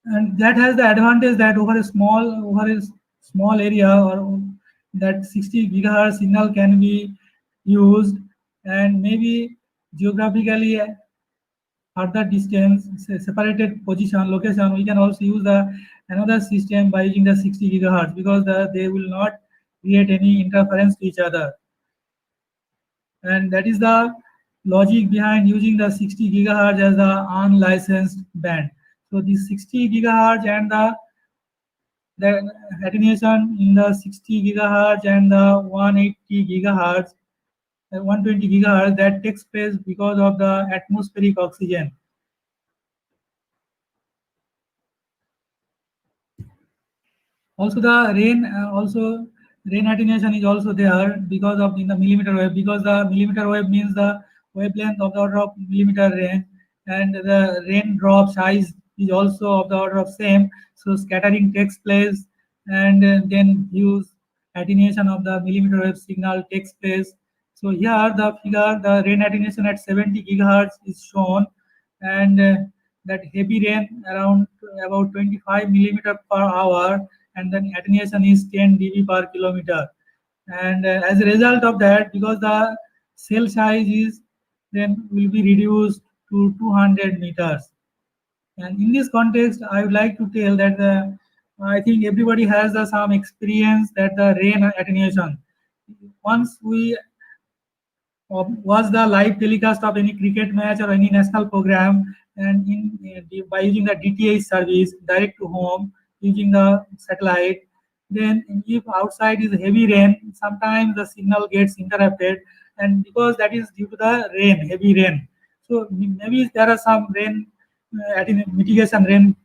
and that has the advantage that over a small area, or that 60 gigahertz signal can be used, and maybe geographically further distance, separated position, location, we can also use the another system by using the 60 gigahertz, because they will not create any interference to each other. And that is the logic behind using the 60 gigahertz as the unlicensed band. So the 60 gigahertz and the attenuation in the 60 gigahertz and the 180 gigahertz, 120 gigahertz, that takes place because of the atmospheric oxygen. Also the rain attenuation is also there because of in the millimeter wave, because the millimeter wave means the wavelength of the order of millimeter range, and the raindrop size is also of the order of same, so scattering takes place, and then use attenuation of the millimeter wave signal takes place. So here the figure, the rain attenuation at 70 gigahertz is shown, and that heavy rain around about 25 millimeter per hour, and then attenuation is 10 dB per kilometer. And as a result of that, because the cell size is then will be reduced to 200 meters. And in this context, I would like to tell that I think everybody has some experience that the rain attenuation. Once we was the live telecast of any cricket match or any national program, and by using the DTH service direct to home using the satellite, then if outside is heavy rain, sometimes the signal gets interrupted, and because that is due to the rain, heavy rain. So maybe there are some mitigation rain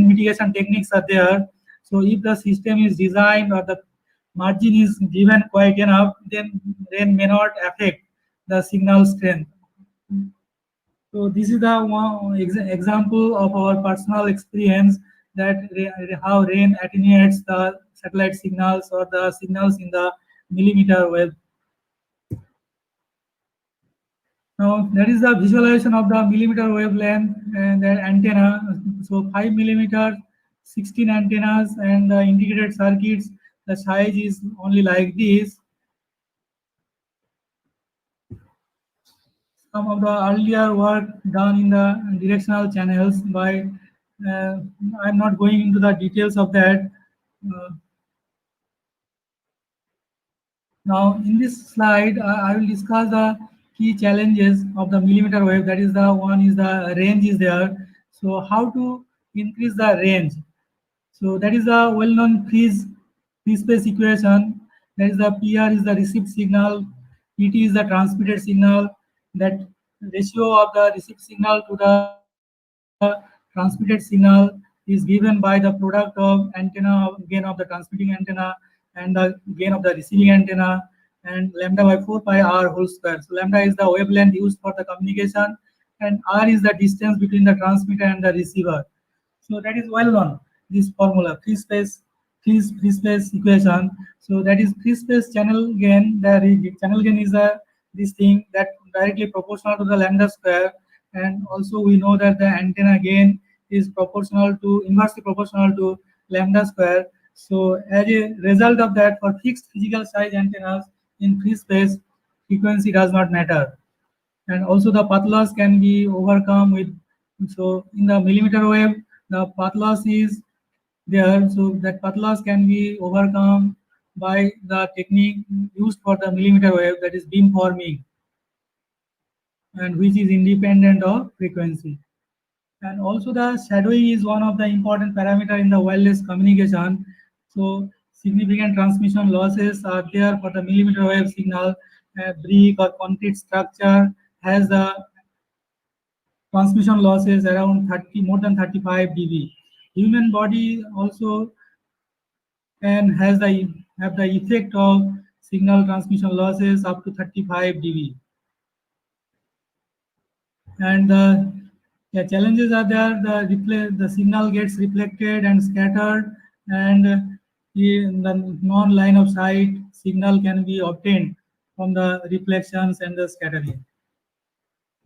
mitigation techniques are there. So if the system is designed or the margin is given quite enough, then rain may not affect the signal strength. So this is the one example of our personal experience that how rain attenuates the satellite signals or the signals in the millimeter wave. Now that is the visualization of the millimeter wavelength and the antenna. So 5 millimeters, 16 antennas, and the integrated circuits. The size is only like this. Some of the earlier work done in the directional channels by I'm not going into the details of that. Now in this slide I will discuss the key challenges of the millimeter wave. That is the one is the range is there. So how to increase the range? So that is the well-known free space equation. That is the PR is the received signal, PT is the transmitted signal. That ratio of the received signal to the transmitted signal is given by the product of antenna gain of the transmitting antenna and the gain of the receiving antenna, and lambda by 4 pi r whole square. So lambda is the wavelength used for the communication, and r is the distance between the transmitter and the receiver. So that is well known, this formula, free space equation. So that is free space channel gain. The channel gain is this thing that directly proportional to the lambda square, and also we know that the antenna gain is inversely proportional to lambda square. So as a result of that, for fixed physical size antennas in free space, frequency does not matter. And also the path loss can be overcome with, so in the millimeter wave the path loss is there, so that path loss can be overcome by the technique used for the millimeter wave, that is beam forming, and which is independent of frequency. And also the shadowing is one of the important parameter in the wireless communication. So significant transmission losses are there for the millimeter wave signal. A brick or concrete structure has the transmission losses around more than 35 dB. Human body also can have the effect of signal transmission losses up to 35 dB. And the challenges are there. The signal gets reflected and scattered, and in the non-line of sight signal can be obtained from the reflections and the scattering.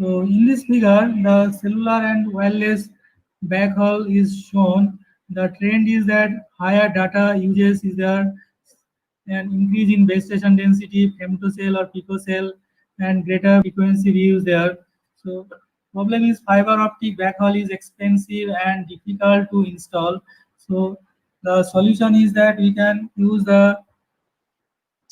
So in this figure, the cellular and wireless backhaul is shown. The trend is that higher data uses is there, an increase in base station density, femtocell or picocell, and greater frequency reuse there. So problem is fiber optic backhaul is expensive and difficult to install. So the solution is that we can use the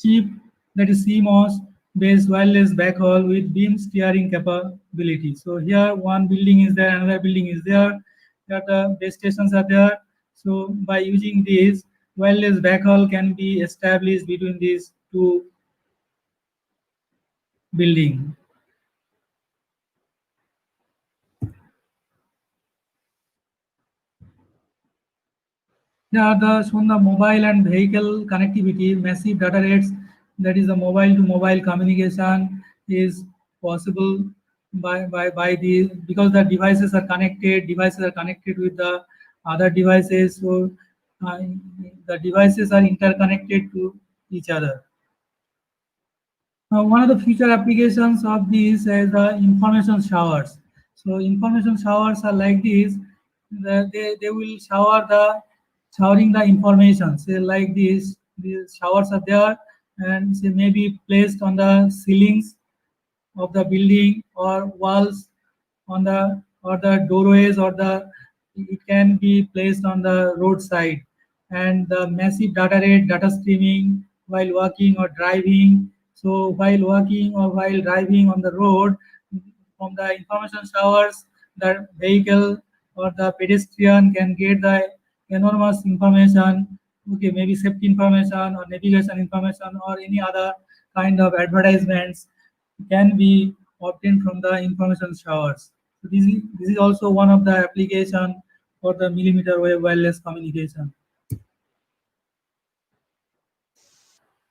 cheap, that is CMOS based wireless backhaul with beam steering capability. So here one building is there, another building is there. Here the base stations are there. So by using this, wireless backhaul can be established between these two buildings. Here the shown the mobile and vehicle connectivity, massive data rates, that is the mobile to mobile communication is possible by the, because the devices are connected with the other devices, so the devices are interconnected to each other. One of the future applications of these is the information showers. So information showers are like this. They will showering the information. Say like this, these showers are there and they may be placed on the ceilings of the building or walls on the, or the doorways, or the, it can be placed on the roadside. And the massive data rate, data streaming while walking or driving. So while walking or while driving on the road, from the information showers, the vehicle or the pedestrian can get the enormous information, okay, maybe safety information or navigation information or any other kind of advertisements can be obtained from the information showers. So this is also one of the application for the millimeter wave wireless communication.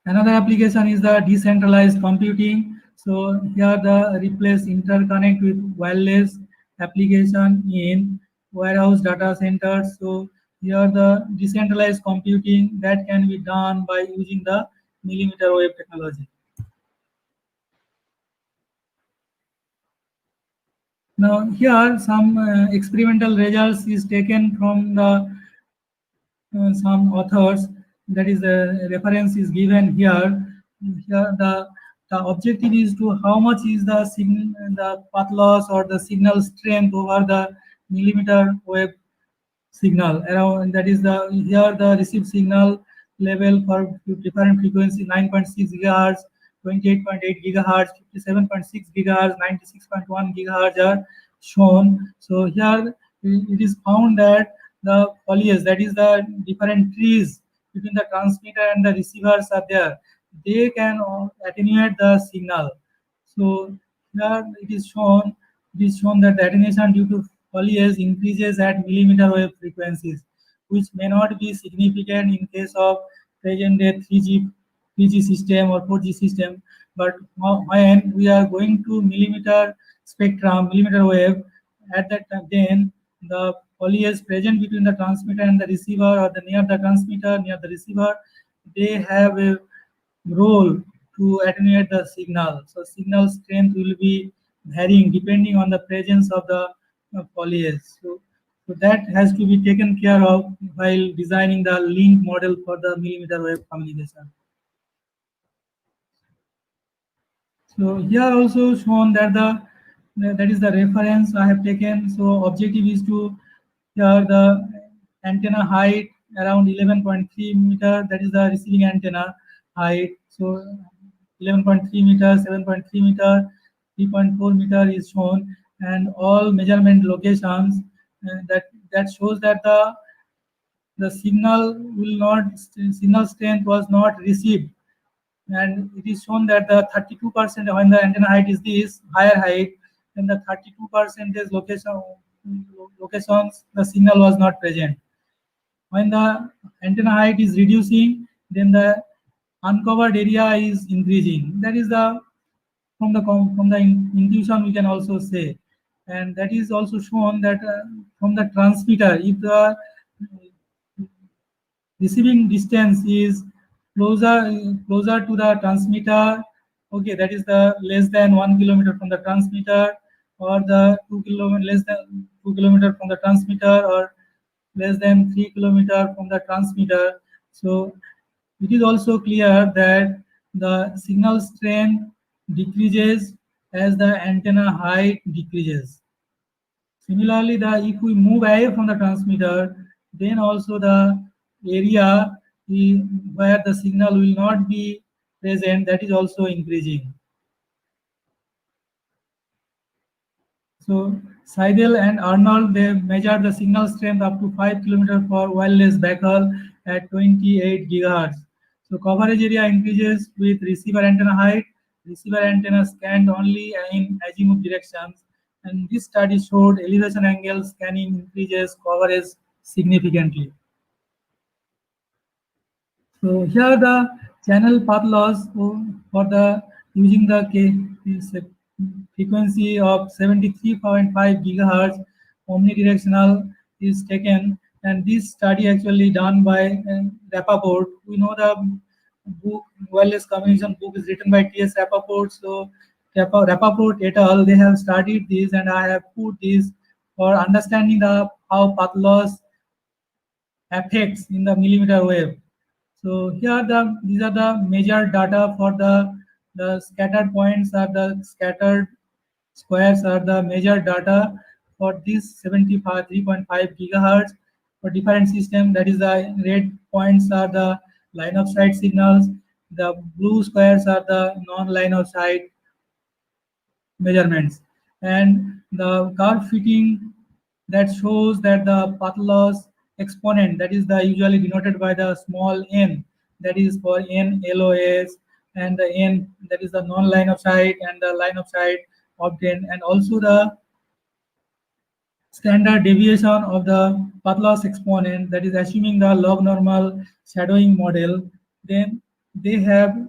Another application is the decentralized computing. So here the replace interconnect with wireless application in warehouse data centers. So here the decentralized computing that can be done by using the millimeter wave technology. Now here some experimental results is taken from the some authors, that is the reference is given here. Here the objective is to how much is the the path loss or the signal strength over the millimeter wave signal around, that is the, here the received signal level for different frequency 9.6 gigahertz, 28.8 gigahertz, 57.6 gigahertz, 96.1 gigahertz are shown. So here it is found that the foliage, that is the different trees between the transmitter and the receivers are there, they can attenuate the signal. So here it is shown that the attenuation due to foliage increases at millimeter wave frequencies, which may not be significant in case of present day 3G system or 4G system. But when we are going to millimeter spectrum, millimeter wave, at that time, then the foliage present between the transmitter and the receiver, or the near the transmitter, near the receiver, they have a role to attenuate the signal. So signal strength will be varying depending on the presence of the foliage. So that has to be taken care of while designing the link model for the millimeter wave communication. So here also shown that that is the reference I have taken. So objective is to, here the antenna height around 11.3 meter, that is the receiving antenna height. So 11.3 meter, 7.3 meter, 3.4 meter is shown, and all measurement locations that shows that the signal strength was not received, and it is shown that the 32% when the antenna height is this higher height, then the 32% locations the signal was not present. When the antenna height is reducing, then the uncovered area is increasing. That is the from the intuition we can also say, and that is also shown that from the transmitter, if the receiving distance is closer to the transmitter, okay, that is the less than 1 kilometer from the transmitter, or the 2 kilometer, less than 2 kilometer from the transmitter, or less than 3 kilometer from the transmitter. So it is also clear that the signal strength decreases as the antenna height decreases. Similarly, if we move away from the transmitter, then also the area where the signal will not be present, that is also increasing. So Seidel and Arnold, they measured the signal strength up to 5 km for wireless backhaul at 28 GHz. So coverage area increases with receiver antenna height. Receiver antenna scanned only in azimuth directions, and this study showed elevation angle scanning increases coverage significantly. So here the channel path loss for the using the frequency of 73.5 gigahertz omnidirectional is taken, and this study actually done by Rappaport. We know the book wireless communication book is written by T.S. Rappaport. So Rappaport et al. They have studied this, and I have put this for understanding the how path loss affects in the millimeter wave. So here these are the measured data for the scattered points are the scattered squares are the measured data for this 73.5 gigahertz for different system. That is the red points are the line of sight signals. The blue squares are the non-line of sight measurements, and the curve fitting that shows that the path loss exponent, that is the usually denoted by the small n, that is for n LOS, and the n, that is the non-line of sight and the line of sight obtained, and also the standard deviation of the path loss exponent, that is assuming the log normal shadowing model. Then they have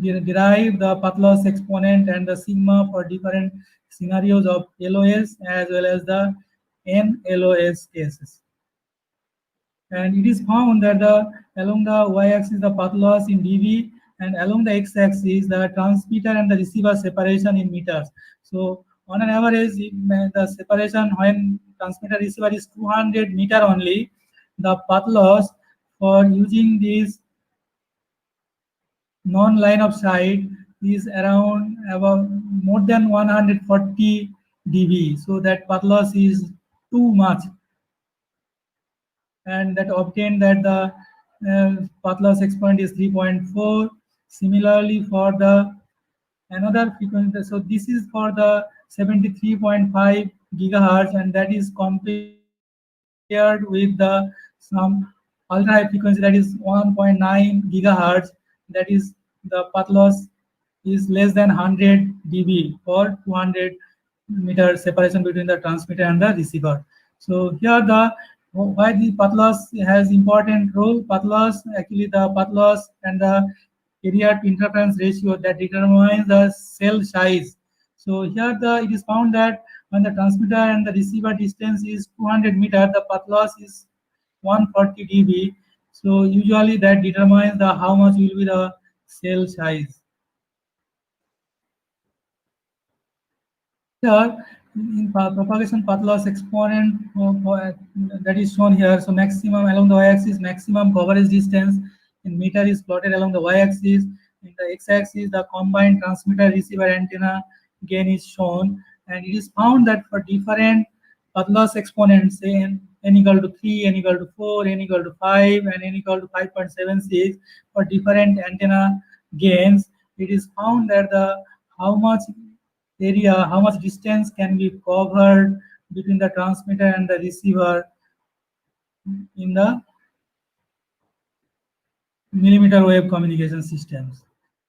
derive the path loss exponent and the sigma for different scenarios of LOS as well as the NLOS cases. And it is found that along the y-axis the path loss in dB, and along the x-axis the transmitter and the receiver separation in meters. So on an average, the separation when transmitter receiver is 200 meter only, the path loss for using this non-line of sight is around about more than 140 dB. So that path loss is too much, and that obtained that the path loss exponent is 3.4. Similarly for the another frequency, so this is for the 73.5 gigahertz, and that is compared with the some ultra high frequency, that is 1.9 gigahertz, that is the path loss is less than 100 dB for 200 meter separation between the transmitter and the receiver. So here the why the path loss has important role. Path loss, actually the path loss and the area to interference ratio that determines the cell size. So here it is found that when the transmitter and the receiver distance is 200 meter, the path loss is 140 dB. So usually that determines the how much will be the cell size. Here in propagation path loss exponent that is shown here. So maximum along the y-axis, maximum coverage distance in meter is plotted along the y-axis. In the x-axis, the combined transmitter receiver antenna gain is shown, and it is found that for different path loss exponents, say n equal to 3, n equal to 4, n equal to 5, and n equal to 5.76 for different antenna gains, it is found that the how much area, how much distance can be covered between the transmitter and the receiver in the millimeter wave communication systems.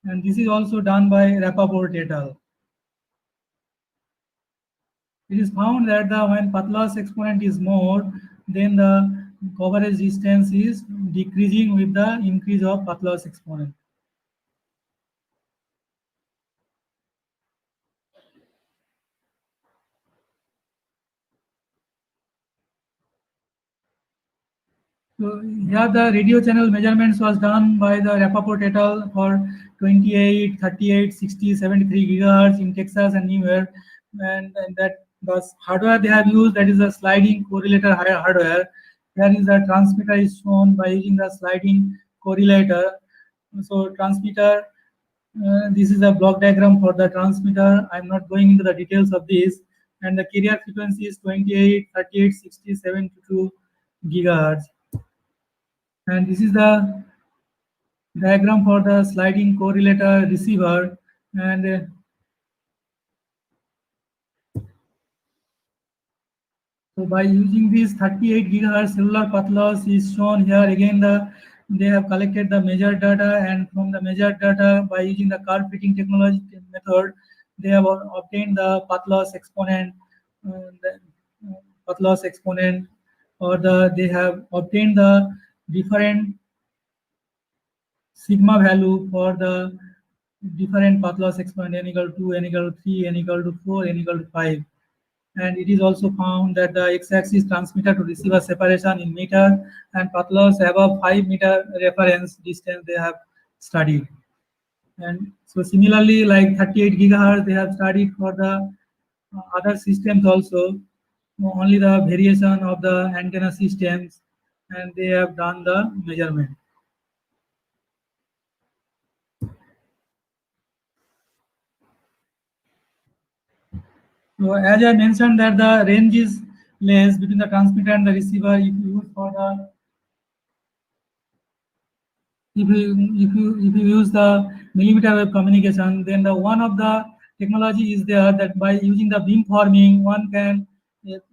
And this is also done by Rappaport et al. It is found that when path loss exponent is more, then the coverage distance is decreasing with the increase of path loss exponent. So here the radio channel measurements was done by the Rappaport et al. For 28, 38, 60, 73 gigahertz in Texas and New York. and that the hardware they have used, that is a sliding correlator hardware. Here is the transmitter is shown by using the sliding correlator. So transmitter, this is a block diagram for the transmitter. I'm not going into the details of this. And the carrier frequency is 28, 38, 60, 72 gigahertz. And this is the diagram for the sliding correlator receiver. And so by using this 38 gigahertz cellular path loss is shown here. Again, they have collected the measured data, and from the measured data, by using the curve fitting technology method, they have obtained the path loss exponent, path loss exponent, or they have obtained the different sigma value for the different path loss exponent, n equal to 2, n equal to 3, n equal to 4, n equal to 5. And it is also found that the x-axis transmitter to receiver separation in meter and path loss above 5 meter reference distance they have studied. And so similarly, like 38 gigahertz, they have studied for the other systems also, only the variation of the antenna systems, and they have done the measurement. So as I mentioned that the range is less between the transmitter and the receiver if you use for the if you use the millimeter wave communication, then the one of the technology is there that by using the beamforming one can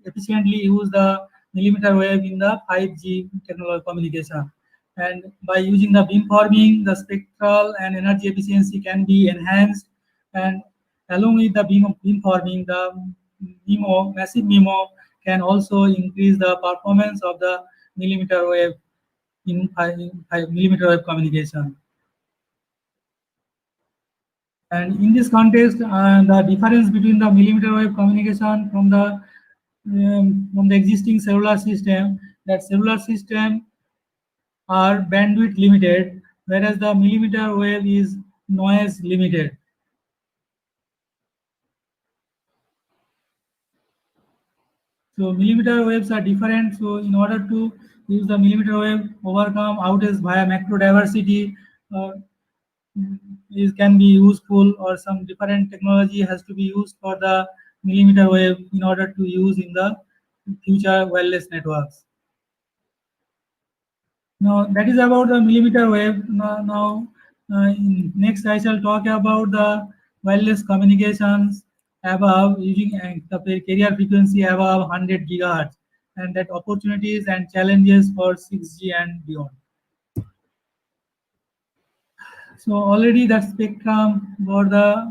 efficiently use the millimeter wave in the 5G technology communication. And by using the beamforming, the spectral and energy efficiency can be enhanced, and along with the beamforming, the massive MIMO can also increase the performance of the millimeter wave in 5 millimeter wave communication. And in this context, the difference between the millimeter wave communication from the existing cellular system, that cellular system are bandwidth limited, whereas the millimeter wave is noise limited. So millimeter waves are different. So in order to use the millimeter wave, overcome outage via macro diversity can be useful, or some different technology has to be used for the millimeter wave in order to use in the future wireless networks. Now that is about the millimeter wave. Next I shall talk about the wireless communications above using the carrier frequency above 100 gigahertz, and that opportunities and challenges for 6G and beyond. So already that spectrum for the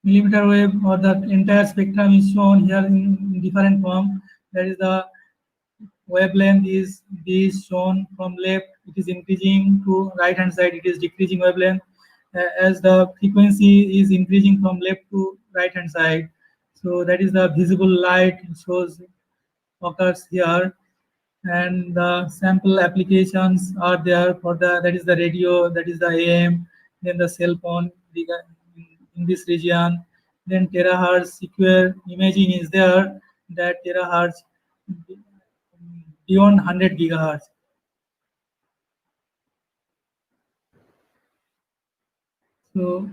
millimeter wave, or the entire spectrum, is shown here in different form. That is the wavelength is shown from left, it is increasing, to right hand side it is decreasing wavelength, as the frequency is increasing from left to right hand side. So that is the visible light shows occurs here, and the sample applications are there for the, that is the radio, that is the AM, then the cell phone in this region, then terahertz secure imaging is there, that terahertz beyond 100 gigahertz. So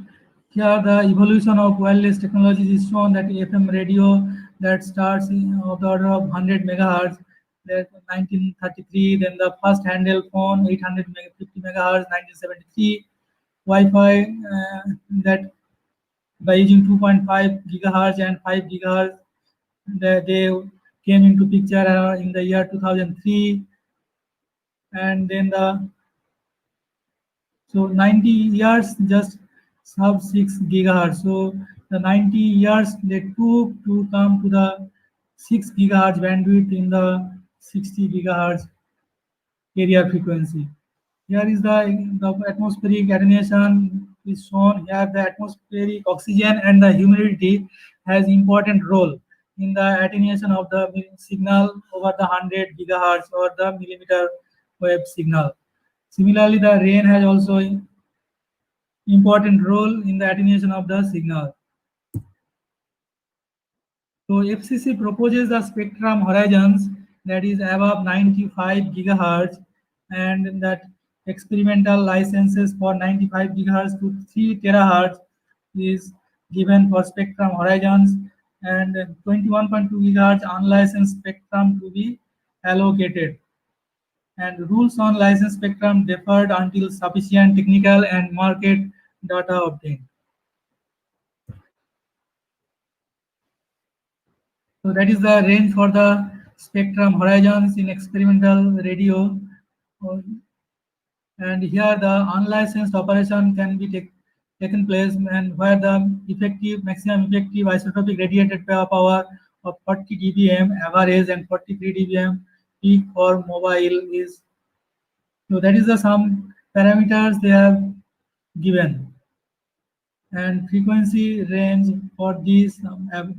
here the evolution of wireless technologies is shown, that FM radio that starts of the order of 100 megahertz, that 1933, then the first handheld phone 850 megahertz 1973, Wi-Fi that by using 2.5 gigahertz and 5 gigahertz, they came into picture in the year 2003, and then so 90 years just sub 6 gigahertz. So the 90 years they took to come to the 6 gigahertz bandwidth in the 60 gigahertz carrier frequency. Here is the atmospheric attenuation is shown here. The atmospheric oxygen and the humidity has important role in the attenuation of the signal over the 100 gigahertz or the millimeter wave signal. Similarly, the rain has also important role in the attenuation of the signal. So FCC proposes the spectrum horizons that is above 95 gigahertz, and that experimental licenses for 95 gigahertz to 3 terahertz is given for spectrum horizons, and 21.2 gigahertz unlicensed spectrum to be allocated. And rules on licensed spectrum deferred until sufficient technical and market data obtained. So that is the range for the spectrum horizons in experimental radio. And here the unlicensed operation can be taken place, and where the maximum effective isotopic radiated power of 40 dBm average and 43 dBm peak for mobile is. So that is the some parameters they have given. And frequency range for these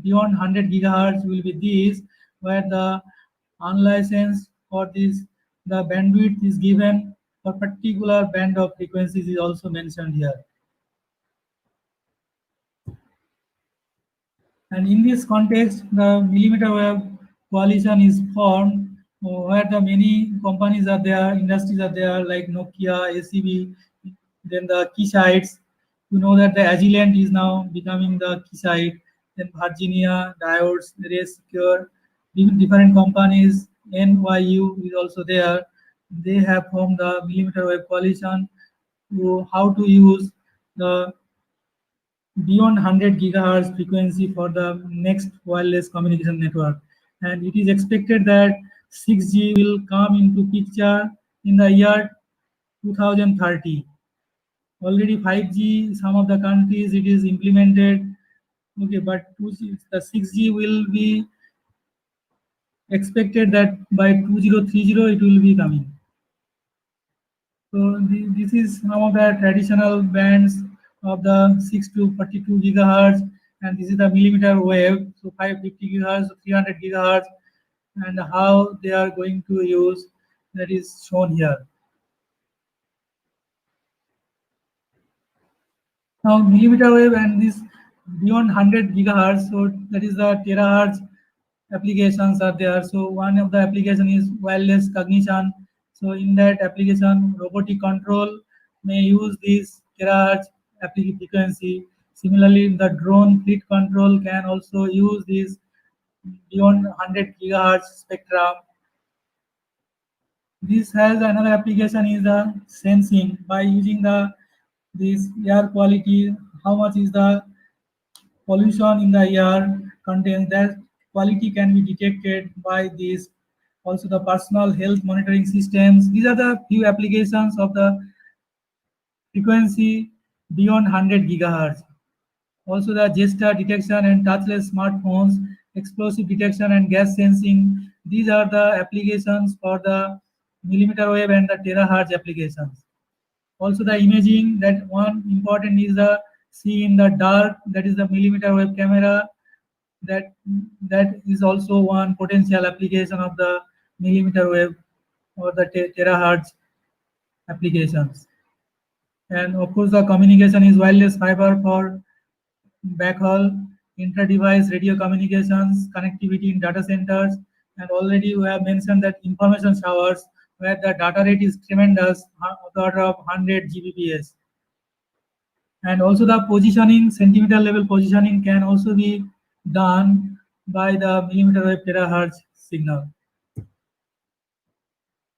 beyond 100 gigahertz will be these, where the unlicensed for this the bandwidth is given for particular band of frequencies is also mentioned here. And in this context, the millimeter wave coalition is formed, where the many companies are there, industries are there, like Nokia, ACB, then the Keysights. You know that the Agilent is now becoming the Keysight, then Virginia, Diodes, Ray Secure, different companies, NYU is also there. They have formed the millimeter wave coalition to how to use the beyond 100 gigahertz frequency for the next wireless communication network. And it is expected that 6G will come into picture in the year 2030. Already 5G, some of the countries it is implemented. Okay, but the 6G will be expected that by 2030 it will be coming. So this is some of the traditional bands of the 6 to 42 gigahertz, and this is the millimeter wave, so 550 gigahertz, 300 gigahertz, and how they are going to use that is shown here. Now millimeter wave and this beyond 100 gigahertz, so that is the terahertz applications are there. So one of the application is wireless cognition. So in that application, robotic control may use this terahertz frequency. Similarly, the drone fleet control can also use this beyond 100 gigahertz spectrum. This has another application is the sensing by using the this air quality, how much is the pollution in the air contains, that quality can be detected by this. Also the personal health monitoring systems. These are the few applications of the frequency beyond 100 gigahertz. Also the gesture detection and touchless smartphones, explosive detection and gas sensing. These are the applications for the millimeter wave and the terahertz applications. Also the imaging, that one important is the see in the dark, that is the millimeter wave camera. That is also one potential application of the millimeter wave or the terahertz applications. And of course the communication is wireless fiber for backhaul, inter-device radio communications, connectivity in data centers, and already we have mentioned that information showers where the data rate is tremendous, of the order of 100 Gbps. And also the positioning, centimeter level positioning can also be done by the millimeter wave terahertz signal.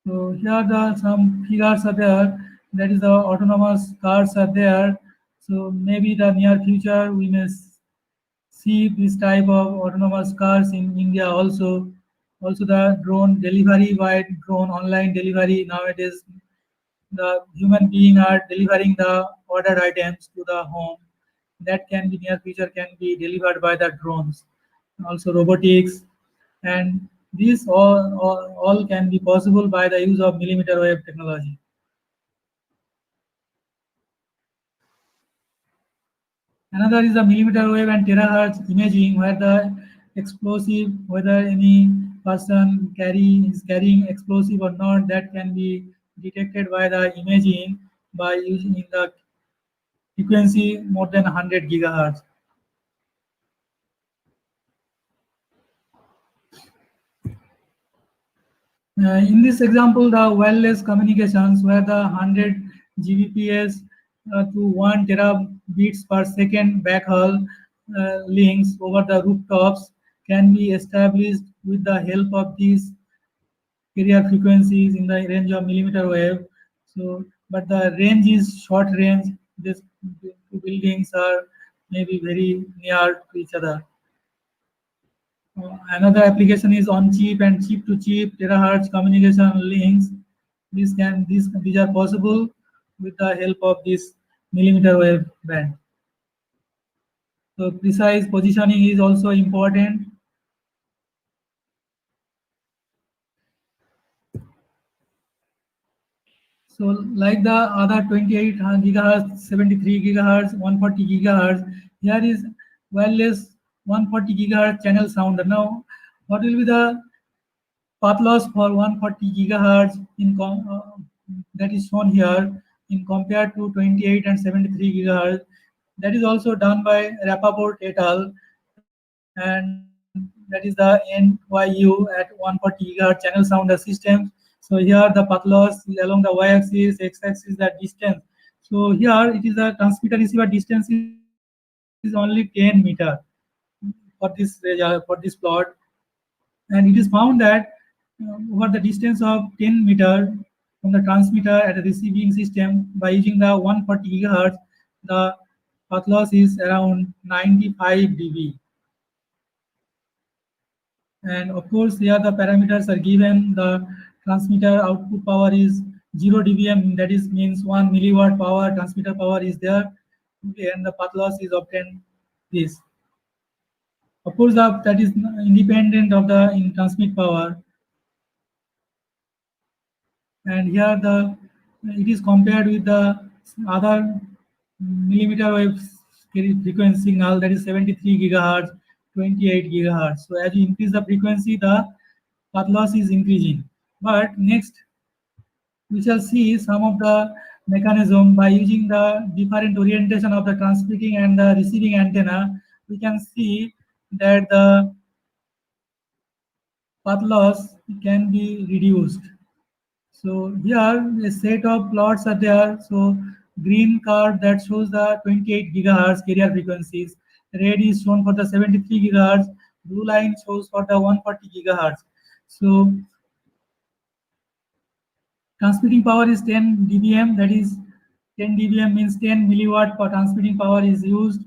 So here the some figures are there, that is the autonomous cars are there. So maybe the near future we may see this type of autonomous cars in India also. Also the drone delivery by drone online delivery nowadays, the human being are delivering the ordered items to the home. That can be near future can be delivered by the drones. Also robotics, and these all can be possible by the use of millimeter wave technology. Another is the millimeter wave and terahertz imaging, where the explosive, whether any person is carrying explosive or not, that can be detected by the imaging by using in the frequency more than 100 gigahertz. In this example, the wireless communications where the 100 Gbps to 1 terabits per second backhaul links over the rooftops can be established with the help of these carrier frequencies in the range of millimeter wave. So, but the range is short range. These two buildings are maybe very near to each other. Another application is on chip and chip to chip terahertz communication links. These are possible with the help of this millimeter wave band. So precise positioning is also important. So like the other 28 gigahertz, 73 gigahertz, 140 gigahertz, here is wireless 140 gigahertz channel sound. Now, what will be the path loss for 140 gigahertz that is shown here in compared to 28 and 73 gigahertz? That is also done by Rappaport et al. And that is the NYU at 140 gigahertz channel sound systems. So here the path loss along the y-axis, x-axis the distance. So here it is the transmitter receiver distance is only 10 meter for this plot, and it is found that over the distance of 10 meter from the transmitter at a receiving system by using the 140 gigahertz, the path loss is around 95 dB. And of course, here the parameters are given. The transmitter output power is 0 dBm, that is means 1 milliwatt power transmitter power is there. Okay, and the path loss is obtained this. Of course, that is independent of the transmit power. And here it is compared with the other millimeter wave frequency signal, that is 73 gigahertz, 28 gigahertz. So as you increase the frequency, the path loss is increasing. But next we shall see some of the mechanism by using the different orientation of the transmitting and the receiving antenna. We can see that the path loss can be reduced. So here a set of plots are there. So green curve that shows the 28 gigahertz carrier frequencies. Red is shown for the 73 gigahertz. Blue line shows for the 140 gigahertz. So transmitting power is 10 dBm. That is 10 dBm means 10 milliwatt for transmitting power is used.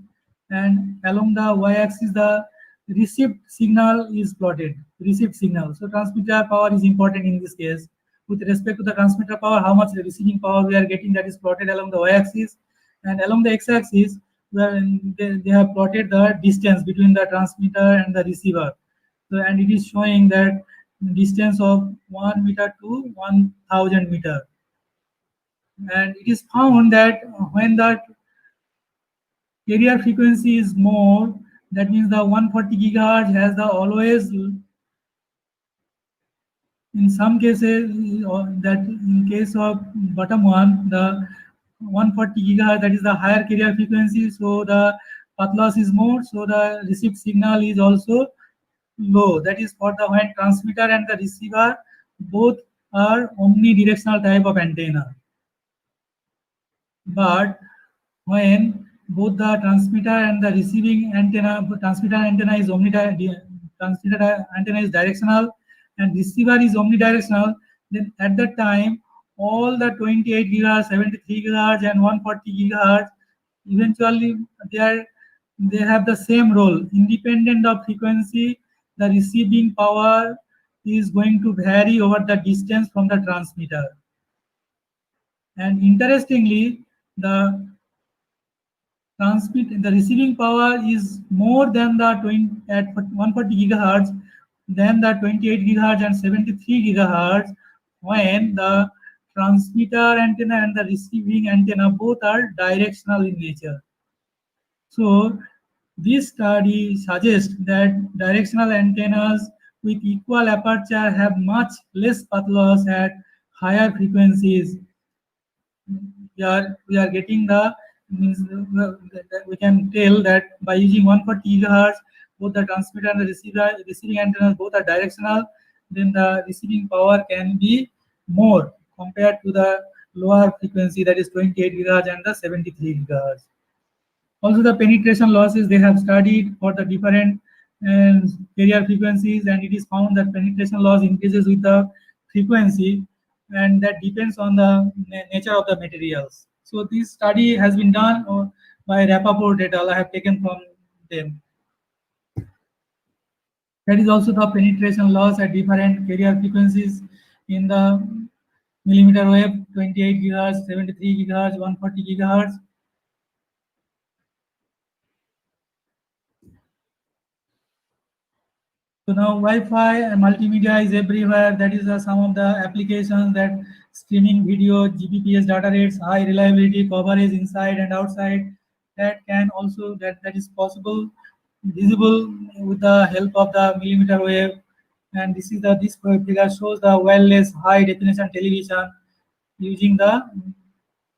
And along the y-axis, the received signal is plotted. Received signal. So transmitter power is important in this case. With respect to the transmitter power, how much receiving power we are getting, that is plotted along the y-axis, and along the x-axis where they have plotted the distance between the transmitter and the receiver. So, and it is showing that distance of 1 meter to 1000 meter, and it is found that when the carrier frequency is more, that means the 140 gigahertz has the always, in some cases, that in case of bottom one, the 140 gigahertz, that is the higher carrier frequency, so the path loss is more, so the received signal is also low. That is for the when transmitter and the receiver both are omnidirectional type of antenna. But when both the transmitter and the receiving antenna, transmitter antenna is transmitter antenna is directional and receiver is omnidirectional, then at that time all the 28 gigahertz, 73 gigahertz and 140 gigahertz eventually they have the same role. Independent of frequency, the receiving power is going to vary over the distance from the transmitter. And interestingly, the receiving power is more than the 140 gigahertz than the 28 gigahertz and 73 gigahertz when the transmitter antenna and the receiving antenna both are directional in nature. So this study suggests that directional antennas with equal aperture have much less path loss at higher frequencies. We are getting the means we can tell that by using 140 gigahertz, both the transmitter and the receiving antennas both are directional. then the receiving power can be more compared to the lower frequency, that is 28 GHz and the 73 GHz. Also, the penetration losses they have studied for the different carrier frequencies, and it is found that penetration loss increases with the frequency, and that depends on the nature of the materials. So this study has been done by Rappaport et al. I have taken from them. That is also the penetration loss at different carrier frequencies in the millimeter wave, 28 GHz, 73 GHz, 140 GHz. So now Wi-Fi and multimedia is everywhere. That is some of the applications that streaming video, Gbps data rates, high reliability, coverage inside and outside. That can also that is possible, visible with the help of the millimeter wave. And this figure shows the wireless high definition television using the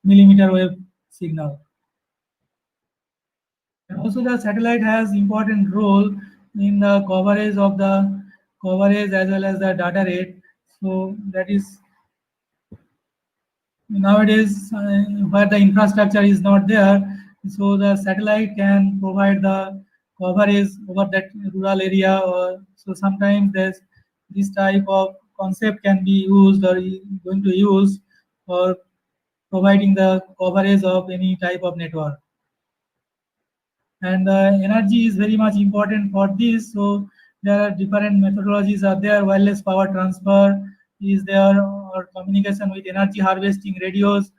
millimeter wave signal. And also the satellite has important role in the coverage as well as the data rate. So that is nowadays where the infrastructure is not there, so the satellite can provide the coverage over that rural area, or so sometimes there's this type of concept can be used or going to use for providing the coverage of any type of network. And energy is very much important for this, so there are different methodologies are there. Wireless power transfer is there, or communication with energy harvesting radios.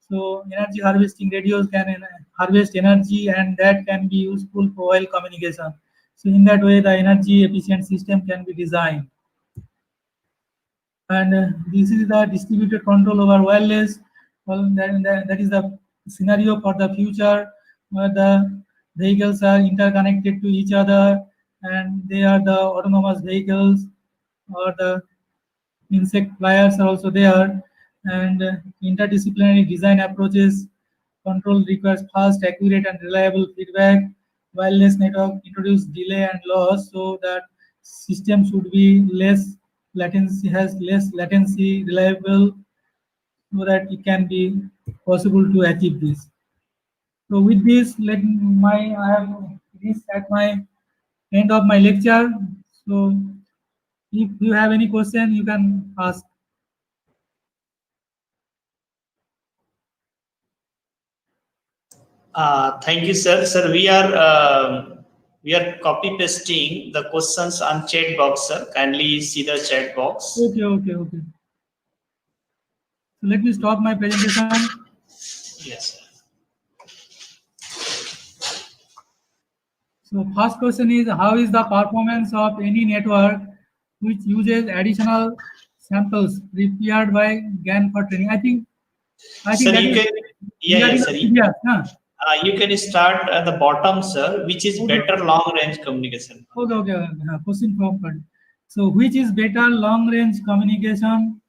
So energy harvesting radios can harvest energy, and that can be useful for while communication. So in that way the energy efficient system can be designed. And this is the distributed control over wireless. Well, that is the scenario for the future, where the vehicles are interconnected to each other, and they are the autonomous vehicles, or the insect flyers are also there. And interdisciplinary design approaches control requires fast, accurate, and reliable feedback. Wireless network introduce delay and loss, so that system should be less latency, reliable, so that it can be possible to achieve this. So with this, I have reached at my end of my lecture. So if you have any question, you can ask. Thank you, sir. Sir, we are copy pasting the questions on chat box, sir. Kindly see the chat box. Okay. So let me stop my presentation. Yes, sir. So first question is, how is the performance of any network which uses additional samples prepared by GAN for training? I think Sir, that you is can, yes, sir. previous, huh? You can start at the bottom, sir, which is better long range communication. Okay. Question from. So which is better long range communication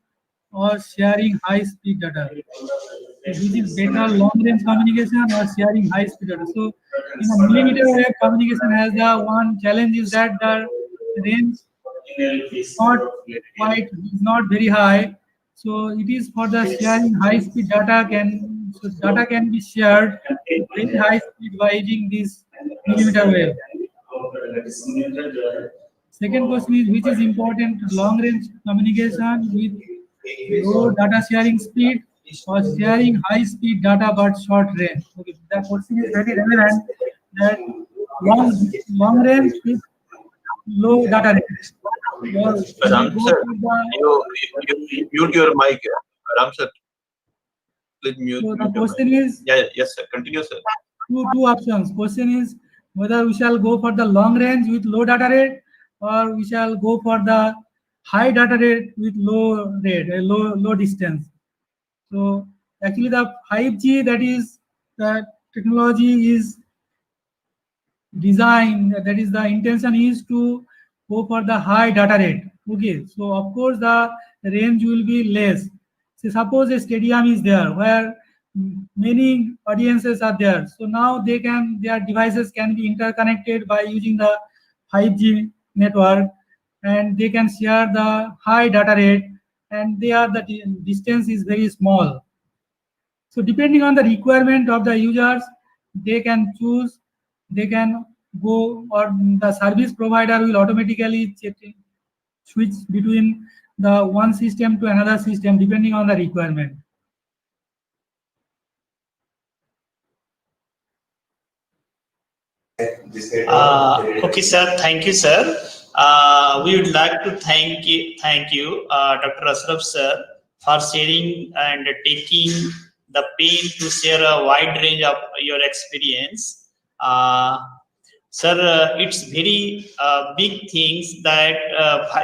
or sharing high speed data? So which is better long range communication or sharing high speed data? So in a millimeter wave communication has the one challenge is that the range is not very high. So it is for the sharing high speed data data can be shared with very high speed by using this millimeter wave. Second question is, which is important long range communication with low data sharing speed or sharing high speed data but short range? Okay, the question is very relevant, that long range with low data rate. Ram sir, you mute your mic. Ram sir, please mute. So the question is, yes sir. Continue, sir. Two options. Question is whether we shall go for the long range with low data rate, or we shall go for the high data rate with low distance. So actually the 5G, that is the technology is designed, that is the intention is to go for the high data rate. Okay, so of course the range will be less. So suppose a stadium is there where many audiences are there, so now their devices can be interconnected by using the 5G network. and they can share the high data rate, and the distance is very small. So depending on the requirement of the users, they can choose, they can go, or the service provider will automatically switch between the one system to another system depending on the requirement. Okay, sir. Thank you, sir. We would like to thank you, Dr. Ashraf sir, for sharing and taking the pain to share a wide range of your experience. Sir, it's very big things that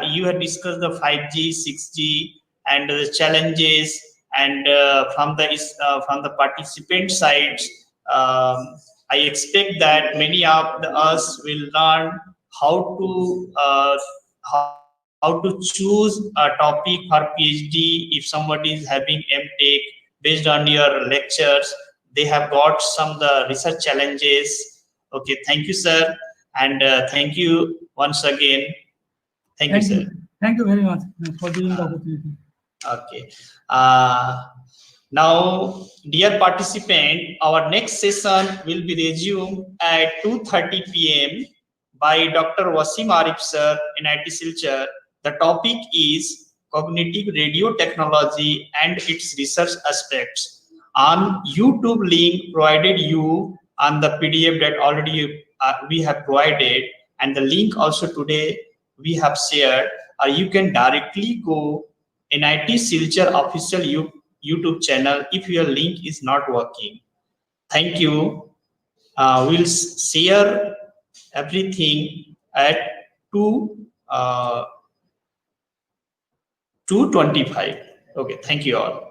you have discussed the 5G, 6G, and the challenges, and from the participant sides. I expect that many of us will learn how to choose a topic for PhD. If somebody is having MTech, based on your lectures, they have got some the research challenges. Okay, thank you, sir, and thank you once again. Thank you, sir. Thank you very much for giving the opportunity. Okay. Now, dear participant, our next session will be resumed at 2:30 p.m. by Dr. Wasim Arif sir in IT Silchar. The topic is cognitive radio technology and its research aspects. On YouTube link provided you on the PDF that already we have provided, and the link also today we have shared, or you can directly go in IT Silchar official YouTube channel if your link is not working. Thank you. We'll share everything at 2:25. Okay, thank you all.